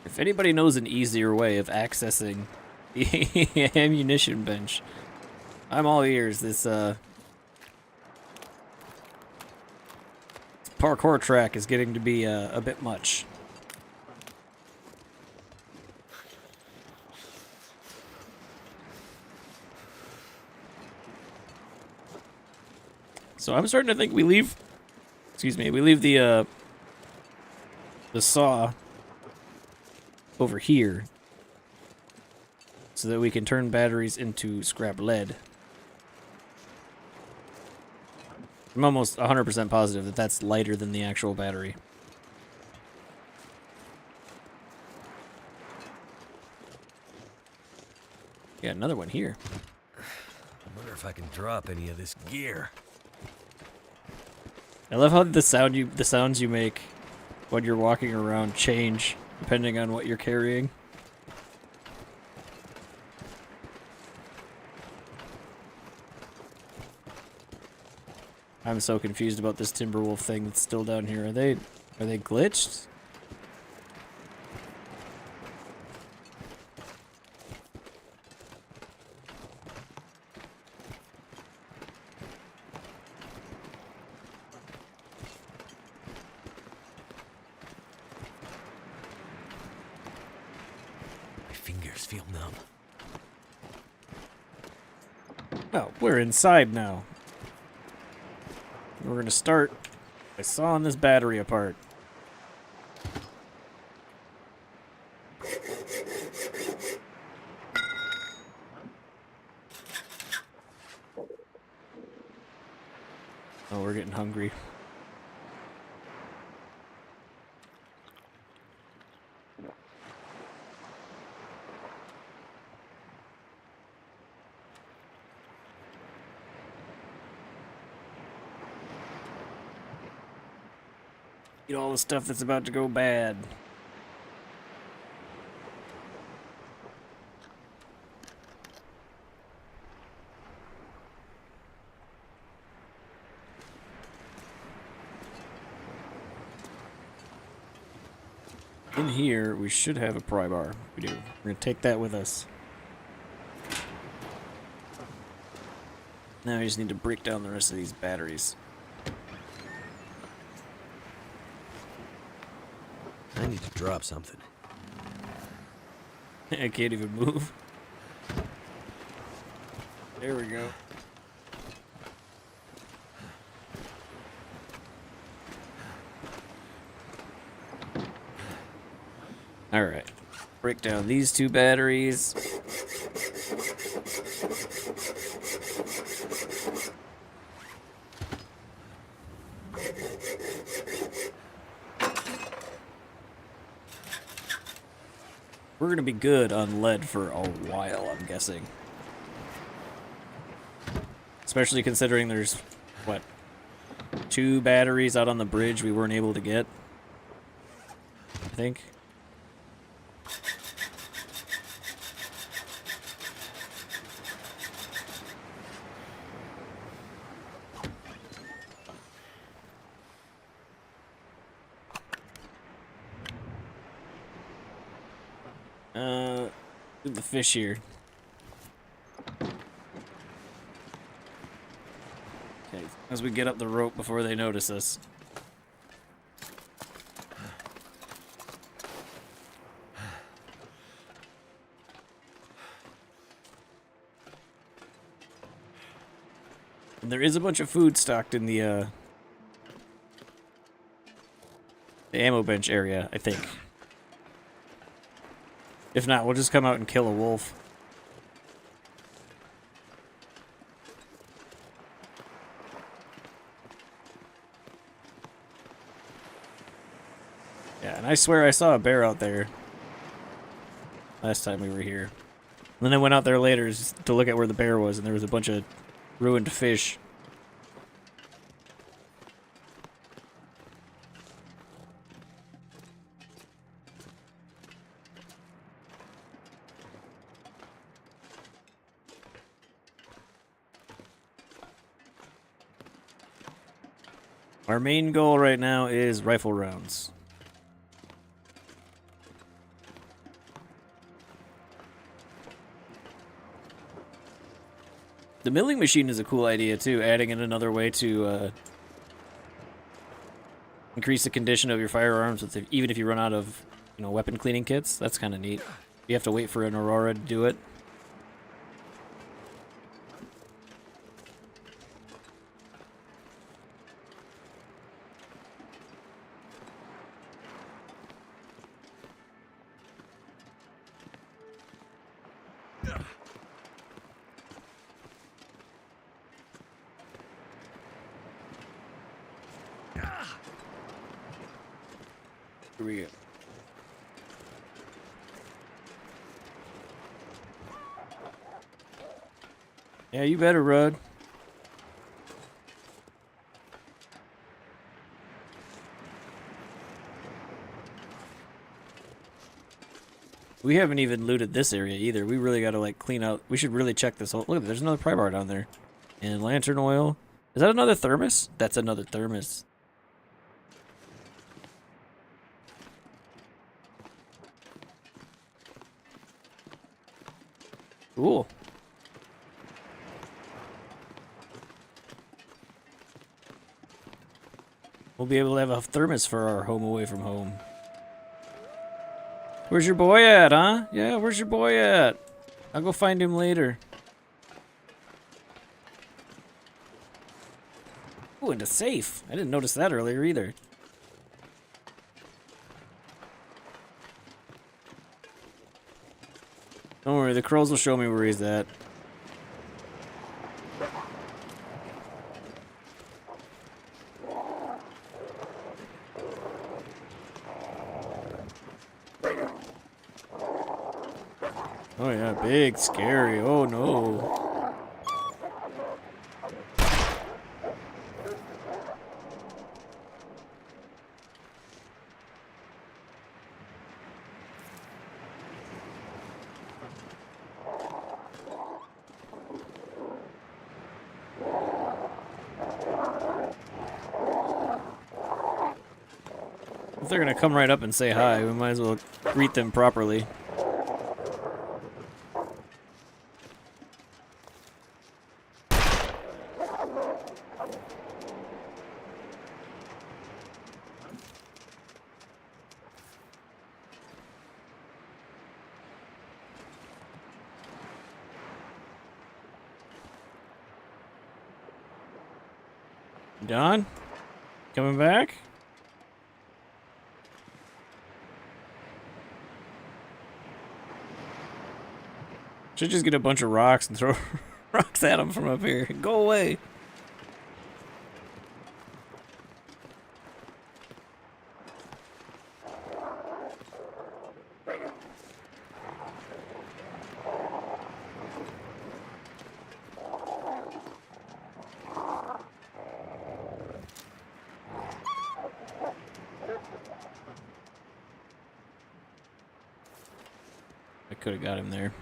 [SPEAKER 1] If anybody knows an easier way of accessing the ammunition bench, I'm all ears. This parkour track is getting to be a bit much. So I'm starting to think we leave. Excuse me. We leave the saw over here so that we can turn batteries into scrap lead. I'm almost 100% positive that that's lighter than the actual battery. Yeah, another one here.
[SPEAKER 2] I wonder if I can drop any of this gear.
[SPEAKER 1] I love how the sounds you make when you're walking around change depending on what you're carrying. I'm so confused about this Timberwolf thing that's still down here. Are they glitched?
[SPEAKER 2] My fingers feel numb.
[SPEAKER 1] Oh, we're inside now. We're gonna start by sawing this battery apart. Oh, we're getting hungry. Eat all the stuff that's about to go bad. In here, we should have a pry bar. We do. We're gonna take that with us. Now we just need to break down the rest of these batteries.
[SPEAKER 2] I need to drop something.
[SPEAKER 1] I can't even move. There we go. Alright. Break down these two batteries. We're gonna be good on lead for a while, I'm guessing. Especially considering there's, what, 2 batteries out on the bridge we weren't able to get, I think. The fish here. Okay, as we get up the rope before they notice us. And there is a bunch of food stocked in the ammo bench area, I think. If not, we'll just come out and kill a wolf. Yeah, and I swear I saw a bear out there last time we were here. And then I went out there later just to look at where the bear was, and there was a bunch of ruined fish. Our main goal right now is rifle rounds. The milling machine is a cool idea too, adding in another way to increase the condition of your firearms with even if you run out of, weapon cleaning kits. That's kind of neat. You have to wait for an Aurora to do it. Here we go. Yeah, you better, Rudd. We haven't even looted this area either. We really gotta like clean out. We should really check this whole. Look, there's another pry bar down there. And lantern oil. Is that another thermos? That's another thermos. Cool. We'll be able to have a thermos for our home away from home. Where's your boy at, huh? Yeah, where's your boy at? I'll go find him later. Ooh, and a safe. I didn't notice that earlier either. Don't worry, the crows will show me where he's at. Oh yeah, big, scary. Oh no. If they're gonna come right up and say hi, we might as well greet them properly. Don? Coming back? Should just get a bunch of rocks and throw rocks at him from up here. Go away. I could have got him there.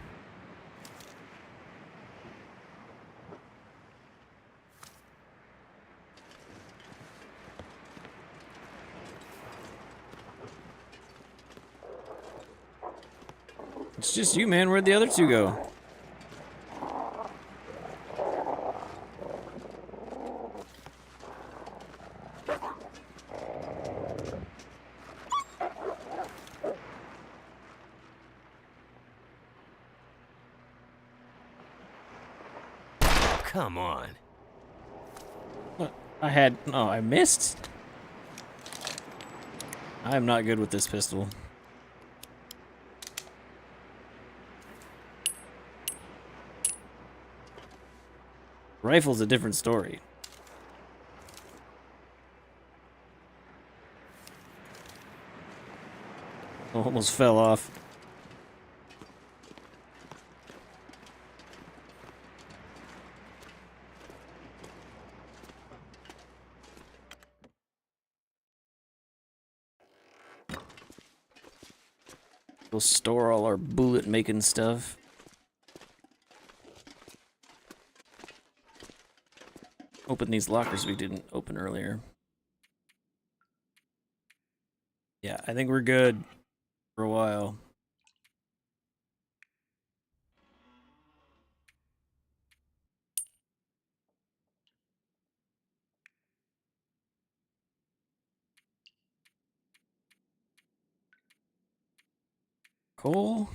[SPEAKER 1] It's just you, man. Where'd the other two go?
[SPEAKER 2] Come on.
[SPEAKER 1] What? I missed? I am not good with this pistol. Rifle's a different story. Almost fell off. We'll store all our bullet making stuff. Open these lockers we didn't open earlier. Yeah, I think we're good for a while. Coal.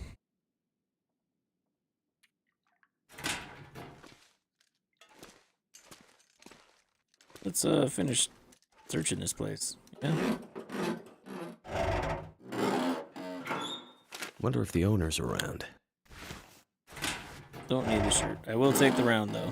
[SPEAKER 1] Let's finish searching this place. Yeah.
[SPEAKER 2] Wonder if the owner's around.
[SPEAKER 1] Don't need the shirt. I will take the round though.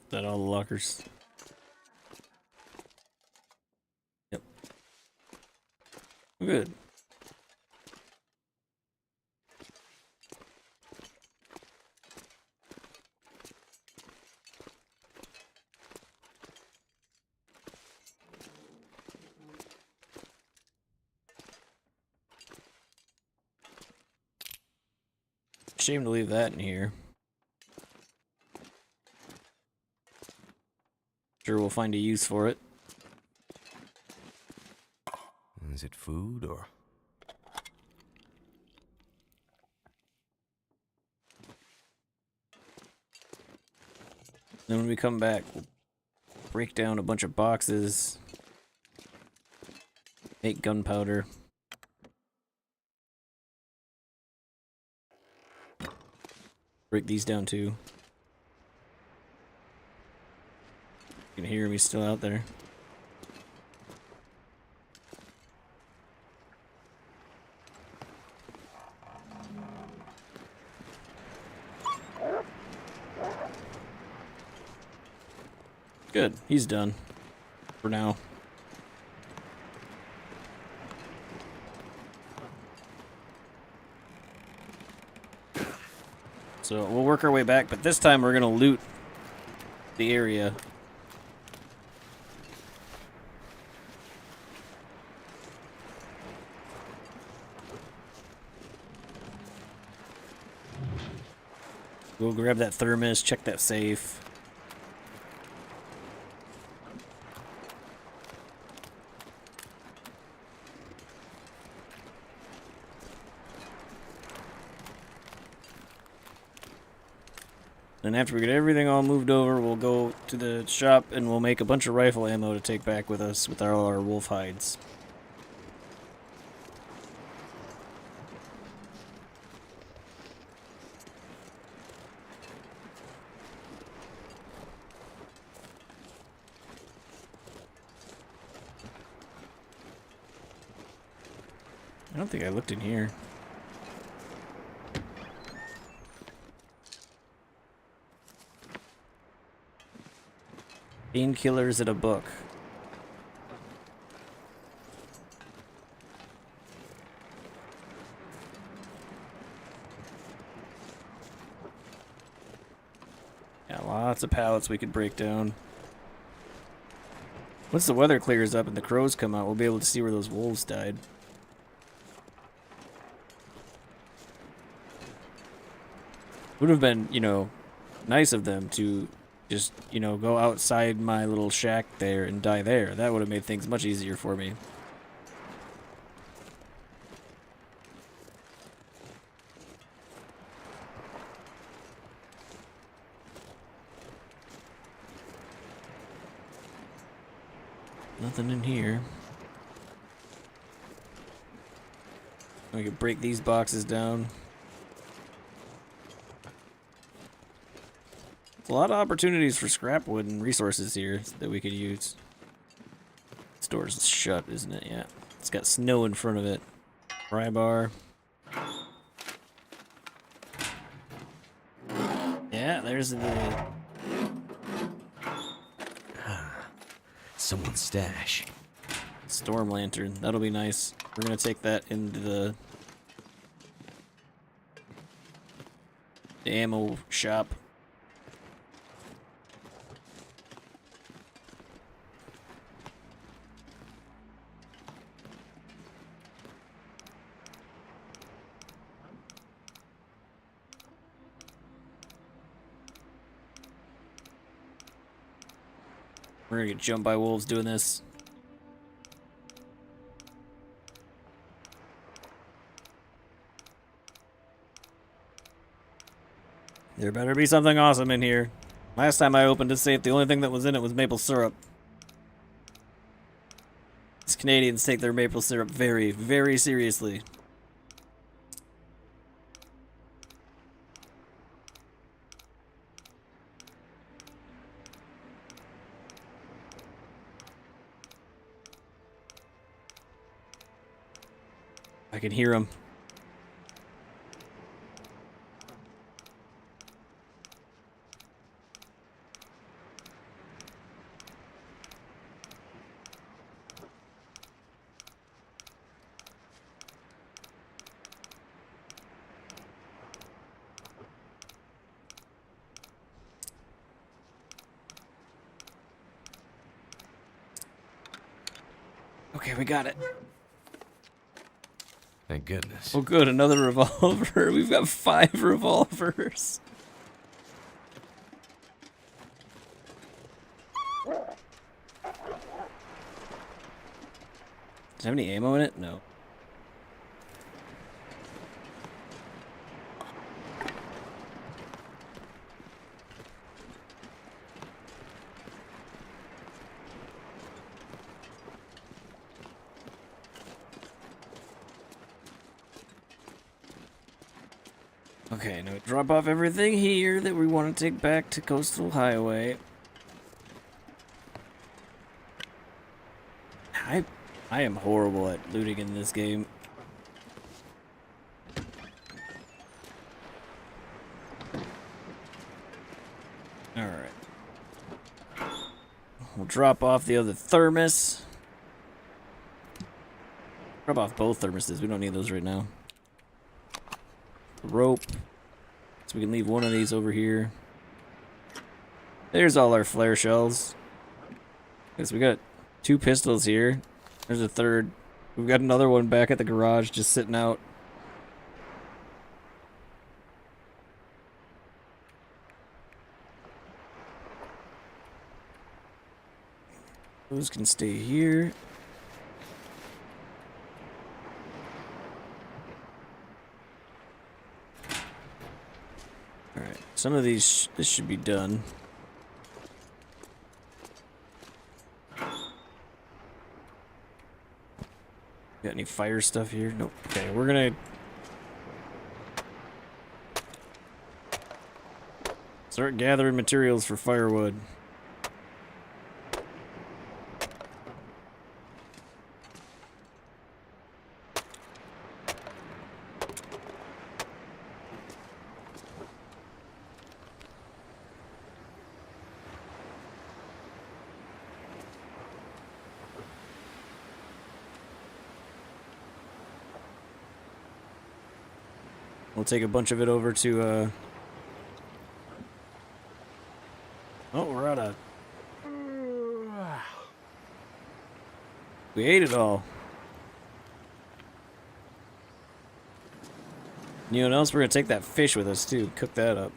[SPEAKER 1] Is that all the lockers? Yep. Good. Shame to leave that in here. Sure we'll find a use for it.
[SPEAKER 2] Is it food or...
[SPEAKER 1] Then when we come back, we'll break down a bunch of boxes. Make gunpowder. Break these down too. You can hear me still out there. Good, he's done. For now. So we'll work our way back, but this time we're gonna loot the area. We'll grab that thermos, check that safe. And after we get everything all moved over, we'll go to the shop and we'll make a bunch of rifle ammo to take back with us with all our wolf hides. I don't think I looked in here. Painkillers in a book. Yeah, lots of pallets we could break down. Once the weather clears up and the crows come out, we'll be able to see where those wolves died. Would have been, you know, nice of them to just, you know, go outside my little shack there and die there. That would have made things much easier for me. Nothing in here. We could break these boxes down. A lot of opportunities for scrap wood and resources here that we could use. Store's shut, isn't it? Yeah. It's got snow in front of it. Pry bar. Yeah, Yeah, there's the...
[SPEAKER 2] Someone's stash.
[SPEAKER 1] storm lantern. That'll be nice. We're gonna take that into the ammo shop. We're gonna get jumped by wolves doing this. There better be something awesome in here. Last time I opened a safe, the only thing that was in it was maple syrup. These Canadians take their maple syrup very, very seriously. I can hear them. Okay, we got it.
[SPEAKER 2] Thank goodness.
[SPEAKER 1] Oh good, another revolver. We've got 5 revolvers. Does it have any ammo in it? No. Okay, now drop off everything here that we want to take back to Coastal Highway. I am horrible at looting in this game. Alright. We'll drop off the other thermos. Drop off both thermoses. We don't need those right now. The rope. So we can leave one of these over here. There's all our flare shells. Guess we got 2 pistols here. There's a third. We've got another one back at the garage just sitting out. Those can stay here. Alright, some of these, this should be done. Got any fire stuff here? Nope. Okay, we're gonna start gathering materials for firewood. We'll take a bunch of it over to, oh, we're out of... We ate it all. You know what else? We're gonna take that fish with us, too. Cook that up.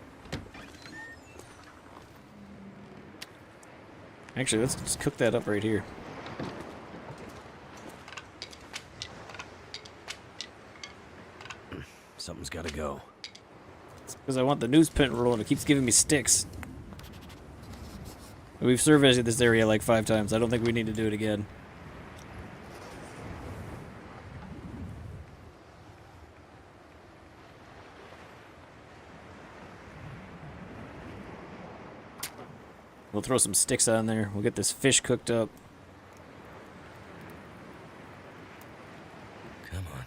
[SPEAKER 1] Actually, let's just cook that up right here.
[SPEAKER 2] Something's gotta go.
[SPEAKER 1] Because I want the newsprint roll and it keeps giving me sticks. We've surveyed this area like 5 times. I don't think we need to do it again. We'll throw some sticks on there. We'll get this fish cooked up.
[SPEAKER 2] Come on.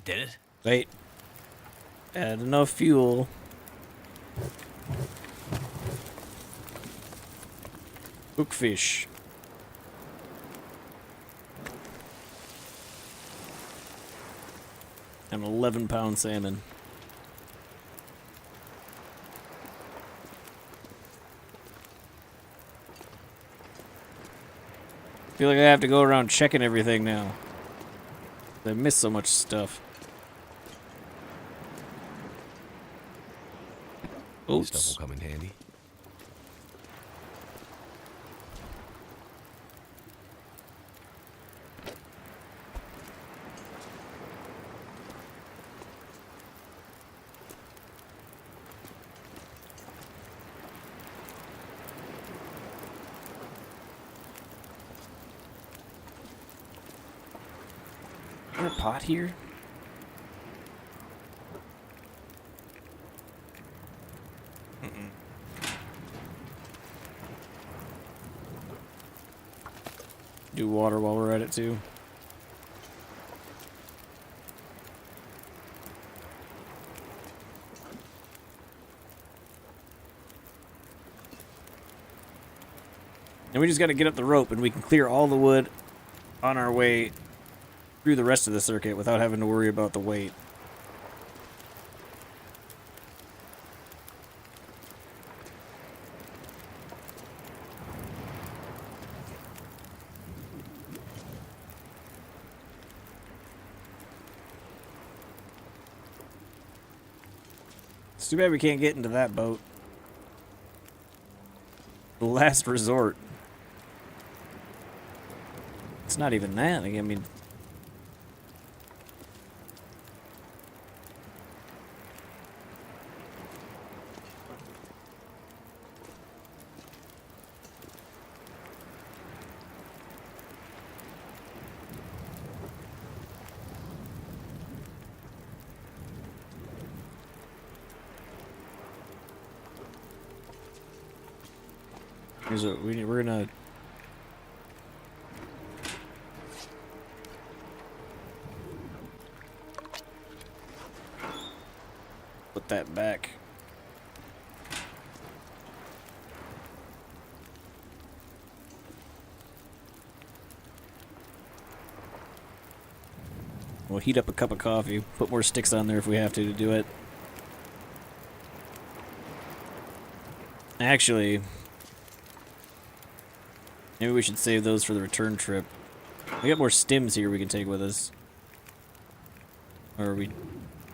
[SPEAKER 2] did it?
[SPEAKER 1] Wait. Add enough fuel. Hookfish. An 11-pound salmon. Feel like I have to go around checking everything now. I miss so much stuff.
[SPEAKER 2] This stuff
[SPEAKER 1] Oops.
[SPEAKER 2] will come in handy.
[SPEAKER 1] Is there a pot here? Do water while we're at it too. And we just got to get up the rope and we can clear all the wood on our way through the rest of the circuit without having to worry about the weight. It's too bad we can't get into that boat. The last resort. It's not even that. I mean... we're gonna... put that back. We'll heat up a cup of coffee, put more sticks on there if we have to do it. Actually, maybe we should save those for the return trip. We got more stims here we can take with us. Or we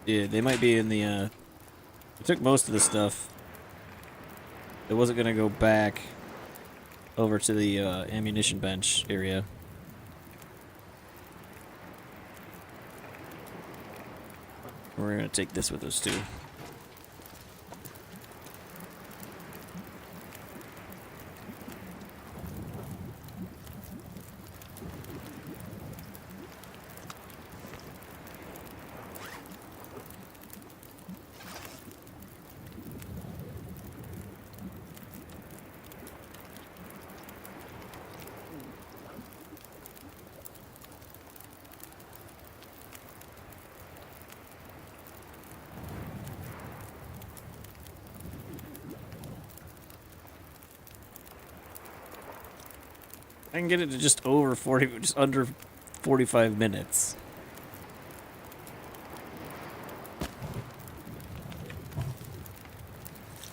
[SPEAKER 1] did. They might be in the, we took most of the stuff. It wasn't gonna go back over to the, ammunition bench area. We're gonna take this with us too. I can get it to just over 40, just under 45 minutes.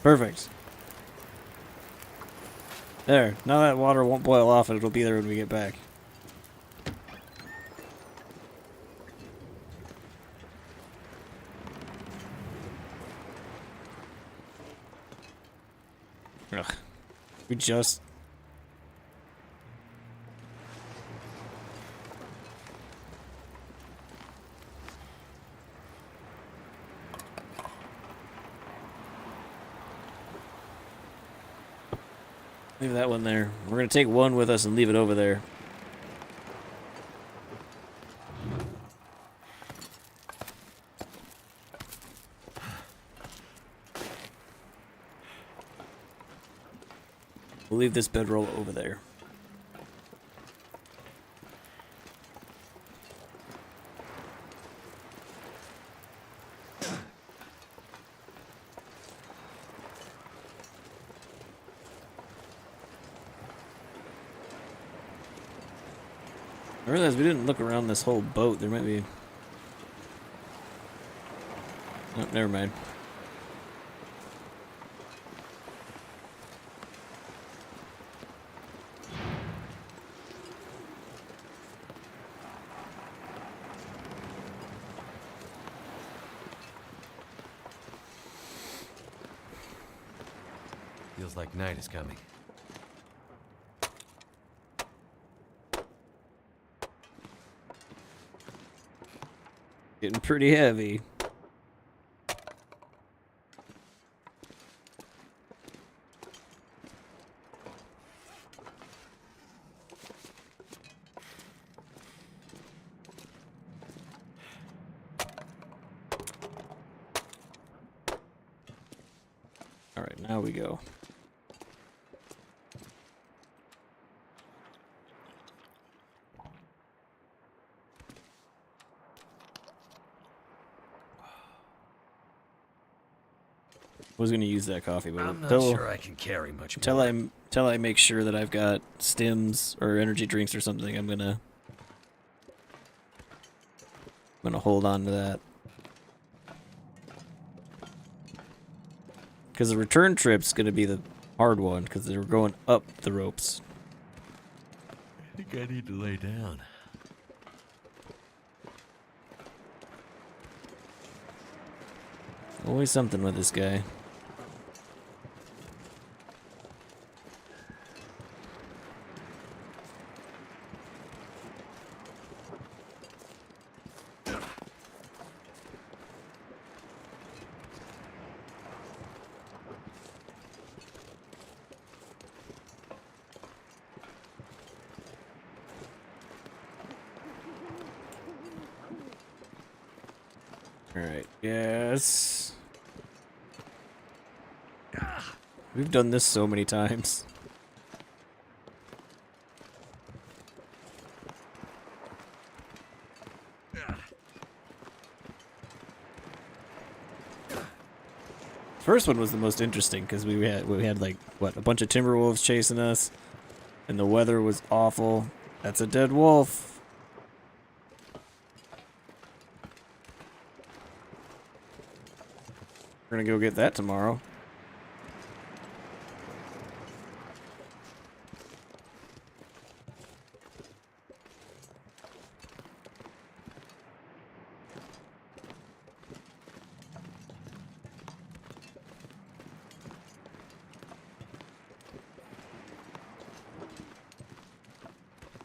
[SPEAKER 1] Perfect. There. Now that water won't boil off and it'll be there when we get back. Ugh. We just... leave that one there. We're going to take one with us and leave it over there. We'll leave this bedroll over there. I realized we didn't look around this whole boat. There might be... Oh, never mind.
[SPEAKER 2] Feels like night is coming.
[SPEAKER 1] Getting pretty heavy. All right, now we go. I was gonna use that coffee, but
[SPEAKER 2] I'm not sure I can carry much more.
[SPEAKER 1] until I make sure that I've got stims or energy drinks or something, I'm gonna hold on to that. Because the return trip's gonna be the hard one, because they're going up the ropes.
[SPEAKER 2] I think I need to lay down.
[SPEAKER 1] Always something with this guy. Alright, yes. We've done this so many times. First one was the most interesting because we had like what, a bunch of timber wolves chasing us, and the weather was awful. That's a dead wolf. We're gonna go get that tomorrow.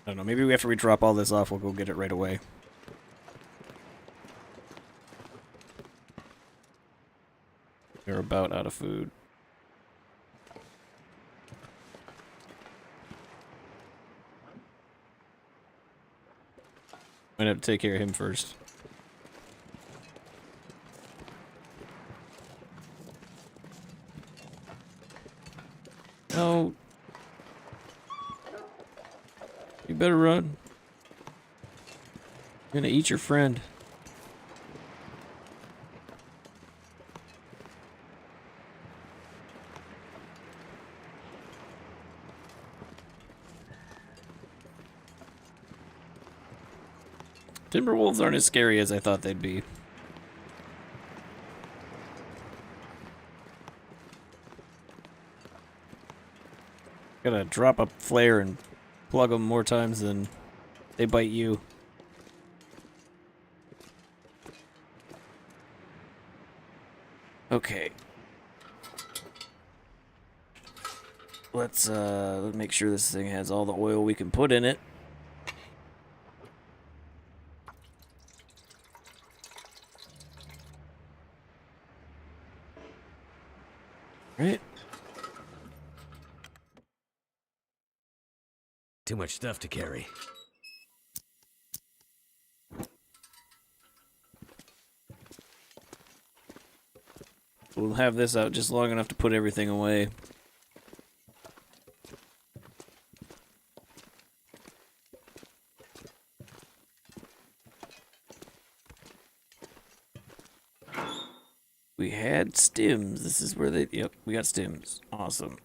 [SPEAKER 1] I don't know, maybe after we drop all this off, we'll go get it right away. We're about out of food. Might have to take care of him first. No. You better run. You're gonna eat your friend. Timberwolves aren't as scary as I thought they'd be. Gotta drop a flare and plug them more times than they bite you. Okay. Let's make sure this thing has all the oil we can put in it. Right?
[SPEAKER 2] Too much stuff to carry.
[SPEAKER 1] We'll have this out just long enough to put everything away. We had stims. This is where they... Yep, we got stims. Awesome.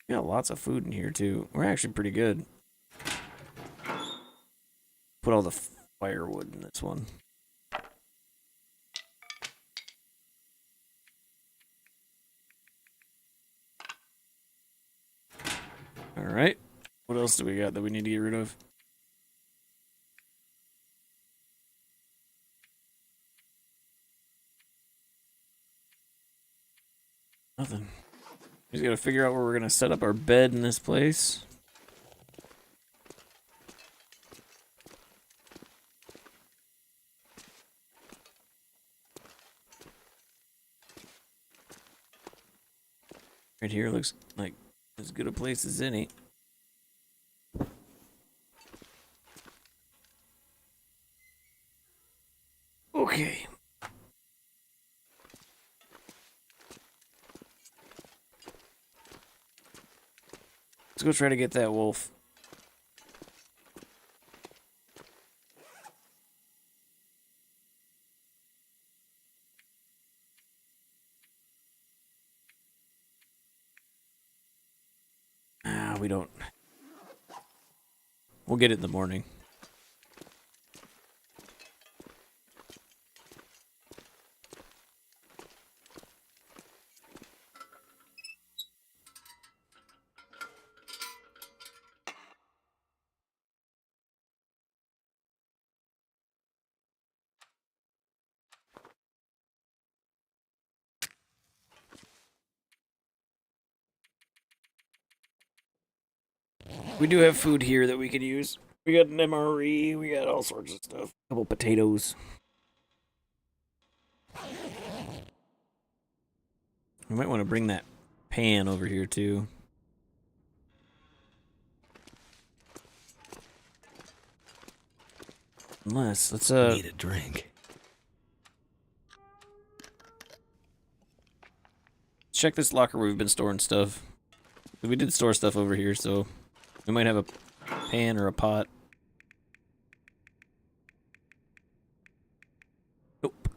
[SPEAKER 1] We got lots of food in here, too. We're actually pretty good. Put all the firewood in this one. Alright. What else do we got that we need to get rid of? Nothing. We just gotta figure out where we're gonna set up our bed in this place. Right here looks like as good a place as any. Okay. Let's go try to get that wolf. Ah, we don't. We'll get it in the morning. We do have food here that we could use. We got an MRE, we got all sorts of stuff. A couple potatoes. We might want to bring that pan over here too. Unless, let's
[SPEAKER 2] Need a drink.
[SPEAKER 1] check this locker where we've been storing stuff. We did store stuff over here, so we might have a pan or a pot. Nope.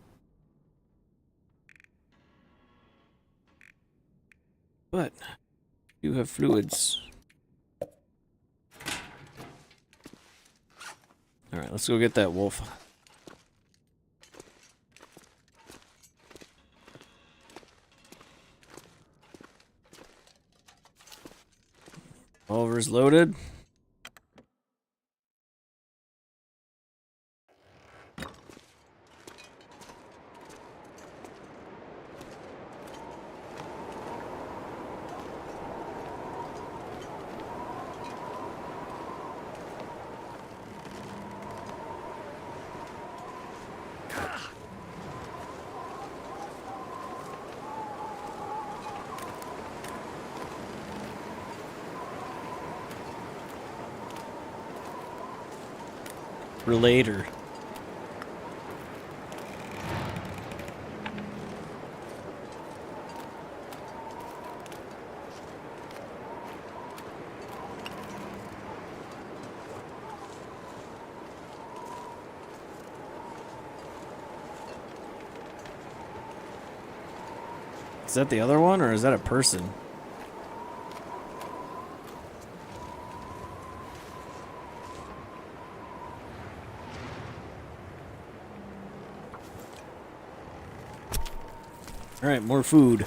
[SPEAKER 1] But you have fluids. Alright, let's go get that wolf. Revolver's loaded. Relator. Is that the other one, or is that a person? Alright, more food.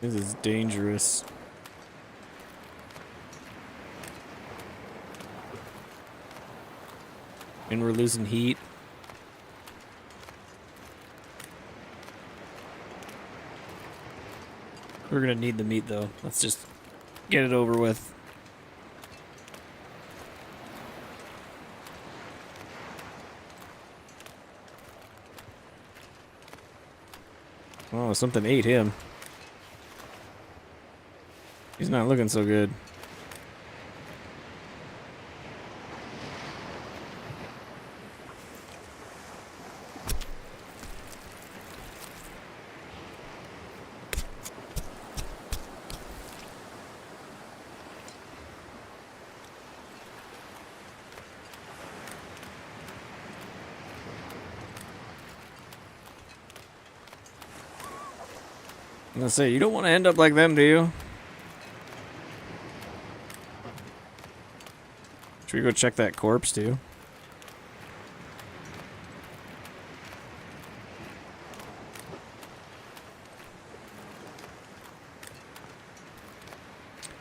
[SPEAKER 1] This is dangerous. And we're losing heat. We're gonna need the meat though. Let's just get it over with. Oh, something ate him. He's not looking so good. I'm gonna say, you don't want to end up like them, do you? Should we go check that corpse, too?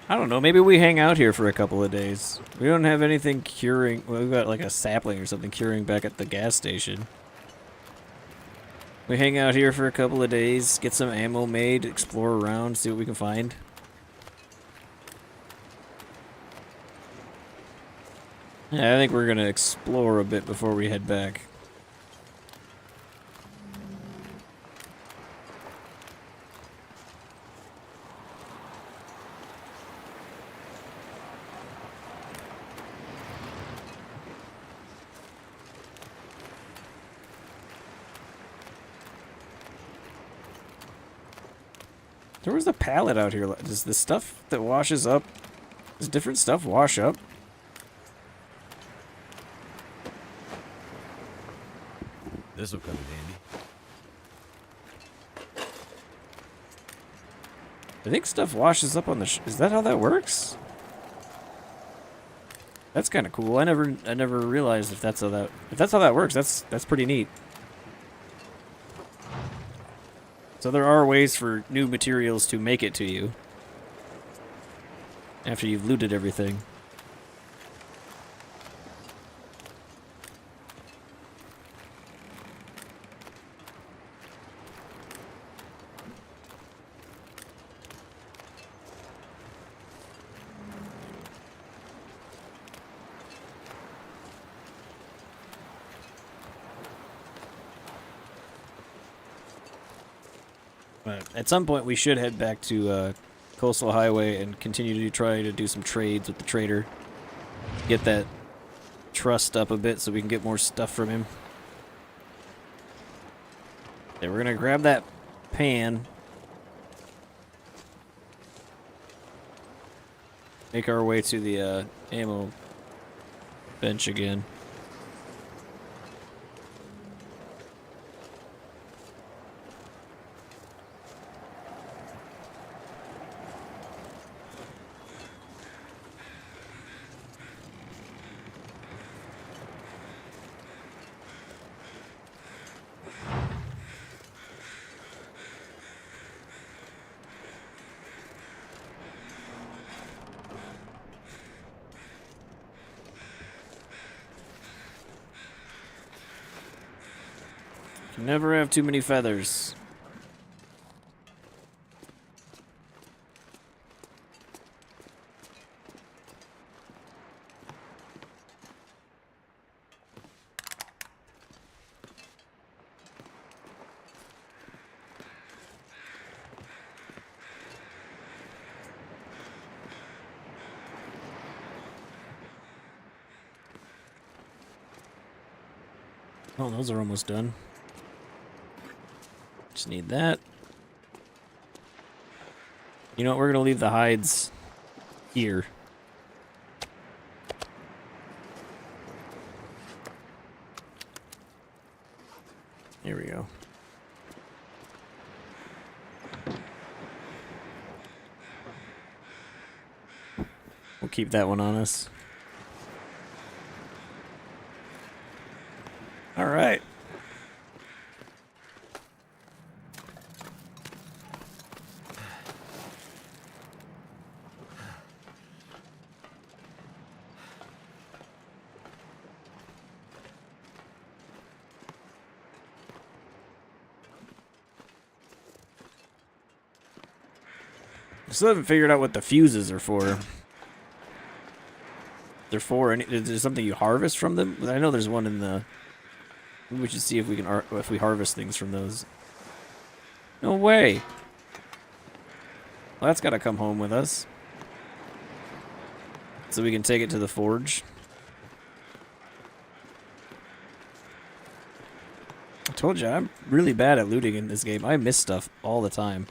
[SPEAKER 1] I don't know, maybe we hang out here for a couple of days. We don't have anything curing. Well, we've got like a sapling or something curing back at the gas station. We hang out here for a couple of days, get some ammo made, explore around, see what we can find. Yeah, I think we're gonna explore a bit before we head back. There was a pallet out here. Does the stuff that washes up, does different stuff wash up?
[SPEAKER 2] This'll come in handy.
[SPEAKER 1] I think stuff washes up on the is that how that works? That's kind of cool. I never realized if that's how that works. That's pretty neat. So there are ways for new materials to make it to you after you've looted everything. But at some point, we should head back to Coastal Highway and continue to try to do some trades with the trader. Get that trust up a bit so we can get more stuff from him. Okay, we're gonna grab that pan. Make our way to the ammo bench again. Can never have too many feathers. Oh, those are almost done. Just need that. You know what? We're gonna leave the hides here. Here we go. We'll keep that one on us. All right. Still haven't figured out what the fuses are for. They're for any. Is there something you harvest from them? I know there's one in the. Maybe we should see if we can if we harvest things from those. No way. Well, that's got to come home with us. So we can take it to the forge. I told you, I'm really bad at looting in this game. I miss stuff all the time.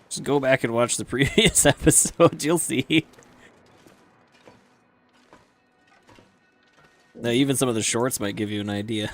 [SPEAKER 1] Just go back and watch the previous episode, you'll see. Now, even some of the shorts might give you an idea.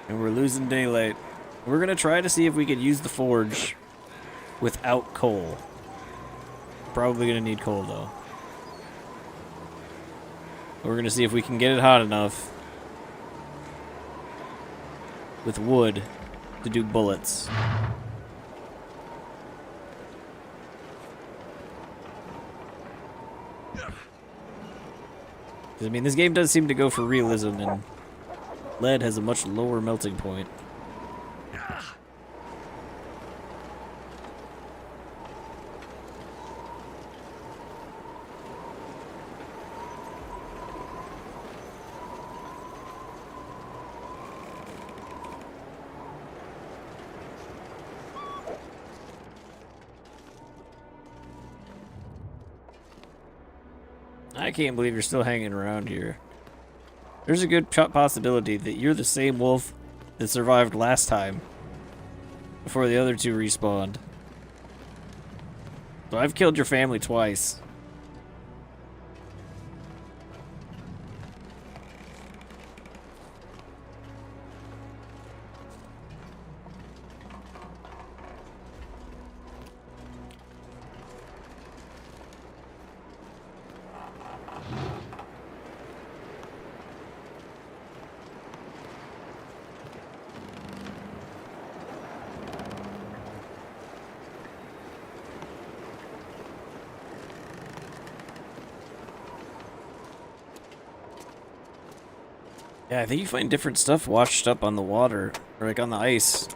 [SPEAKER 1] And we're losing daylight. We're gonna try to see if we can use the forge without coal. Probably gonna need coal though. We're gonna see if we can get it hot enough with wood to do bullets. I mean, this game does seem to go for realism, and lead has a much lower melting point. I can't believe you're still hanging around here. There's a good possibility that you're the same wolf that survived last time before the other two respawned. So I've killed your family twice. Yeah, I think you find different stuff washed up on the water, or like on the ice.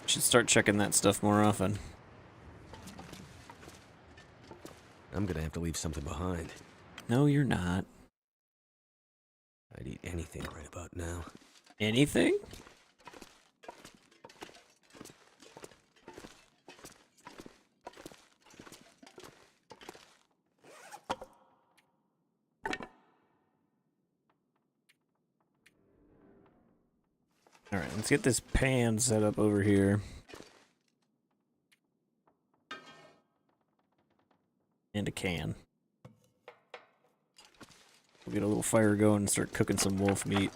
[SPEAKER 1] Should start checking that stuff more often.
[SPEAKER 2] I'm gonna have to leave something behind.
[SPEAKER 1] No, you're not.
[SPEAKER 2] I'd eat anything right about now.
[SPEAKER 1] Anything? Alright, let's get this pan set up over here. And a can. We'll get a little fire going and start cooking some wolf meat.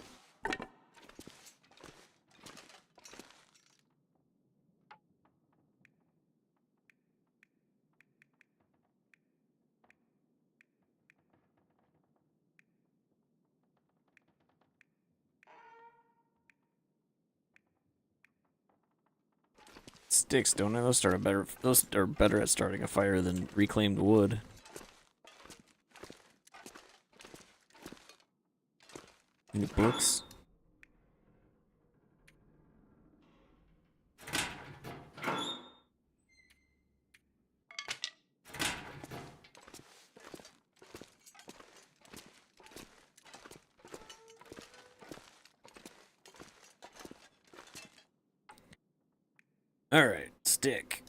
[SPEAKER 1] Sticks, don't they? Those are better at starting a fire than reclaimed wood. Any books? Alright, stick.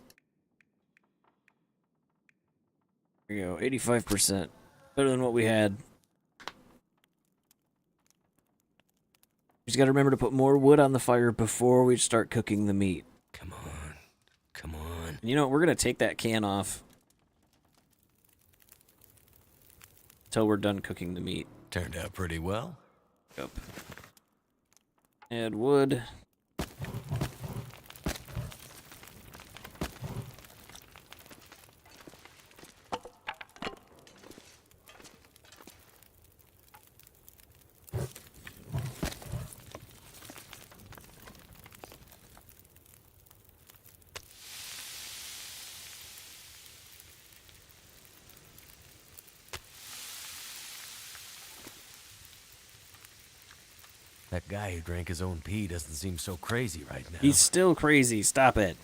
[SPEAKER 1] There you go, 85%. Better than what we had. Just gotta remember to put more wood on the fire before we start cooking the meat.
[SPEAKER 2] Come on. Come on.
[SPEAKER 1] And you know what? We're gonna take that can off until we're done cooking the meat.
[SPEAKER 2] Turned out pretty well.
[SPEAKER 1] Yep. Add wood.
[SPEAKER 2] That guy who drank his own pee doesn't seem so crazy right now.
[SPEAKER 1] He's still crazy. Stop it.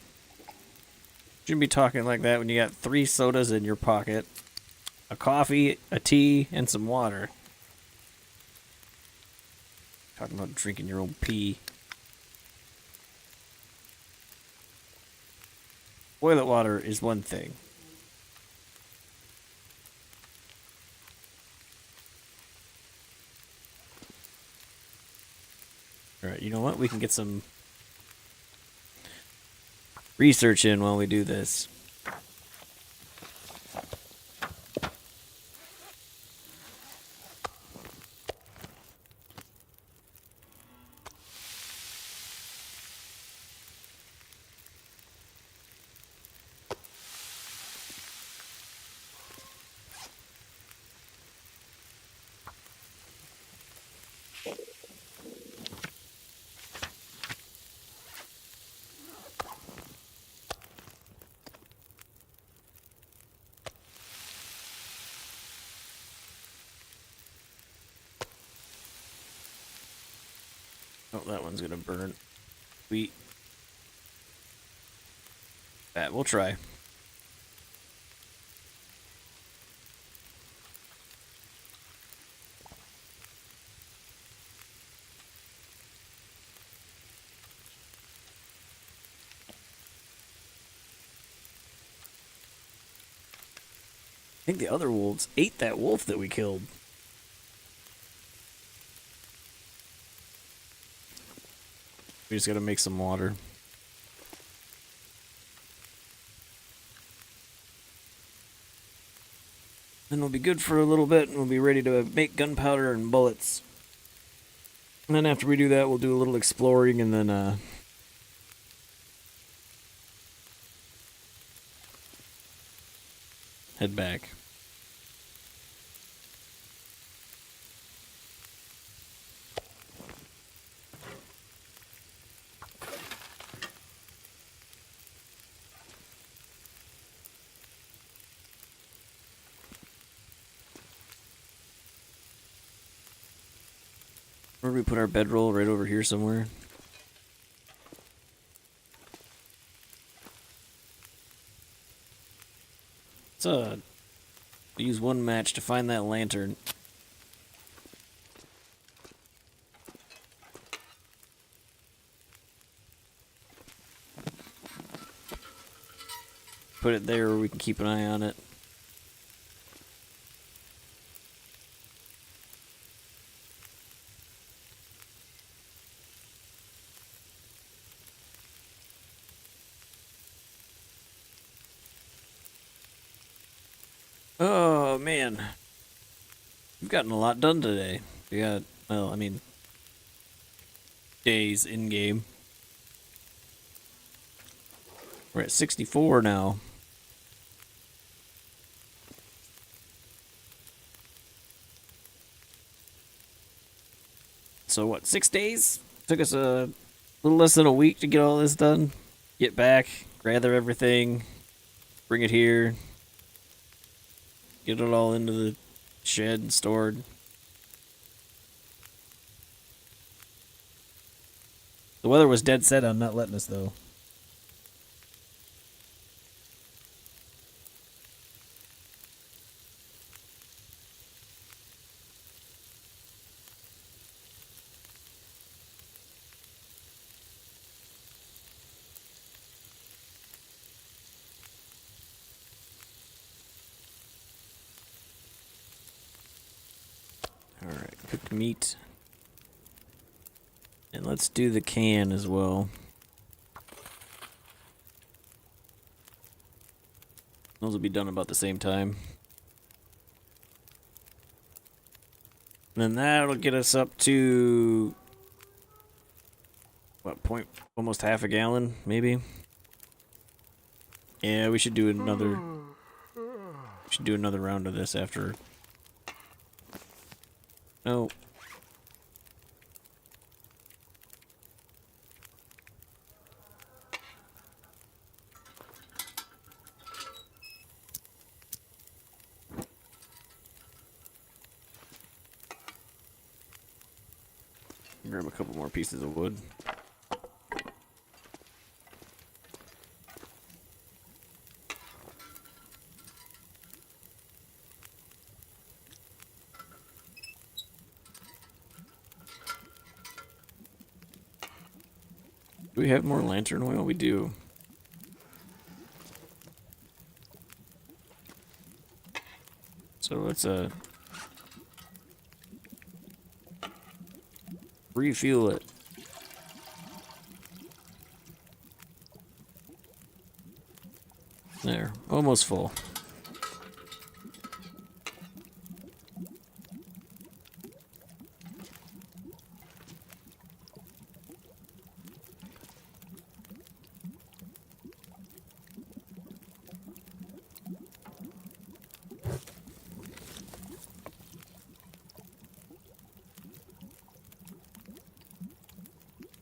[SPEAKER 1] Shouldn't be talking like that when you got 3 sodas in your pocket, a coffee, a tea, and some water. Talking about drinking your own pee. Toilet water is one thing. Alright, you know what? We can get some research in while we do this. Oh, that one's gonna burn. Wheat. That we'll try. I think the other wolves ate that wolf that we killed. We just gotta make some water. Then we'll be good for a little bit and we'll be ready to make gunpowder and bullets. And then after we do that, we'll do a little exploring and then, head back. Where do we put our bedroll? Right over here somewhere. Let's use one match to find that lantern. Put it there where we can keep an eye on it. Oh, man. We've gotten a lot done today. We got, well, I mean, days in-game. We're at 64 now. So what, 6 days? Took us a little less than a week to get all this done. Get back, gather everything, bring it here, get it all into the shed and stored. The weather was dead set on not letting us, though. Alright, cooked meat. And let's do the can as well. Those will be done about the same time. And then that'll get us up to what, almost half a gallon, maybe? Yeah, we should do another round of this after. No. Grab a couple more pieces of wood. Do we have more lantern oil? We do. So let's refuel it. There, almost full.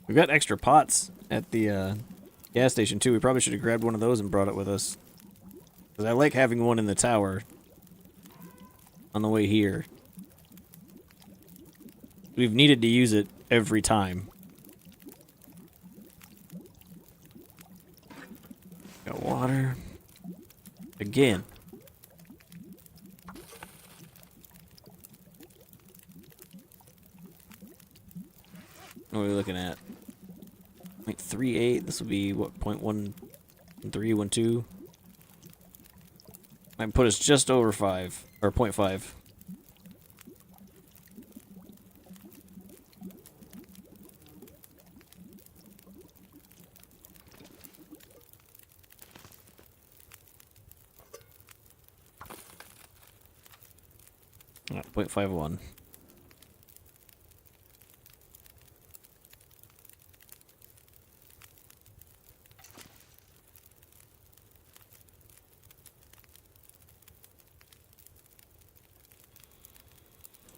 [SPEAKER 1] We've got extra pots at the gas station too. We probably should have grabbed one of those and brought it with us. Because I like having one in the tower on the way here. We've needed to use it every time. Got water. Again. What are we looking at? 0.38. This will be what, 0.1312? Might put us just over 5 or 0.5. Ah, 0.51.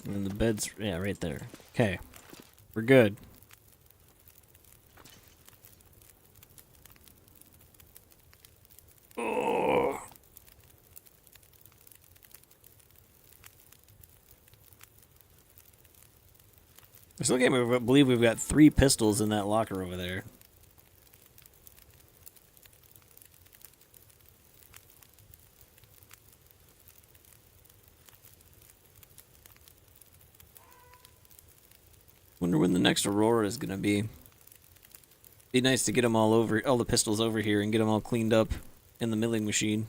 [SPEAKER 1] And the bed's, yeah, right there. Okay. We're good. Oh. I still can't believe we've got 3 pistols in that locker over there. Wonder when the next Aurora is gonna be. Be nice to get them all the pistols over here and get them all cleaned up in the milling machine.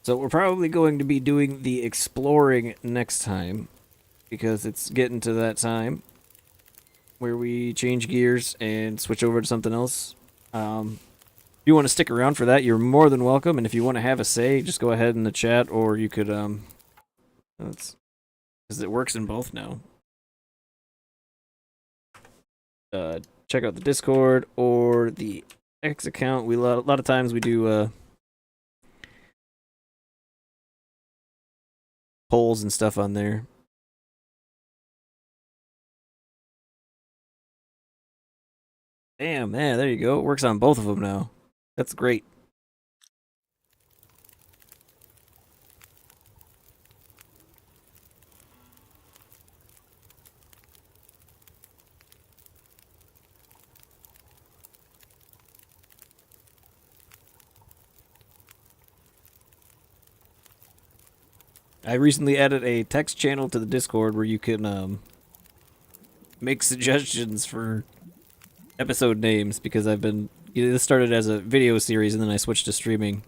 [SPEAKER 1] So we're probably going to be doing the exploring next time, because it's getting to that time where we change gears and switch over to something else. If you want to stick around for that, you're more than welcome. And if you want to have a say, just go ahead in the chat, or you could, because it works in both now. Check out the Discord or the X account. A lot of times we do polls and stuff on there. Damn, man, there you go. It works on both of them now. That's great. I recently added a text channel to the Discord where you can make suggestions for episode names, because this started as a video series and then I switched to streaming.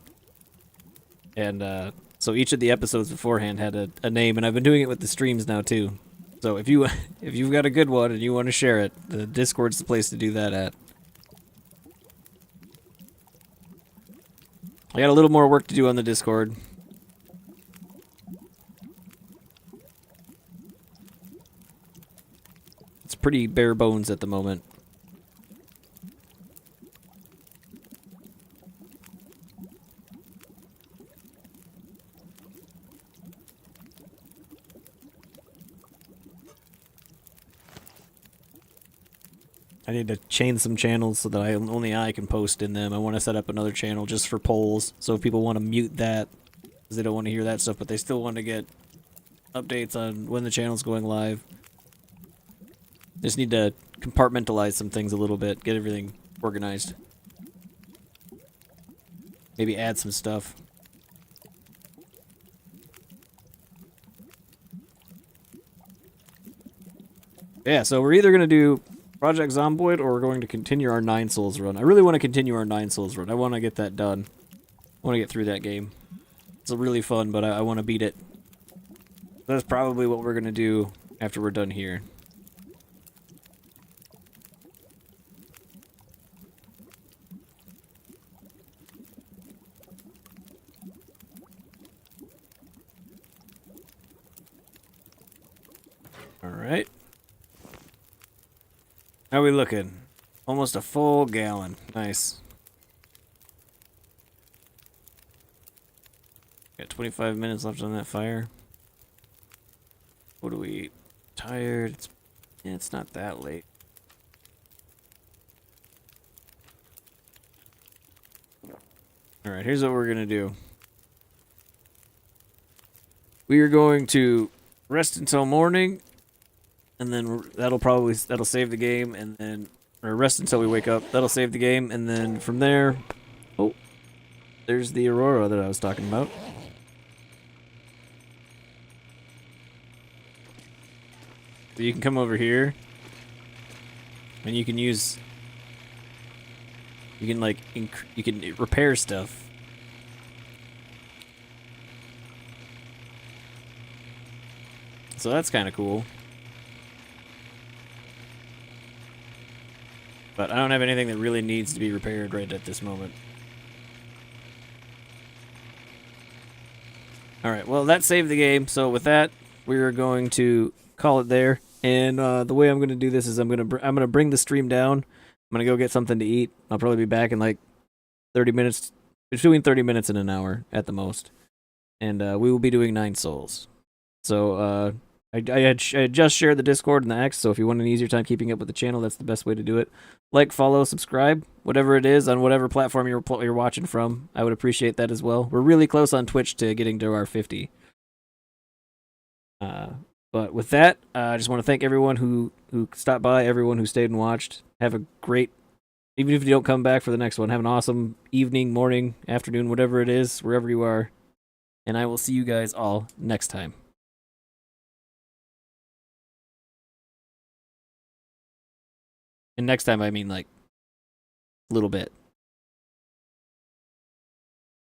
[SPEAKER 1] And so each of the episodes beforehand had a name, and I've been doing it with the streams now too. So if you've got a good one and you want to share it, the Discord's the place to do that at. I got a little more work to do on the Discord. It's pretty bare bones at the moment. I need to chain some channels so that only I can post in them. I want to set up another channel just for polls, so if people want to mute that because they don't want to hear that stuff, but they still want to get updates on when the channel's going live. Just need to compartmentalize some things a little bit, get everything organized. Maybe add some stuff. Yeah, so we're either going to do Project Zomboid or we're going to continue our 9 Souls run. I really want to continue our 9 Souls run. I want to get that done. I want to get through that game. It's really fun, but I want to beat it. That's probably what we're going to do after we're done here. Alright. How are we looking? Almost a full gallon. Nice. Got 25 minutes left on that fire. What do we eat? Tired. It's not that late. Alright, here's what we're gonna do. We are going to rest until morning, and then that'll save the game, and then or rest until we wake up. That'll save the game, and then from there, oh, there's the aurora that I was talking about. So you can come over here, and you can use, you can like you can repair stuff. So that's kind of cool. But I don't have anything that really needs to be repaired right at this moment. Alright, well that saved the game, so with that, we are going to call it there. And the way I'm going to do this is I'm going to bring the stream down. I'm going to go get something to eat. I'll probably be back in like 30 minutes, between 30 minutes and an hour at the most. And we will be doing 9 Souls. So I had just shared the Discord and the X, so if you want an easier time keeping up with the channel, that's the best way to do it. Like, follow, subscribe, whatever it is, on whatever platform you're watching from. I would appreciate that as well. We're really close on Twitch to getting to our 50. But with that, I just want to thank everyone who stopped by, everyone who stayed and watched. Have a great, even if you don't come back for the next one, have an awesome evening, morning, afternoon, whatever it is, wherever you are. And I will see you guys all next time. And next time, I mean like a little bit.